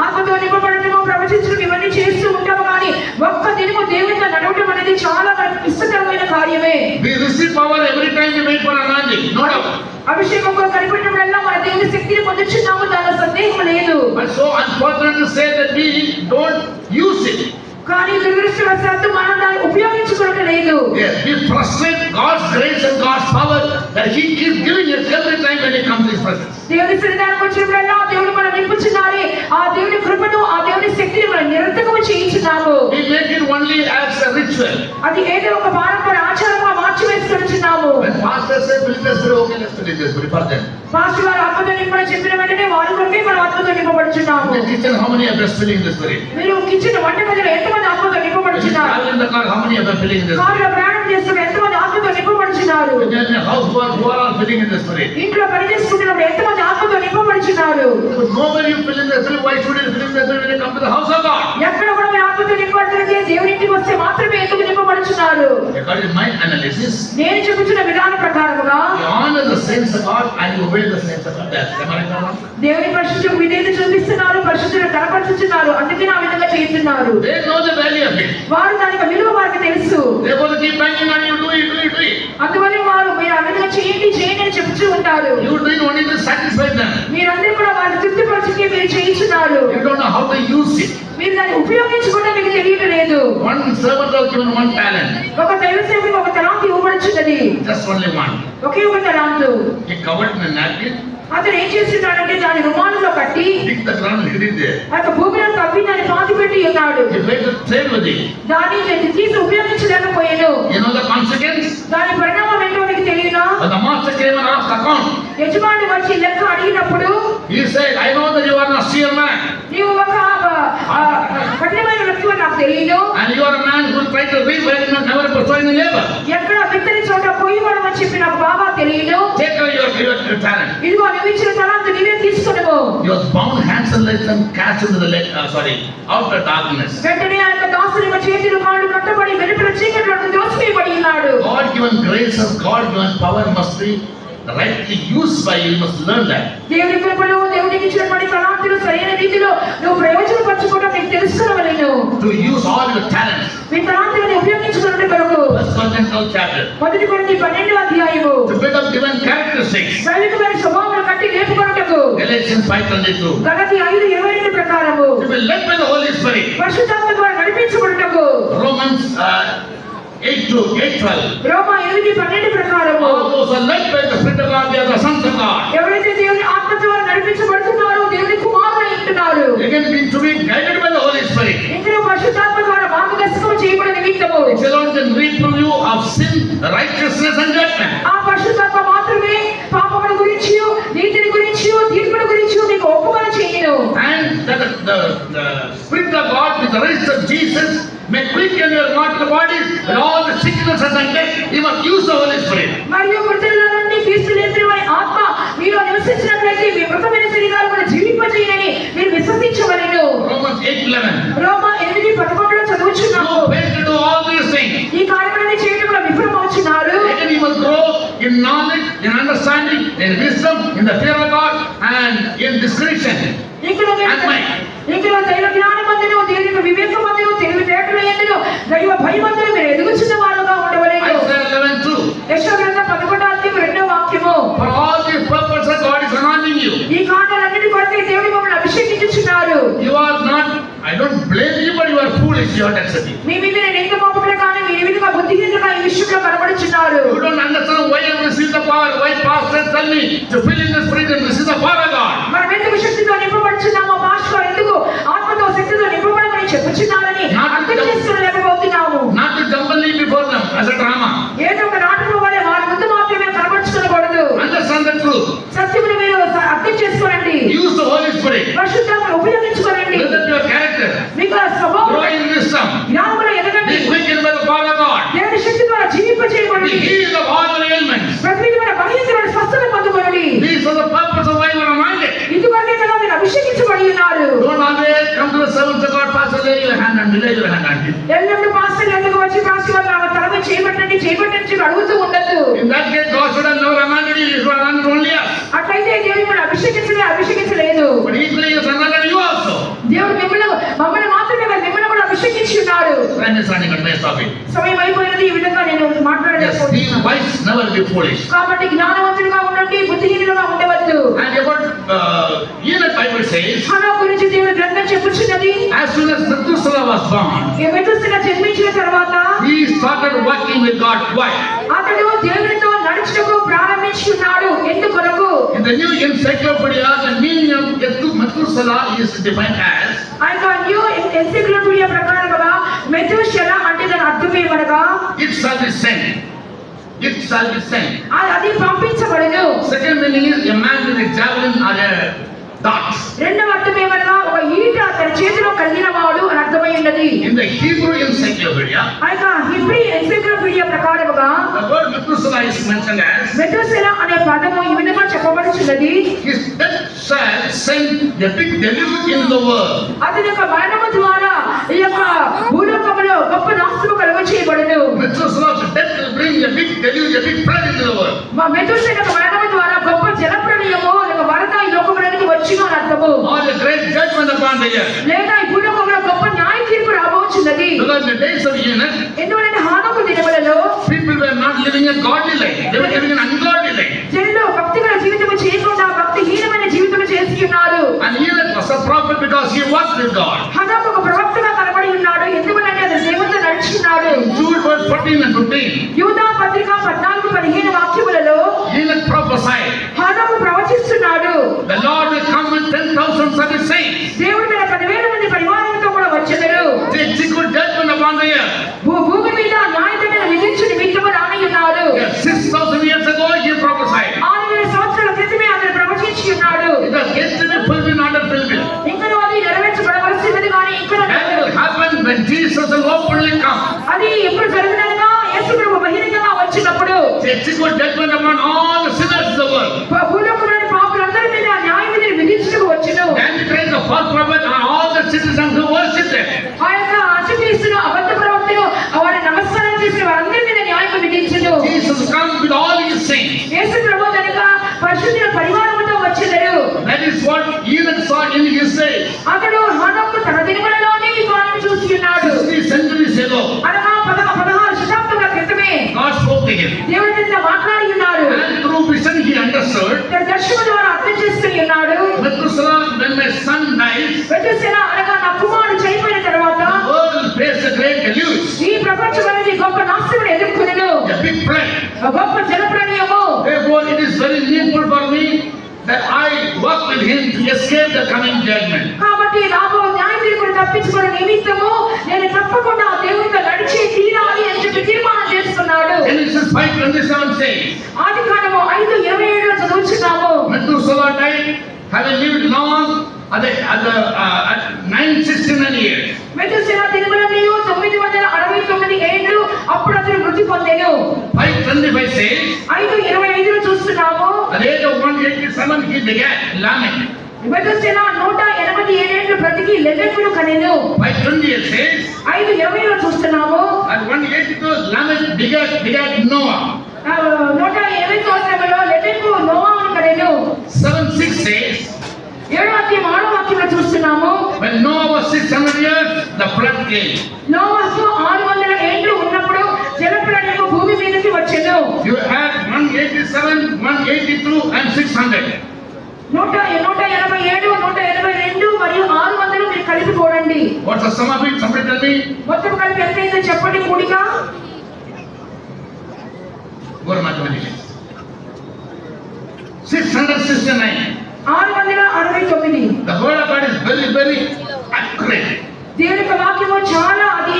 ఆత్మతో నింపబడటము, ప్రవచించడం ఇవన్నీ చేస్తూ ఉంటాము, కానీ ఒక్క దినము దేవునితో నడవటం అనేది చాలా ఇష్టకరమైన కార్యమే. We receive power every time we wait for anointing, no doubt. అభిషేకంలో కనిపెట్టినప్పుడల్లా మన దేవుని శక్తిని పొందుచున్నాము, దానిలో సందేహం లేదు. But so unfortunate to say that we don't use it. కానీ దురదృష్టవశాత్తు మనం దాన్ని ఉపయోగించుకోవడం లేదు. Yes, we frustrate God's grace and God's power that He keeps giving us every time when He comes to His presence. దేవుని సన్నిధానానికి వచ్చినప్పుడల్లా దేవుడు మనం నింపుచున్నారే, ఆ దేవుని కృపను, ఆ దేవుని శక్తిని మనం నిరంతరము చేయించున్నాము. We make it only as a ritual. అది ఏదో ఒక పారంపర్య ఆచారంగా మార్చివేసుకుంటున్నాము. When pastor says, "Believe this, okay, let's believe this," but for them. Pastor గారు ఆత్మతో నింపడం చెప్పిన వెంటనే వారి కొరకే మనం ఆత్మతో నింపబడుచున్నాము. In the kitchen, how many of us feeling the Spirit? మీరు కిచెన్ వంటగదిలో ఎంతమంది ఆత్మతో నింపబడుచున్నారు? In the car, how many of us feeling the Spirit? కారులో ప్రయాణం చేస్తున్న ఎంతమంది ఆత్మతో నింపబడుచున్నారు? In the housework, who are all feeling in the Spirit? ఇంట్లో పని చేసుకుంటున్నప్పుడు ఎంతమంది ఆత్మతో నింపబడుచున్నారు? Nobody you feel in the Spirit. Why should you feel in the Spirit when you come to the house of God? ఎక్కడ కూడా మీరు ఆత్మతో నింపబడుతుంటే దేవుని ఇంటికి వస్తే మాత్రమే ఎందుకు నింపబడుచున్నారు? According to my analysis, నేను చెబుతున్న విధానం ప్రకారముగా you honor the saints of God and you obey the saints of God. Am I right? దేవుని పరిశుద్ధకు విధేయత చూపిస్తున్నారు, పరిశుద్ధులను కనపరుచుచున్నారు, అందుకే ఆ విధంగా చేస్తున్నారు. They know the value of it. వారు దానికి విలువ వారికి తెలుసు. They want to keep banging on you, do it. అందువల్ల వారు మీరు ఆ విధంగా చేయండి అని చెప్తూ ఉంటారు. You doing only to satisfy them. మీరందరూ కూడా వారిని తృప్తిపరచుకే మీరు చేయించున్నారు. You don't know how to use it. మీరు దాన్ని ఉపయోగించుకోవడం మీకు తెలియడం లేదు. One servant was given one talent. ఒక దైవ సేవకునికి ఒక తలాంతు ఇవ్వబడుచున్నది. Just only one. ఒకే ఒక తలాంతు. He covered in a napkin. అతను ఏం చేస్తున్నాడంటే దాని రుమాలులో కట్టి Dig the ground and hid it there. ఆ భూమిలో తవ్వి దాన్ని పాతి పెట్టి ఉన్నాడు. He tried to trade with it. దాన్ని తీసి ఉపయోగించలేకపోయాను. You know the consequence? దాని పరిణామం ఏంటో మీకు తెలియనా? When the master came and asked account, యజమాని వచ్చి లెక్క అడిగినప్పుడు he said, "I know that you are an austere man, నీవు ఒక కఠినమైన వ్యక్తి అని నాకు తెలియదు. and you are a man who tried to reap where you never persuade the neighbor. ఎక్కడ విత్తని చోట పోయివాడు అని చెప్పి నాకు బాగా తెలియదు. Take away your talent." ఇదిగో నువ్వు ఇచ్చిన తలాంతు నీవే తీసుకున్నావు. He was bound hands and legs and cast into the outer darkness. వెంటనే ఆ యొక్క దాసుని చేతులు కాళ్ళు కట్టబడి వెలుపల చీకట్లోకి దోసివేయబడి ఉన్నాడు. God given grace and God given power must be rightly used by you. You must learn that. దేవుని కృపలో దేవునికి ఇచ్చినటువంటి తలాంతులు సరైన రీతిలో నువ్వు ప్రయోజనపరచుకోవడం నీకు తెలుసుకోవలేను. To use all your talents. నీ తలాంతులను ఉపయోగించుకున్నట్టు కొరకు 1 Corinthians chapter. 1 కొరింథీ 12వ అధ్యాయము. To build up divine characteristics. దైవికమైన స్వభావాలను కట్టి లేపుకొనుటకు. Galatians 5:22. గలతీ 5:22 ప్రకారము. To be led by the Holy Spirit. పరిశుద్ధాత్మ ద్వారా నడిపించబడుటకు. Romans 8:12. రోమా 8:12 ప్రకారము. All those who are led by the Spirit of God, they are the sons of God. ఎవరైతే దేవుని ఆత్మ ద్వారా నడిపించబడుతున్నారో దేవుని కుమారులై ఉంటున్నారు. Again, being to be guided by the Holy Spirit. ఇందులో పరిశుద్ధాత్మ ద్వారా మార్గదర్శకం చేయబడిన నిమిత్తము. It alone can reprove you of sin, righteousness and judgment. ఆ పరిశుద్ధాత్మ మాత్రమే పాపముల గురించి, నీతిని గురించి, తీర్పుల గురించి నీకు ఒప్పుకొని చేయను. And that the Spirit of God with the race of Jesus may quicken your mortal bodies with all the sicknesses and death. You must use the Holy Spirit. మరియు మృతులలో నుండి క్రీస్తు లేపినవాని ఆత్మ మీలో నివసించినట్లయితే మీ మృతమైన శరీరాలను జీవింపజేయనని మీరు విశ్వసించవలెను. Romans 8:11. Roma 8:11 చదువుచున్నాము. You fail to do all these things. ఈ కార్యములను చేయడంలో విఫలమవుచున్నారు. Again, you must grow in knowledge, in understanding, in the fear of God and in discretion ఇంకను and might. ఇంకను దైవ జ్ఞానమందును దేవుని వివేకమందును తెలివితేటల యందును దైవ భయమందును మీరు ఎదుగుచున్న వారుగా ఉండవలెను. Isaiah 11:2. యెషయా గ్రంథం 11వ వాక్యము. For all these purposes God is anointing you. ఈ కారణాలన్నిటి కొరకే దేవుడు మిమ్మల్ని అభిషేకించుచున్నారు. You are not, I don't blame you, but you are foolish, you are accepting. మీ మీద నేను ఎంత పాపకులు కానీ మీరు ఈ విధంగా బుద్ధిహీనులుగా ఈ విషయంలో కనబడుచున్నారు. You don't understand why I receive the power, why pastors tell me to fill in the spirit and receive the power of God. మనం ఎందుకు శక్తితో నింపబడుచున్నామో, పాస్టర్ ఎందుకు ఆత్మతో శక్తితో నింపబడమని చెప్పుచున్నారని అర్థం చేసుకోలేకపోతున్నాము. Not to jumble it before them as a drama. ఏదో ఒక నాటకం వలె వారి ముందు మాత్రమే కనబడుచుకోకూడదు. Understand the truth. సత్యమును మీరు అర్థం చేసుకోండి. Use the Holy Spirit. పరిశుద్ధాత్మను ఉపయోగించుకోండి. Develop your character. మీకు స్వభావం, Grow in wisdom. జ్ఞానములో ఎదగండి. Be quickened by the power of God. దేవుని శక్తి ద్వారా జీవింపజేయబడండి. Be healed of all your ailments. ప్రతి విధమైన బలహీనతలను స్వస్థత పొందుకోండి. These are the purpose of why you are anointed. ఇందువల్లే కదా మీరు అభిషేకించబడి ఉన్నారు. Don't always come to the servants of God, pastor, lay your hand and lay your hand on him. ఎల్లప్పుడూ pastor ఎందుకు వచ్చి పాస్టర్ వారు నా తల మీద చేయబట్టండి చేయబట్టండి అడుగుతూ ఉండదు. In that case, God should have never anointed you. He should have anointed only us. అట్లయితే దేవుడు మిమ్మల్ని అభిషేకించలేదు. But equally, He has anointed you also. దేవుడు మమ్మల్ని మాత్రమే కాదు మిమ్మల్ని కూడా అభిషేకించి ఉన్నారు. Time is running out. May I stop it? సమయం అయిపోయినది. ఈ విధంగా నేను Yes, be మాట్లాడలేకపోతున్నాను. wise, never be foolish. కాబట్టి జ్ఞానవంతులుగా ఉండండి, బుద్ధిహీనులుగా ఉండవద్దు. And about Enoch, Bible says, హనోకు గురించి దేవుని గ్రంథం చెప్పుచున్నది. as soon as Methuselah was born, ఈ మెతుసెల జన్మించిన తర్వాత he started working with God. Why? అతడు దేవునితో నడుచుటకు ప్రారంభించున్నాడు. ఎందుకొరకు? In the New Encyclopedia, the meaning of Methuselah is defined as ఆ యొక్క న్యూ ఎన్సైక్లోపీడియా ప్రకారంగా మెతుషెల అంటే దాని అర్థం ఏమనగా it shall be sent. It shall be sent. అది పంపించబడును. Second meaning is a man with a javelin or a dart. రెండవ అర్థం ఏమనగా ఒక ఈట తన చేతిలో కలిగిన వాడు అని అర్థమై ఉన్నది. In the Hebrew Encyclopedia, ఆ యొక్క హిబ్రీ ఎన్సైక్లోపీడియా ప్రకారంగా the word Methuselah is mentioned as మెతుషెల అనే పదము ఈ విధంగా చెప్పబడుచున్నది. his death shall send a big deluge in the world. అతని యొక్క మరణము ద్వారా ఈ యొక్క భూలోకములో గొప్ప నాశనము కలుగచేయబడును. Methuselah's death will bring a big deluge, a big flood into the world. మా మెతుషెల యొక్క మరణము ద్వారా గొప్ప జలప్రళయము లేక వరద ఈ లోకములోనికి వచ్చును అని అర్థము. Or a great judgment upon the earth. లేదా ఈ భూలోకంలో గొప్ప న్యాయ తీర్పు రాబోచున్నది. Because in the days of Enoch, ఎందువలన హానోకు దినములలో people were not living a godly life. They were living an ungodly life. జనులు భక్తిగల జీవితము చేయకుండా భక్తిహీనమైన జీవితము చేసి ఉన్నారు. And Enoch was a prophet because he walked with God. హనోకు ఒక ప్రవక్తగా కనబడి ఉన్నాడు. ఎందువలంటే అతను దేవునితో నడుచున్నాడు. Jude verse 14 and 15. యూదా పత్రిక 14-15 వాక్యములలో Enoch prophesied, హనోకు ప్రవచిస్తున్నాడు. the Lord will come with 10,000 of his saints. దేవుడు తన 10,000 మంది పరివారంతో కూడా వచ్చెదరు. To execute judgment upon the earth. భూమి మీద న్యాయదండన విధించు నిమిత్తము రానయ్యున్నాడు. Yes, 6,000 years ago he prophesied. 6,000 సంవత్సరాల క్రితమే అతను ప్రవచించి ఉన్నాడు. It was yet to be fulfilled, not fulfilled. ఇంకను అది నెరవేర్చబడవలసినది కానీ ఇంకా That will happen when Jesus will openly come. అది ఎప్పుడు జరుగునగా యేసు ప్రభు బహిరంగంగా వచ్చినప్పుడు To execute judgment upon all the sinners in the world. భూలోకంలోని పాపులందరి మీద న్యాయ విధిని విధించుటకు వచ్చును. And train the false prophet on all the citizens who worship them. ఆ యొక్క అసక్రీస్తును అబద్ధ ప్రవక్తను వారి నమస్కారం చేసిన వారందరి మీద న్యాయం విధించును. Jesus comes with all his saints. యేసు ప్రభు కనుక పరిశుద్ధుల పరివారముతో వచ్చెదరు. That is what Enoch saw in his days. అతడు హనోకు తన దినములలోనే ఈ కార్యం చూసి ఉన్నాడు. 60 centuries ago, అనగా 16 శతాబ్దముల క్రితమే God spoke to him. దేవుడు తనతో మాట్లాడి ఉన్నాడు. And through vision he understood. తన దర్శనం ద్వారా అర్థం చేసుకుని ఉన్నాడు. Methuselah, when my son dies, మెతుషెల అనగా నా కుమారుడు చనిపోయిన తర్వాత the world will face a great deluge, ఈ ప్రపంచం అనేది గొప్ప నాశనం ఎదుర్కొనెను. a big flood. గొప్ప జలప్రళయము. Therefore, it is very needful for me that I work with him to escape the coming judgment. కాబట్టి రాబో న్యాయ తీర్పును తప్పించుకునే నిమిత్తము నేను తప్పకుండా దేవునితో నడిచి తీరాలి అని చెప్పి తీర్మానం చేసుకున్నాడు. Genesis 5:27 says, ఆదికాండము 5:27 చదువుచున్నాము. Methuselah died, having lived long at 969 years. మెతుషెల దినములన్నీయు 969 ఏళ్ళు అప్పుడు అతను మృతి పొందెను. 5:25 says, 5:25 చూస్తున్నాము. at the age of 187 he begat Lamech. మెతుషెల 187 ఏళ్ళు బ్రతికి లెమెకును కనెను. 5:28 says, 5:20 చూస్తున్నాము. at 182 Lamech begat Noah. 180 సంవత్సరములో లెమెకు నోవాహును కనెను. 7:6 says, 7వ అధ్యాయం 6వ వాక్యంలో చూస్తున్నాము. when Noah was 600 years, the flood came. నోవహు 600 ఏండ్లు ఉన్నప్పుడు జలప్రళయము భూమి మీదకి వచ్చెను. You had 187, 182 and 600. 187, 182 మరియు 600 మీరు కలిపి కూడండి. What's the sum of it? Somebody tell me. మొత్తం కలిపి ఎంత అయిందో చెప్పండి కూడిక. Go to mathematicians. 669. 669. The word of God is very, very accurate. దేవుని యొక్క వాక్యము చాలా అది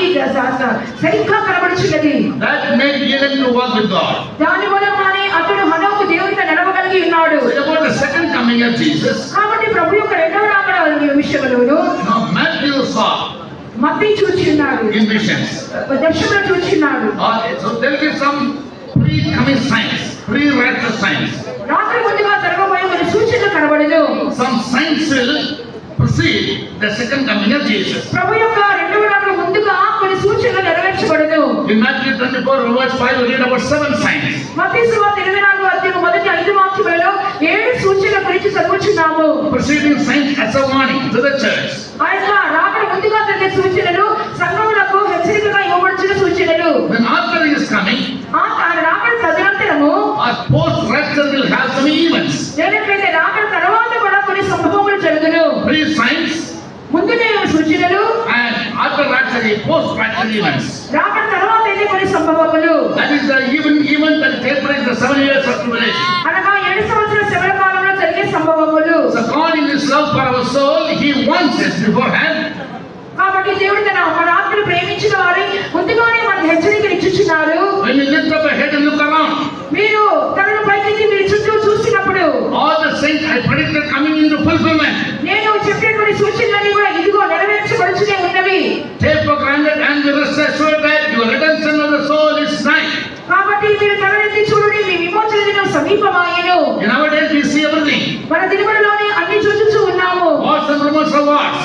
సరిగ్గా కనబడుచున్నది. That made Enoch to walk with God. దాని మూలంగానే అతడు హనోకు దేవునితో నడవగలిగి ఉన్నాడు. About the second coming of Jesus. కాబట్టి ప్రభు యొక్క రెండవ రాకడ విషయంలో Now Matthew saw. Mattayi చూచిన్నాడు. In visions. దర్శనంలో చూచిన్నాడు. So there will be some pre-coming signs, pre-rapture signs. రాత్రి ముందుగా జరగబోయే కొన్ని సూచనలు కనబడెను. Some signs will precede the second coming of Jesus. ప్రభు యొక్క రెండవ రాకడ ముందుగా కొన్ని సూచనలు నెరవేర్చబడెను. In Matthew 24 verse 5 we read about 7 signs. మత్తయి సువార్త 24వ అధ్యాయం మొదటి 5 వాక్యములలో 7 సూచనల గురించి చదువుచున్నాము. Preceding signs as a warning to the church. ఆ యొక్క రాకడ ముందుగా జరిగే సూచనలు సంఘములకు హెచ్చరికగా ఇవ్వబడుచున్న సూచనలు. When after he is coming, ఆ రాకడ తదనంతరము post rapture will have some events. ఎలాగైతే రాకడ తర్వాత కూడా కొన్ని సంభవములు జరుగును. Pre signs ముందునే సూచనలు and after rapture post rapture events. రాకడ తర్వాత అయితే కొన్ని సంభవములు. That is the event that takes place in the 7 years of tribulation. అనగా 7 సంవత్సరాల శ్రమల కాలంలో జరిగే సంభవములు. So God in his love for our soul, he wants us beforehand. కాబట్టి దేవుడు తన మన ఆత్మను ప్రేమించిన వారి ముందుగానే మనకు హెచ్చరికలు ఇచ్చుచున్నారు. When you lift up a head and look around, మీరు తనను పైకెత్తి మీరు చుట్టూ చూసినప్పుడు all the saints I predicted coming into fulfillment. నేను చెప్పినటువంటి సూచనలన్నీ కూడా ఇదిగో నెరవేర్చబడుచునే ఉన్నవి. Take for granted and be rest assured that your redemption of the soul is nigh. కాబట్టి మీరు తలెత్తి చూడండి, మీ విమోచన దినం సమీపమాయెను. Nowadays we see everything. మన దినములలోనే అన్ని చూచుచూ ఉన్నాము. Wars and rumors of wars.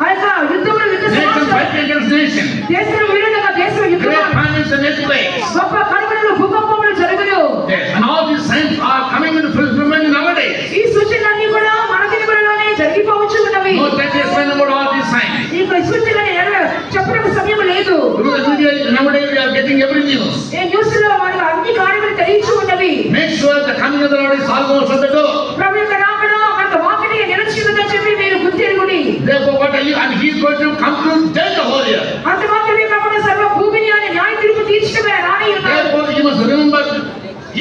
ఆ యొక్క యుద్ధములు Nation fighting against nation. దేశం విరుద్ధంగా దేశం Great యుద్ధం, famines and earthquakes. గొప్ప కరువులు భూకంపములు జరుగును. Yes. And all these signs are coming into fulfillment nowadays. ఈ సూచనలన్నీ కూడా మన దినములలోనే జరిగిపోవచ్చు ఉన్నవి. No time to explain about all these signs. ఈ సూచనలని చెప్పడానికి సమయం లేదు. Through the media nowadays we are getting every news. ఈ న్యూస్ లో మనకు అన్ని కార్యములు తెలియచూ ఉన్నవి. Make sure the coming of the Lord is almost at the door. ప్రభు యొక్క రాకడ మనకు వాకిటికి నిలిచినదని చెప్పి మీరు గుర్తెరుగుడి. Therefore what are you? And he is going to come to judge the whole earth. అంత మాత్రమే కాకుండా సర్వ భూమిని ఆయన న్యాయ తీర్పు తీర్చడమే రాని ఉన్నారు. Therefore you must remember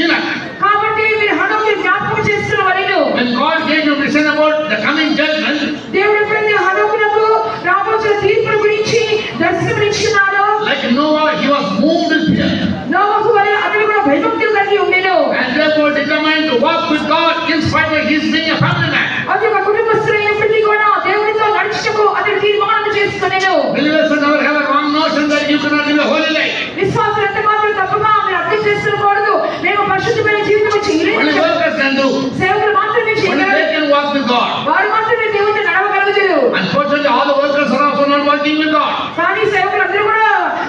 Enoch. కాబట్టి మీరు హనోకుని జ్ఞాపకం చేస్తున్న వలెను. When God gave you vision about the coming judgment, దేవుడు ఎప్పుడైతే హనోకునకు రాబోతున్న తీర్పుల గురించి దర్శనమిచ్చినాడో, like Noah, he was moved with fear. నోవహు వలె అతడు కూడా భయభక్తులు కలిగి ఉండెను. And therefore determined to walk with God in spite of his being a family man. అది ఒక కుటుంబస్తులైనప్పటికీ కూడా దేవునితో నడుచుటకు అతడు తీర్మానం చేసుకొనెను. Believers should never have a wrong notion that you cannot live a holy life. విశ్వాసులు ఎంత మాత్రం తప్పుగా మీరు అర్థం చేసుకోకూడదు. మేము పరిశుద్ధమైన జీవితం చేయలేము. Only workers can do. సేవకులు మాత్రమే Only చేయగలరు. they can walk with God. వారు మాత్రమే దేవునితో నడవగలుగుతారు. Unfortunately, all the workers are also not walking with God. కానీ సేవకులందరూ కూడా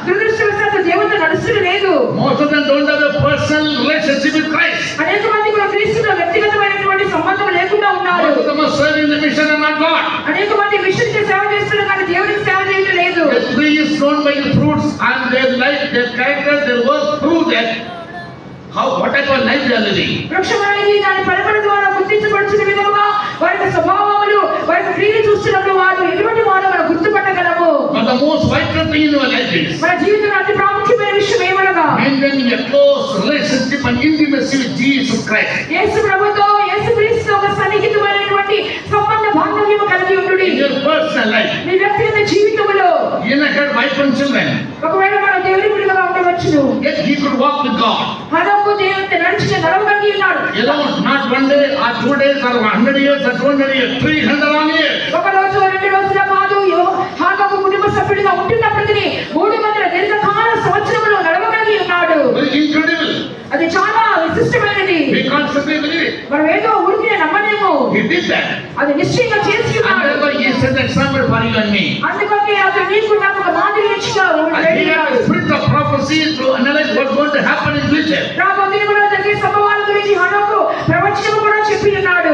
దురదృష్టవశాత్తు దేవునితో నడుస్తున్నారు లేదు. Most of them don't have a personal relationship with Christ. అనేక మంది కూడా క్రీస్తుతో వ్యక్తిగతమైనటువంటి సంబంధం లేకుండా ఉన్నారు. Most of them are serving the mission and not God. అనేక మంది మిషన్ కి సేవ చేస్తున్నారు కానీ దేవునికి సేవ చేయడం లేదు. The tree is known by the fruits, and their life, their character, their work prove that what type of life they are living. వృక్షం అనేది దాని ఫలముల ద్వారా గుర్తించబడుతున్న విధముగా వారి యొక్క స్వభావములు, వారి యొక్క క్రియలు చూస్తున్నప్పుడు వారు ఎటువంటి వారో మనం గుర్తుపట్టగలము. But the most vital thing in your life is మన జీవితంలో అతి ప్రాముఖ్యమైన విషయం ఏమనగా maintaining a close relationship and intimacy with Jesus Christ. యేసు ప్రభుతో, యేసు క్రీస్తుతో ఒక సన్నిహితమైనటువంటి సంబంధ బాంధవ్యం కలిగి ఉండుడి. In your personal life, మీ వ్యక్తిగత జీవితంలో Enoch had wife and children, ఒకవేళ మనం దేవుని బిడ్డగా ఉండవచ్చును. yet he could walk with God. హనోకు దేవునితో నడవగలిగి ఉన్నాడు. Alone, not one day or 2 days or 100 years or 200 years, 300 long years. ఒక రోజు 2 రోజుల కాదు. హనోకు కుటుంబ సభ్యుడిగా ఉంటున్నప్పటికీ 300 దీర్ఘకాల సంవత్సరములు నడవగలిగి ఉన్నాడు. Very incredible. అది చాలా విశిష్టమైనది. We can't simply believe it. మనం ఏదో ఊరికే నమ్మలేము. He did that. అది నిశ్చయంగా చేసి And ఉన్నాడు. therefore he set an example for you and me. అందుకే అతను నీకు నాకు ఒక మాదిరి ఇచ్చాడు. And he had the spirit of prophecy to analyze what's going to happen in future. రాబోయే దినములలో జరిగే సంభవాల గురించి హనోకు ప్రవచనం కూడా చెప్పి ఉన్నాడు.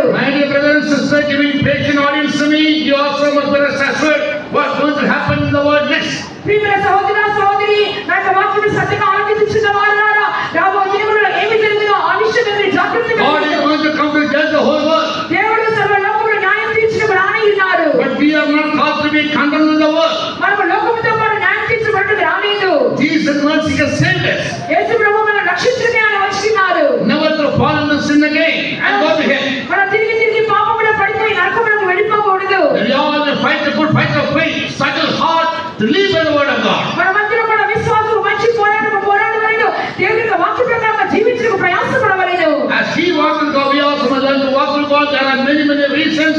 has saved us. యేసు ప్రభువు మనల్ని రక్షించుటకే ఆయన వచ్చినారు. Never to fall into sin again and go to hell. మనం తిరిగి పాపములో పడిపోయి నరకములకు వెళ్ళిపోకూడదు. We all fight the good fight of faith, struggle hard to live by the word of God. మనమందరం మన విశ్వాసము మంచి పోరాడవలెను. దేవుని యొక్క వాక్య ప్రకారంగా జీవించుటకు ప్రయాసపడవలెను. As he walked with God, we also must learn to walk with God. There are many reasons,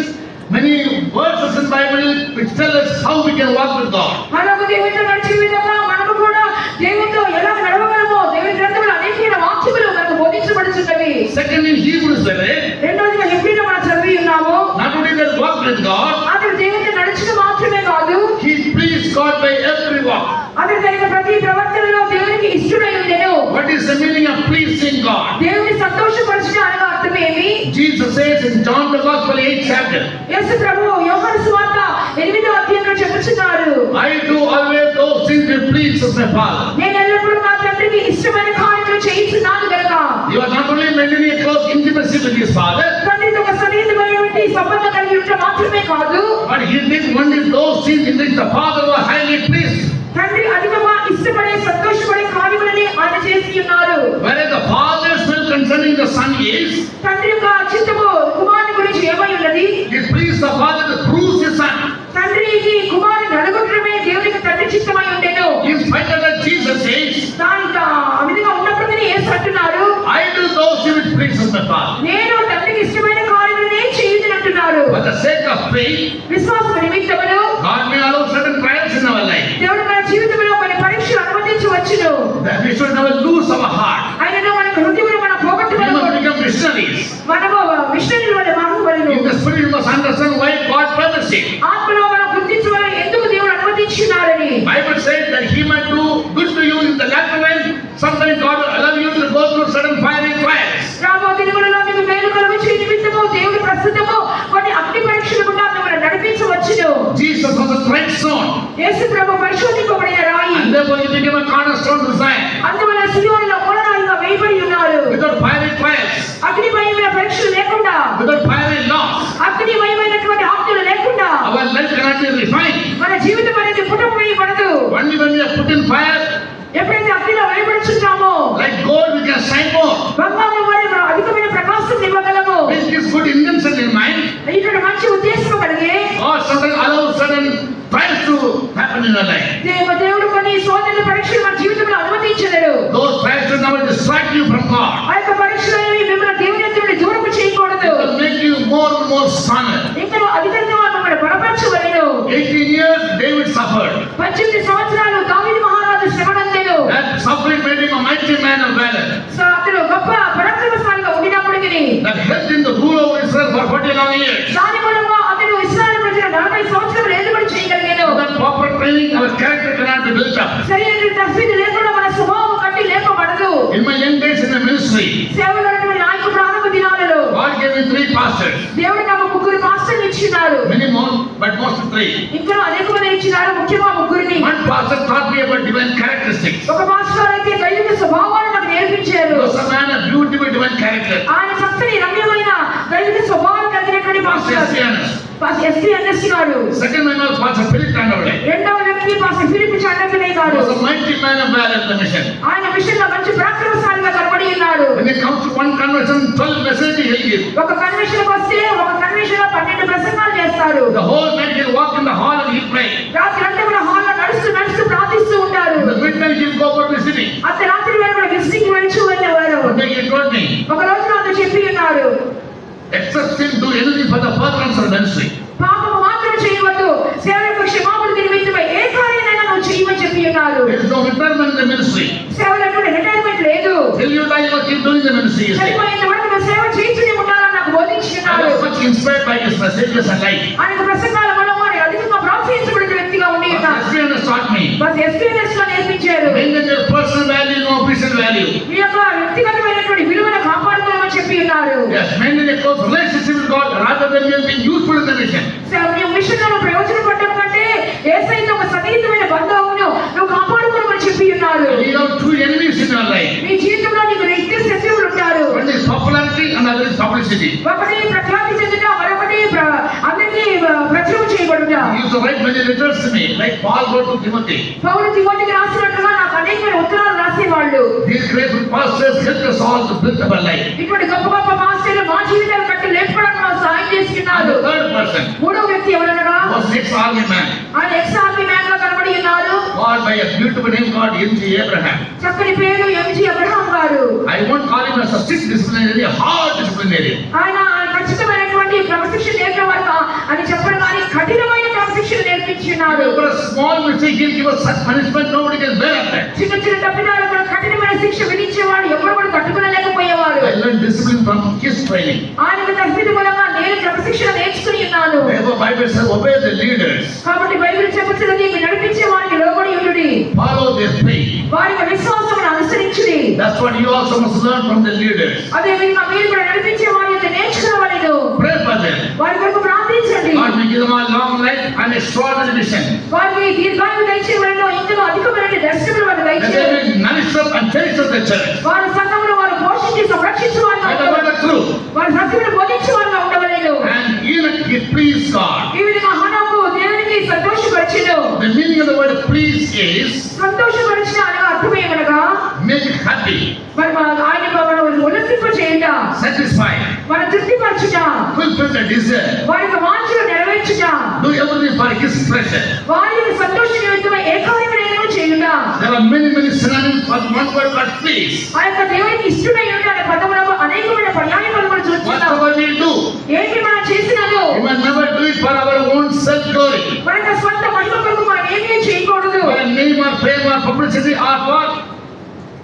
many verses in Bible which tell us how we can walk with God. మనము దేవునితో నడిచే విధంగా మనము కూడా దేవునితో ఎలా నడవగలమో దేవుని గ్రంథంలో అనేకమైన వాక్యములు మనకు బోధించబడుచున్నవి. Second, in Hebrews we read, రెండోదిగా హెబ్రీలో మనం చదివి ఉన్నాము. not only that walk with God, అతడు దేవునితో నడిచడం మాత్రమే కాదు, he pleased God by every walk. అతడు తన ప్రతి ప్రవర్తనలో దేవునికి ఇష్టడై ఉండెను. What is the meaning of pleasing God? దేవుని సంతోషపరచుట అనగా అర్థం ఏమి? Jesus says in John the Gospel 8th chapter, యేసు ప్రభువు యోహాను సువార్త 8వ అధ్యాయంలో చెప్పుచున్నారు, I do always those things which pleases my Father. నేను ఎల్లప్పుడూ నా తండ్రికి ఇష్టమైన కార్యములు చేయుచున్నాను గనుక. He was not only maintaining a close intimacy with his Father, తండ్రితో ఒక సన్నిహితమైనటువంటి సంబంధం కలిగి ఉండటం మాత్రమే కాదు, but he did only those things in which the Father was highly pleased. తండ్రి అధికంగా ఇష్టపడే సంతోషపడే కార్యములని ఆయన చేసి ఉన్నారు. Whereas the Father's will concerning the Son is, తండ్రి యొక్క చిత్తము కుమారుని గురించి ఏమై ఉన్నది? it pleased the Father to cruise his Son. తండ్రికి కుమారుని నలుగురమే దేవునికి తండ్రి చిత్తమై ఉండెను. In spite of that, Jesus says, దానికి ఆ విధంగా ఉన్నప్పటికీ యేసు అంటున్నారు, I do those things which pleases my Father. నేను తండ్రికి ఇష్టమైన కార్యములనే చేయుదును అంటున్నారు. For the sake of faith, విశ్వాసము నిమిత్తమును God may allow certain trials in our life. దేవుడు మన జీవితంలో కొన్ని పరీక్షలు అనుమతించవచ్చును. That we should never lose our heart. ఆయనను మన హృదయమును మనం We పోగొట్టుకోవడం, must become missionaries. మనము మిషనరీల వలె మారవలెను. In the spirit, you must understand why God permits it. ఆత్మలో మనం గుర్తించవలెను ఎందుకు దేవుడు అనుమతించినారని. Bible says that He might do good to you in the latter end. Sometimes God will allow you to go through certain fiery trials. రాబో దినములలో మీకు మేలు కలుగచే నిమిత్తము దేవుని ప్రస్తుతము కొన్ని అగ్ని పరీక్షలు గుండా మిమ్మల్ని నడిపించవచ్చును. Jesus was a tried stone, యేసు ప్రభు పరిశోధింపబడిన రాయి, and therefore He became a cornerstone to Zion. అందువల్ల సియోనులో మూలరాయిగా వేయబడి ఉన్నారు. Without fiery trials, అగ్నిమయమైన పరీక్షలు లేకుండా, without fiery laws, అగ్నిమయమైనటువంటి ఆజ్ఞలు లేకుండా our life cannot be refined. మన జీవితం అనేది పుటము వేయబడదు. Only when we are put in fire, ఎప్పుడైతే అగ్నిలో వేయబడుచున్నామో like gold, we can shine more. బంగారం వలె మనం అధికమైన ప్రకాశం ఇవ్వగలము. With this good intention in mind, ఇక్కడ మంచి ఉద్దేశం కలిగి God sometimes allows certain trials to happen in our life. దేవుడు కొన్ని శోధనల పరీక్షలు మన జీవితంలో అనుమతించలేడు. Those trials should never distract you from God. ఆ యొక్క పరీక్షలు అనేవి మిమ్మల్ని దేవుని యొక్క నుండి దూరం చేయకూడదు. It will make you more and more stronger. ఇంకా అధికంగా మిమ్మల్ని బలపరచవలెను. 18 years David suffered. 18 సంవత్సరాలు దావీదు మహారాజు శ్రమనందెను. That suffering made him a mighty man of valor. So అతడు గొప్ప పరాక్రమశాలిగా ఉండినప్పటికీ That helped him to rule over Israel for 40 long years. దాని మూలంగా అతడు ఇశ్రాయేలు ప్రజల 40 సంవత్సరాలు ఏలుబడి చేయగలిగాను. That proper training, our character cannot be built up. సరైన తస్బీహ్ లేకుండా మన స్వభావం కట్టి లేపబడదు. In my young days in the ministry, సేవలో నాయకు ప్రారంభ దినాలలో God gave me 3 pastors. దేవుడు నాకు 3 పాస్టర్లు ఇచ్చినారు. Many more, but most 3. ఇంకా అనేక మంది ఇచ్చినారు, ముఖ్యంగా 3ని. One pastor taught me about divine characteristics. ఒక పాస్టర్ అయితే దైవిక స్వభావాలను నాకు నేర్పించారు. He was a man of beautiful divine character. ఆయన చక్కని రమ్యమైన దైవిక స్వభావం కలిగినటువంటి పాస్టర్ ఎస్పీ అన్నస్ గారు. Second man was Pastor Philip Chandavale. రెండవ వ్యక్తి పాస్టర్ ఫిలిప్ చండవలే He గారు. was a mighty man of valor in the mission. ఆయన మిషన్ లో మంచి పరాక్రమశాలిగా కనబడి ఉన్నారు. When it comes to one conversion, 12 messages he'll give. ఒక కన్వెన్షన్ వస్తే ఒక కన్వెన్షన్ లో 12 ప్రసంగాలు చేస్తారు. The whole night he'll walk in the hall and he'll pray. రాత్రి అంతా కూడా హాల్లో నడుస్తూ ప్రార్థిస్తూ ఉంటారు. In the midnight he'll go about visiting. రాత్రి వేళ కూడా విజిటింగ్ వెళ్తూ వెళ్ళేవారు. One day he told me, ఒక రోజు నాతో చెప్పి ఉన్నారు, except sin, do anything for the furtherance of ministry. పాపము మాత్రం చేయవద్దు, సేవలకు క్షమాపణ నిమిత్తమై ఏ కార్యాలైనా నువ్వు చేయమని చెప్పి ఉన్నారు. There is no retirement in the ministry. సేవలకు రిటైర్మెంట్ లేదు. Till you die, you must keep doing the ministry. చనిపోయేంత వరకు నువ్వు సేవ చేస్తూనే ఉండాలని నాకు I బోధించున్నారు. was much inspired by his messages and life. ఆయన ప్రసంగాల మూలంగా నేను అధికంగా ప్రోత్సహించబడిన వ్యక్తిగా ఉండి ఉన్నాను. Pastor Christian has taught me. బస్ ఎస్పీఎస్ లో నేర్పించారు. Maintain your personal value, no official value. మీ యొక్క వ్యక్తిగతమైనటువంటి విలువను కాపాడుకోమని చెప్పి ఉన్నారు. Yes, maintain a close relationship with God rather than you being useful in the mission. మీ మిషన్ లో ప్రయోజనం పడడం కంటే యేసయ్యతో ఒక సన్నిహితమైన బంధమును నువ్వు కాపాడుకోమని చెప్పి ఉన్నారు. You have 2 enemies in your life. మీ జీవితంలో నీకు 2 శత్రువులు ఉంటారు. One is popularity and other is publicity. ఒకటి ప్రఖ్యాతి చెందుట, మరొకటి అందరికీ ప్రచురణ చేయబడుట. He used to write many letters to me, like Paul wrote to Timothy. పౌలు తిమోతికి రాసినట్లుగా నాకు అనేకమైన ఉత్తరాలు రాసేవాళ్ళు. These great pastors helped us all to build up our life. ఇటువంటి గొప్ప గొప్ప పాస్టర్లు మా జీవితాలు కట్టి లేపడానికి మాకు సహాయం చేస్తున్నారు. The third person మూడో వ్యక్తి ఎవరనగా was ex-army man. ఆయన ఎక్స్ ఆర్మీ మ్యాన్ గా కనబడి ఉన్నారు. Called by a beautiful name called M.G. Abraham. చక్కని పేరు ఎంజి అబ్రహాం గారు. I won't call him as a strict disciplinary, a hard disciplinary. ఆయన ఖచ్చితమైనటువంటి క్రమశిక్షణ నేర్పేవారు అని చెప్పడం కానీ కఠినమైన క్రమశిక్షణ నేర్పించినారు. For a small mistake, he'll give us such punishment nobody can bear up that. చిన్న చిన్న తప్పిదాలకు కూడా కఠినమైన శిక్ష విధించేవాడు ఎవరు కూడా తట్టుకోలేకపోయేవారు. I learned discipline from his training. ఆయన తరబితి మూలంగా నేను క్రమశిక్షణ నేర్చుకుని ఉన్నాను. Therefore, Bible says, obey the leaders. కాబట్టి బైబిల్ చెబుతున్నది మీరు నడిపించే వారికి లోబడి ఉండుడి. Follow their faith. వారి విశ్వాసమును అనుసరించుడి. That's what you also must learn from the leaders. అదే విధంగా మీరు కూడా నడిపించే వారి యొక్క నేర్చుకోవాలను. Pray for them. వారి కొరకు ప్రార్థించండి. God may give them a long life and extraordinary vision. వారికి దీర్ఘాయువు దయచేయవలెను. ఇందులో అధికమైన దర్శనములు వారు That they దయచేయవలెను. may nourish up and cherish up the church. వారి సంఘమును వారు పోషించి సంరక్షించువారుగా By the word of truth. వారి సత్యమును బోధించువారుగా ఉండవలెను. And even it please God. ఈ విధంగా హనోకు దేవునికి సంతోషపరిచెను. The meaning of the word please is సంతోషపరిచిన అనగా అర్థం ఏమనగా make it happy, మరి ఆయన మనం ఉల్లసింప చేయుట, satisfy, మన తృప్తిపరచుట, fulfill the desire, వారి యొక్క వాంఛలు నెరవేర్చుట, do everything for his pleasure. వారి యొక్క సంతోష నిమిత్తమై ఏ కార్యమైనను చేయుట. There are many synonyms for one word called please. ఆ యొక్క దేవునికి ఇష్టమై ఉండే అనే పదములలో అనేకమైన పర్యాయ పదములు చూస్తున్నాం. Whatever we do, ఏంటి మనం చేసినదో we must never do it for our own self glory, మన యొక్క స్వంత మహిమ కొరకు మనం ఏమీ చేయకూడదు. for name or fame or publicity or what,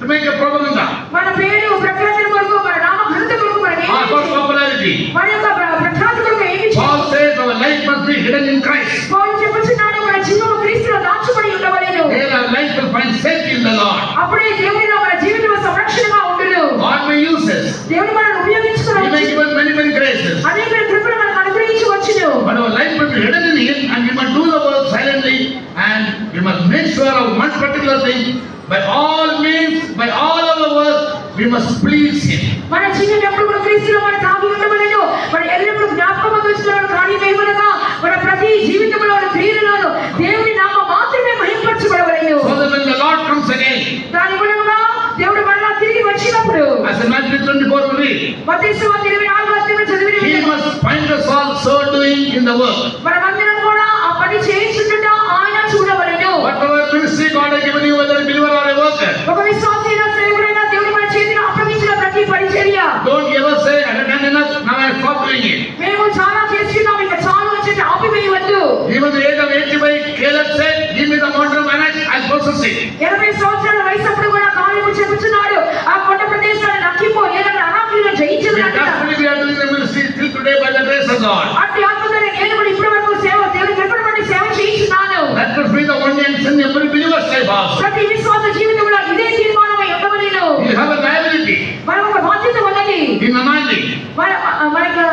to make a propaganda మన పేరు ప్రఖ్యాతి కొరకు, మన నామ ఘనత కొరకు మనం or ఏమీ for popularity. మన యొక్క ప్రఖ్యాతి కొరకు ఏమీ Paul says our life must be hidden in Christ. పౌలు చెప్పుచున్నాడు మన జీవము క్రీస్తులో దాచబడి ఉండవలెను. There our life will find safety in the Lord. అప్పుడే దేవునిలో మన జీవితం సంరక్షణగా ఉండును. God may use us. దేవుడు మనల్ని He may ఉపయోగించుకోవచ్చు. give us many graces. అనేక కృపను మనకు అనుగ్రహించవచ్చును. But our life must be hidden in Him, and we must do the work silently, and we must make sure of one particular thing. By all means, by all our work, we must please Him. మన జీవితం ఎప్పుడు కూడా క్రీస్తులో మన తాగి ఉండవలెను. మన ఎల్లప్పుడూ జ్ఞాపకం ఉంచుకోవాలి. కార్యమేమనగా మన ప్రతి జీవితంలో క్రియలలో దేవుని నామం మాత్రమే మహిమపరచబడవలెను. So that when the Lord comes again, దాని మూలంగా దేవుడు మరలా తిరిగి వచ్చినప్పుడు as in Matthew 24 we read, మత్తయి సువార్త 24వ అధ్యాయం చదివిన He విధంగా must find us all so doing in the work. మనమందరం కూడా ఆ పని చేయించుట ఆయన చూడవలెను. Whatever ministry God has given you, whether a believer or a worker, ఒక విశ్వాసీన సేవకుడైన దేవుడు మన చేతిలో అప్పగించిన ప్రతి పరిచర్య don't ever say, I have done enough, now I stop doing it. మేము చాలా చేస్తున్నాం ఇక చాలు అని చెప్పి ఆపివేయవద్దు. Even the age of 85, Caleb said, give me the mountain of Anak, I'll possess it. 80 సంవత్సరాల వయసప్పుడు కూడా కాలేబు చెబుతున్నాడు ఆ కొండ ప్రదేశాన్ని నక్కిపో ఏదైనా అనాథులను We జయించదు అంట. definitely are doing the ministry till today by the grace of God. అట్టి ఆత్మలోనే నేను కూడా ఇప్పటి వరకు దేవుని కృపను బట్టి సేవ చేయించున్నాను. That must be the one end in every believer's life also. ప్రతి విశ్వాస జీవితంలో ఇదే తీర్మానమై ఉండవలెను. You have a liability మన ఒక బాధ్యత ఉన్నది. in anointing. మనకు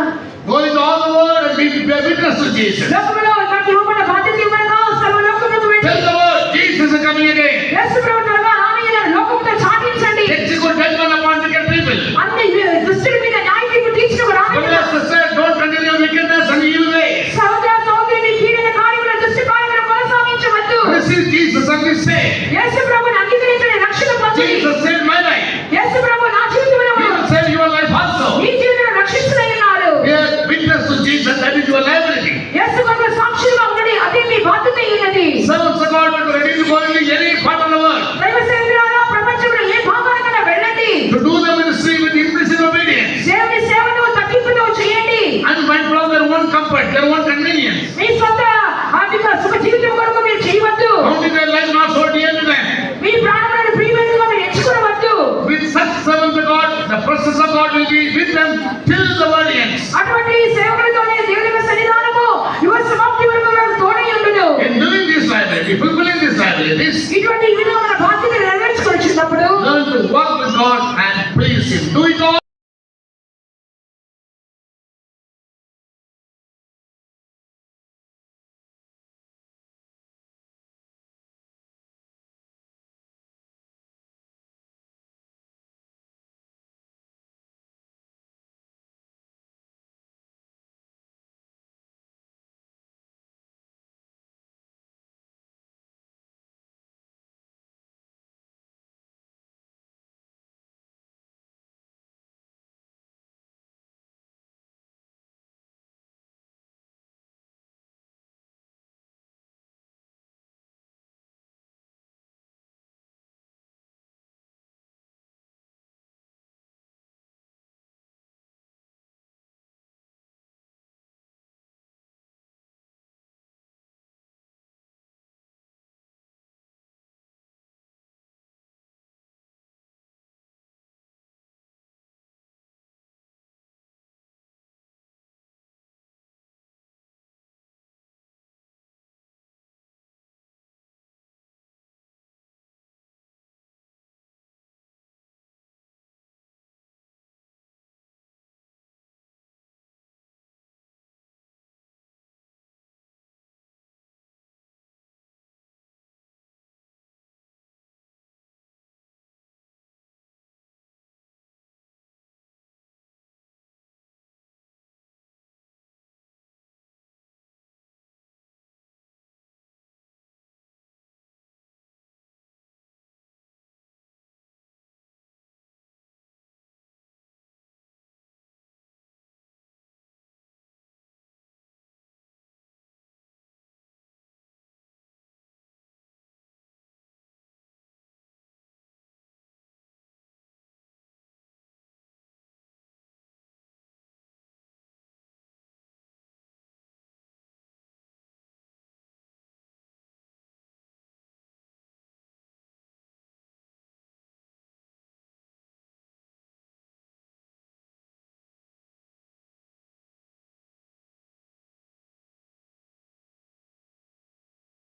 Go into all the world and be a witness to Jesus. లోకములో మనకి ఇవ్వబడిన బాధ్యత ఇవ్వగా సర్వలోకములకు వెళ్ళి Tell the world, Jesus is coming again. యేసు ప్రభువు త్వరగా రానయ్యను లోకముతో చాటించండి. Execute judgment upon wicked people. అన్ని దుష్టుల మీద న్యాయ తీర్పు తీర్చుటకు రానయ్యను. Brothers and sisters, don't continue wickedness and evil ways. సహోదర సహోదరి కీడైన కార్యములు దుష్ట కార్యములు కొనసాగించవద్దు. Receive Jesus and be saved. యేసు ప్రభువుని అంగీకరించండి రక్షణ పొందండి. Jesus saved my life. యేసు ప్రభువు నా జీవితంలో He will save your life also. నీ జీవితంలో రక్షించలేనాడు. Bear witness to Jesus, that is your liability. యేసు కొరకు సాక్షిగా ఉండండి, అదే మీ బాధ్యత ఉన్నది. Servants of God will be ready to go into any part of the world దైవ సేవకులారా ప్రపంచంలో ఏ భాగానికైనా వెళ్ళండి. to do the ministry with implicit obedience, దేవుని సేవను తగ్గింపుతో చేయండి. unmindful of their own comfort, their own convenience, మీ సొంత ఆర్థిక సుఖ జీవితం కొరకు మీరు చేయవద్దు. counting their life not so dear to them. మీ ప్రాణములను ప్రియమైనదిగా మీరు ఎంచుకోవద్దు. With such servants of God, the presence of God will be with them till the world ends. అటువంటి సేవకులతోనే దేవుని యొక్క సన్నిధానము యుగ సమాప్తి వరకు వారు తోడై ఉండును. In doing this liability, fulfilling this liability, ఇటువంటి ఈ విధంగా మన బాధ్యతను నెరవేర్చుకొచ్చినప్పుడు learn to walk with God and please Him. Do